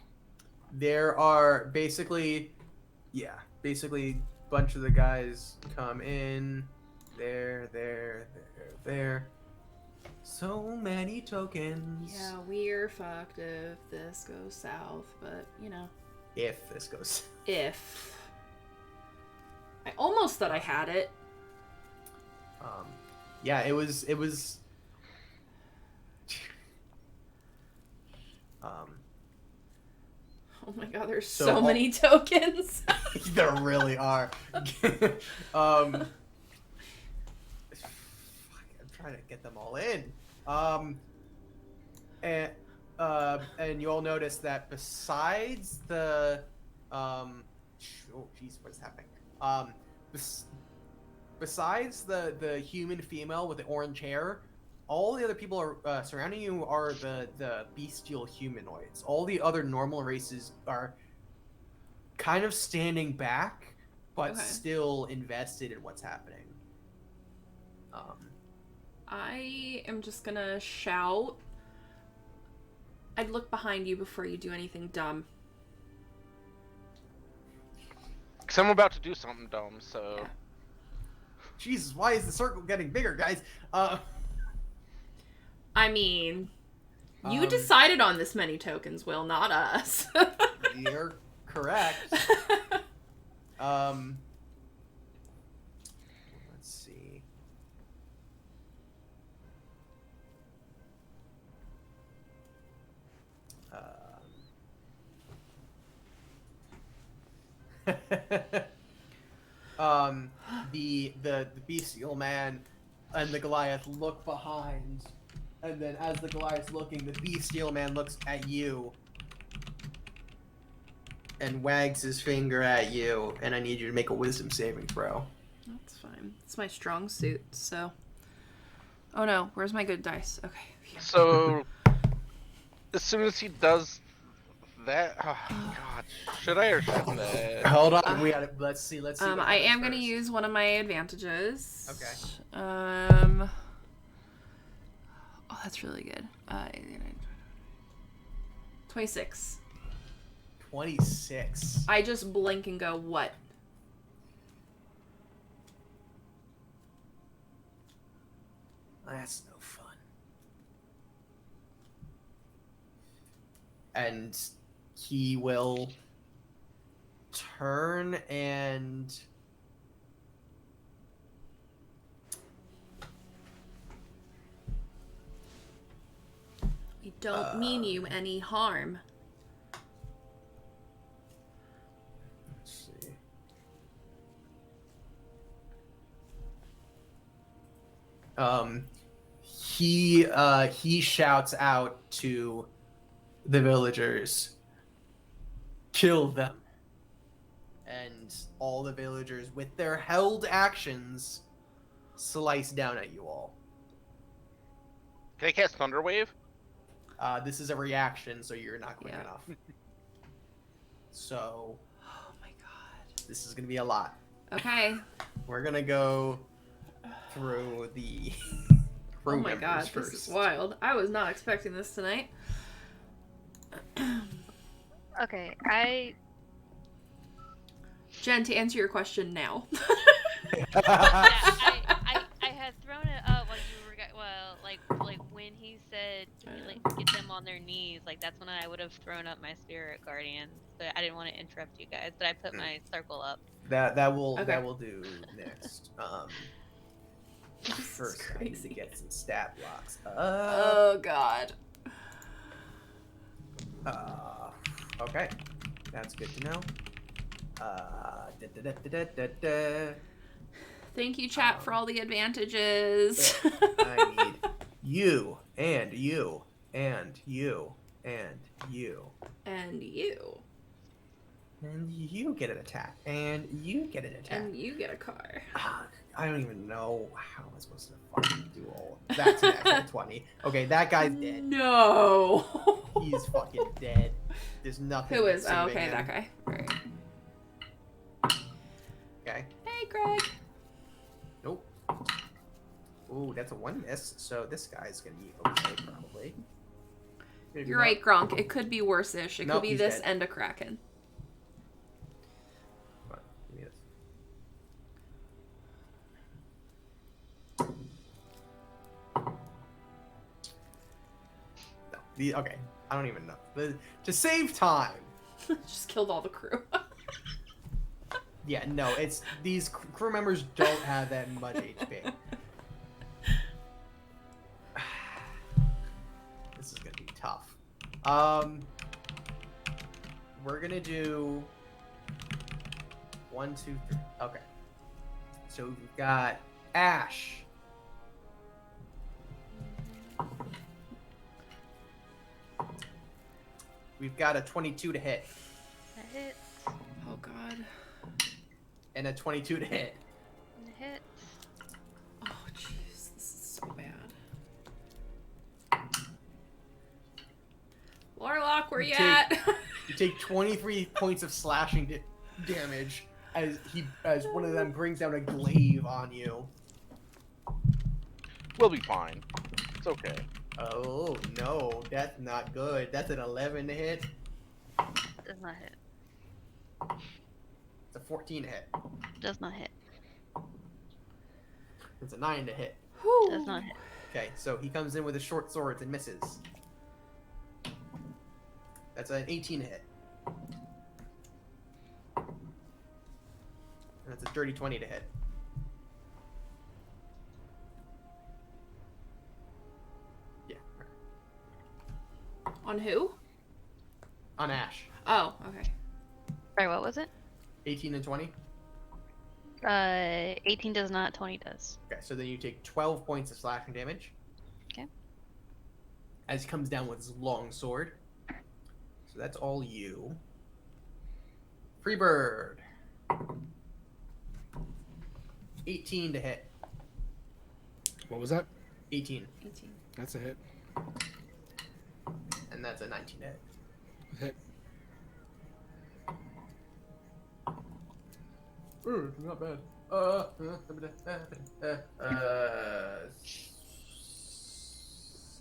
There are basically a bunch of the guys come in. There. So many tokens. Yeah, we're fucked if this goes south, but, you know. If this goes. If. I almost thought I had it. Yeah, it was. Oh my god, there's So so many tokens. There really are. I'm trying to get them all in. And you all notice that besides the oh jeez, what is happening? Besides the human female with the orange hair, all the other people are surrounding you are the bestial humanoids. All the other normal races are kind of standing back, but Okay. still invested in what's happening. I am just gonna shout. I'd look behind you before you do anything dumb. Because I'm about to do something dumb, so... Yeah. Jesus, why is the circle getting bigger, guys? I mean, you Um, decided on this many tokens, Will, not us. You're correct. Let's see. The bestial man and the Goliath look behind, and then as the Goliath's looking, the bestial man looks at you and wags his finger at you, and I need you to make a wisdom saving throw. That's fine. It's my strong suit, so. Oh no, where's my good dice? Okay. So, as soon as he does that, oh, God, should I or shouldn't I? Hold on, we gotta let's see. What I am happens gonna first. use one of my advantages. Okay. Oh, that's really good. 26. 26. I just blink and go, what? That's no fun. And he will turn and I don't mean you any harm. let's see. He shouts out to the villagers, kill them. And all the villagers, with their held actions, slice down at you all. Can I cast Thunderwave? This is a reaction, so you're not quick Yeah. enough. So Oh my god. this is gonna be a lot. Okay. We're gonna go through the crew Oh my members god, first. this is wild. I was not expecting this tonight. Okay, I Jen, to answer your question now. I had thrown it up while you were like when he said like get them on their knees, like that's when I would have thrown up my spirit guardian, but I didn't want to interrupt you guys, but I put my circle up. that will Okay. that will do next. This is First, I need to crazy. get some stat blocks. Oh god. Okay, that's good to know. Da. Thank you, chat, for all the advantages. I need you and you and you and you And you. and you get an attack and you get an attack. And you get a car. I don't even know how am I supposed to fucking do all of that's an actual 20. Okay, that guy's dead. No. He's fucking dead. There's nothing. Who is? Oh, saving okay, him. that guy. Alright. Okay. Hey, Greg. Nope. Ooh, that's a 1 miss. So this guy's gonna be okay, probably. Maybe You're not. right, Gronk. It could be worse-ish. It Nope, could be he's this dead. and a Kraken. Come on, give me this. No, okay, I don't even know. To save time. Just killed all the crew. Yeah, no, it's these crew members don't have that much HP. This is gonna be tough. We're gonna do 1, 2, 3. Okay. So we've got Ash. We've got a 22 to hit That hits. Oh god. and a 22 to hit. That hits. Oh jeez, this is so bad. Warlock, where you Take- at? You take 23 points of slashing damage as one of them brings down a glaive on you. We'll be fine. It's okay. Oh no, that's not good. That's an 11 to hit. Does not hit. It's a 14 to hit. Does not hit. It's a 9 to hit. Whew. Does not hit. Okay, so he comes in with his short swords and misses. That's an 18 to hit. And that's a dirty 20 to hit. Yeah. On who? On Ash. Oh, okay. Sorry, what was it? 18 and 20? 18 does not, 20 does. Okay, so then you take 12 points of slashing damage. Okay. As he comes down with his long sword. So that's all you. Freebird. 18 to hit. What was that? 18. 18. That's a hit. And that's a 19 to hit. Hit. Ooh, not bad.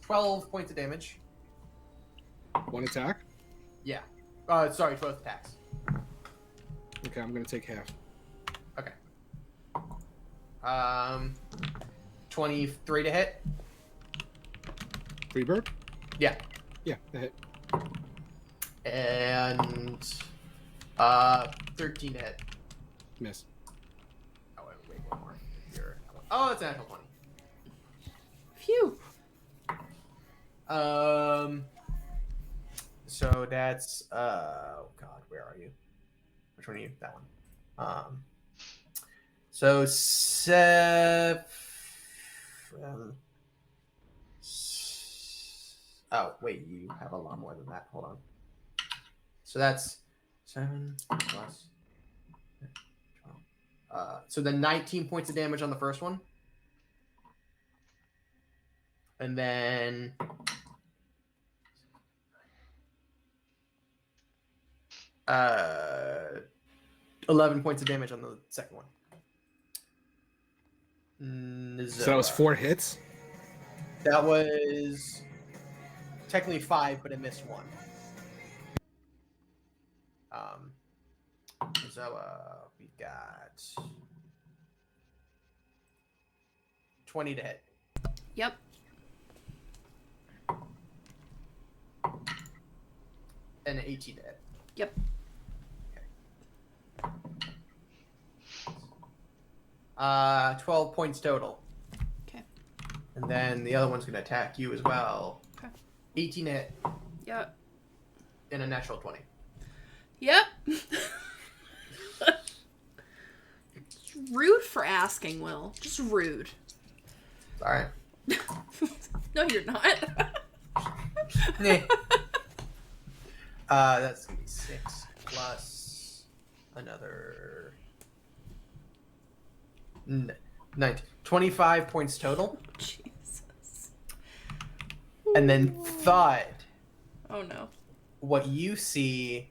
12 points of damage. One attack. Yeah. Sorry, 12 attacks. Okay, I'm gonna take half. Okay. 23 to hit. Freebird. Yeah. Yeah, the hit. And 13 to hit. Miss. Oh, wait, one more. Here. Oh, it's an actual 20. Phew. So that's oh god, where are you? Which one are you? That one. So oh wait, you have a lot more than that. Hold on. So that's 7 plus 12. So then 19 points of damage on the first one. And then 11 points of damage on the second one. So that was 4 hits. That was technically 5, but it missed one. So we got 20 to hit. Yep. And an 18 to hit. Yep. Okay. 12 points total. Okay. And then the other one's going to attack you as well. Okay. 18 to hit. Yep. And a natural 20. Yep. Rude for asking, Will. Just rude. Alright. No, you're not. That's going to be 6 plus another 19. 25 points total. Jesus. And then Thud. Oh no. What you see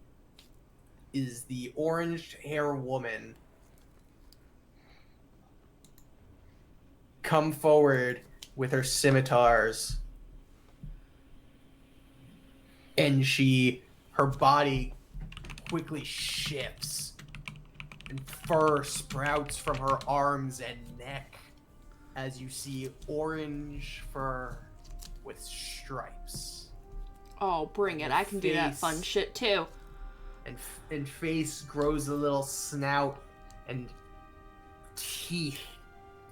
is the orange hair woman come forward with her scimitars, and her body quickly shifts and fur sprouts from her arms and neck as you see orange fur with stripes. Oh, bring it. I can do that Face. fun shit too. And face grows a little snout and teeth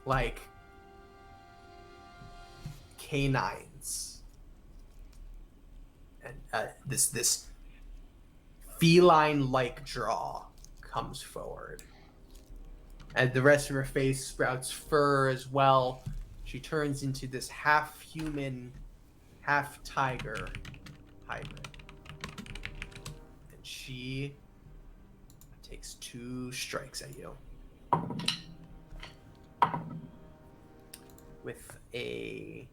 like canines, and this feline-like jaw comes forward, and the rest of her face sprouts fur as well. She turns into this half human, half tiger hybrid. She takes 2 strikes at you. With a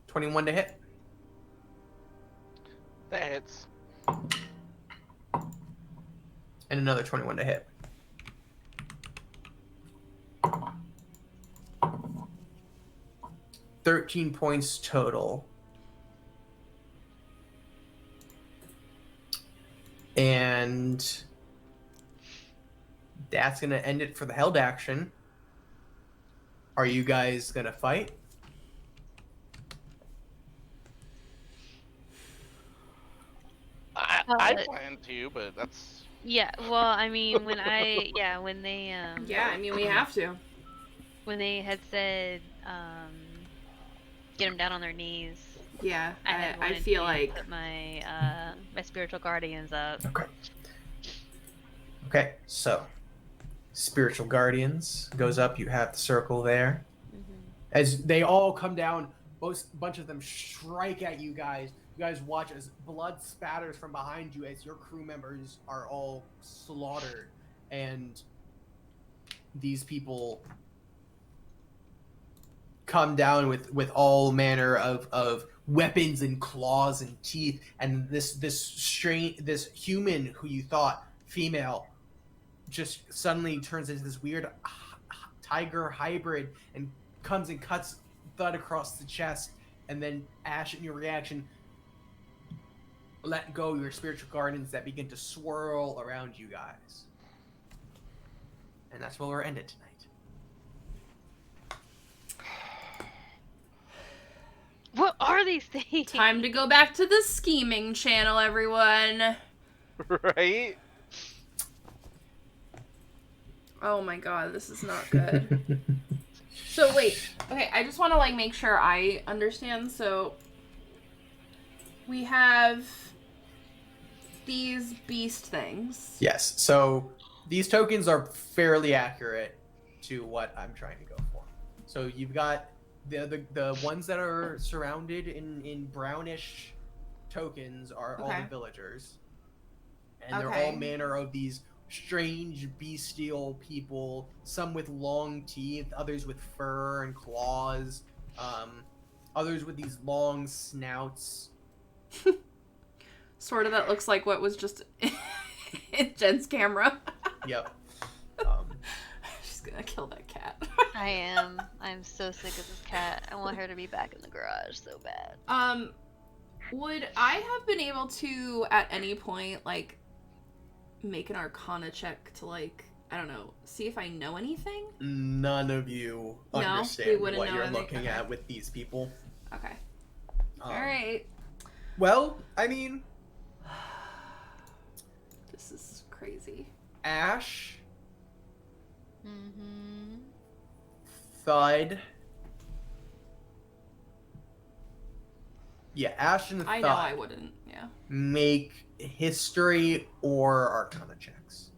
21 to hit. That hits. And another 21 to hit. $13 points total. And that's going to end it for the held action. Are you guys going to fight? I plan to, but that's... Yeah, well, I mean, when they, Yeah, I mean, we have to. when they had said, get them down on their knees, Yeah, had I wanted feel to like... put my spiritual guardians up. Okay. Okay, so spiritual guardians goes up. You have the circle there. As they all come down, a bunch of them strike at you guys. You guys watch as blood spatters from behind you as your crew members are all slaughtered, and these people come down with all manner of weapons and claws and teeth, and this human who you thought female just suddenly turns into this weird tiger hybrid and comes and cuts Thud across the chest, and then Ash, in your reaction, let go your spiritual guardians that begin to swirl around you guys. And that's where we're ended tonight. What are these things? Time to go back to the scheming channel, everyone. Right? Oh my god, this is not good. So wait, okay, I just want to like make sure I understand. So we have these beast things. Yes, so these tokens are fairly accurate to what I'm trying to go for. So you've got the ones that are surrounded in brownish tokens are all Okay. the villagers. And they're all manner of these strange bestial people, some with long teeth, others with fur and claws, others with these long snouts. Sort of that looks like what was just in Jen's camera. Yep. She's gonna kill that cat. I am. I'm so sick of this cat. I want her to be back in the garage so bad. Would I have been able to, at any point, like, make an Arcana check to, like, I don't know, see if I know anything? None of you No, we understand wouldn't what know you're anything. looking Okay. at with these people. Okay. Um, Alright. Well, I mean, This is crazy. Ash, Mm-hmm. Thud. Yeah, Ash and Thud I know I wouldn't, yeah. make history or Arcana checks.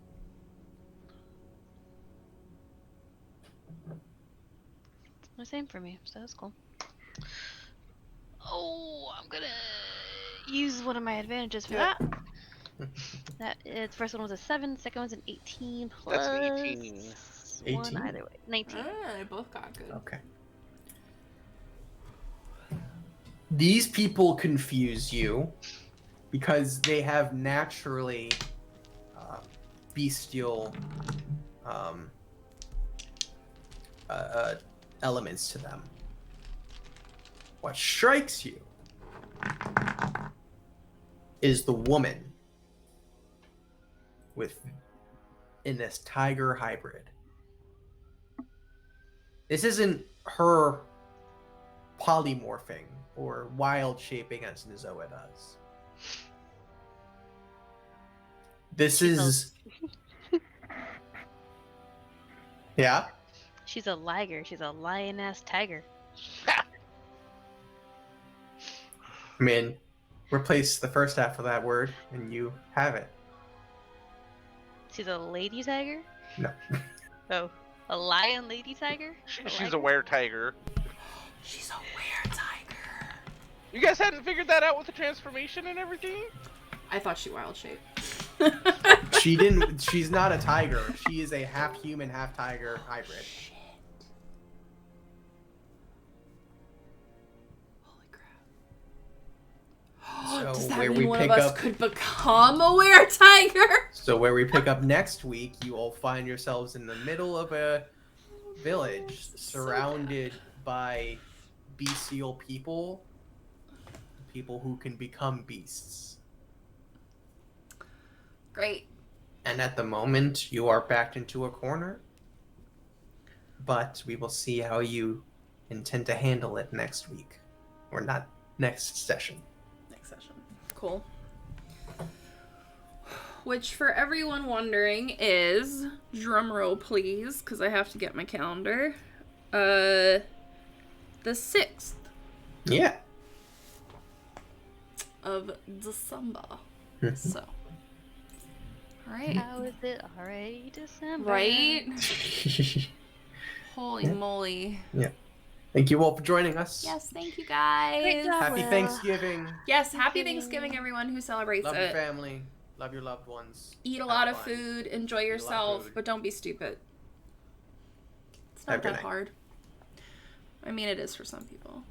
The same for me, so that's cool. Oh, I'm gonna use one of my advantages for that. The first one was a 7, second one's an 18 plus That's an 18. 1 18? either way. 19. Ah, they both got good. Okay. These people confuse you because they have naturally bestial elements to them. What strikes you is the woman in this tiger hybrid. This isn't her polymorphing or wild shaping as Nizoa does. This is... Yeah? She's a liger. She's a lion-ass tiger. I mean, replace the first half of that word and you have it. She's a lady tiger? No. Oh, a lion lady tiger? She's a were-tiger. She's a were-tiger. You guys hadn't figured that out with the transformation and everything? I thought she wild shaped. She's not a tiger. She is a half human, half tiger hybrid. Shit. Holy crap. So Does that where mean we one of pick us up- could become a were-tiger? So where we pick up next week, you will find yourselves in the middle of a village surrounded by bestial people who can become beasts. Great. And at the moment, you are backed into a corner. But we will see how you intend to handle it next week. Or not next session. Next session. Cool. Which, for everyone wondering, is, drumroll please, because I have to get my calendar, the 6th Yeah. of December. Mhm. So, All right. How is it already December? Right? Holy Yeah. moly. Thank you all for joining us. Yes, thank you guys. Great job. Happy Will. Thanksgiving. Yes, happy Thanksgiving, everyone who celebrates Love your it. family. Love your loved ones. Eat a Have lot of fun. food, enjoy lot of yourself, food. but don't be stupid. It's Have not a good that night. hard. I mean, it is for some people.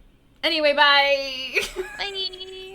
Anyway, bye. Bye.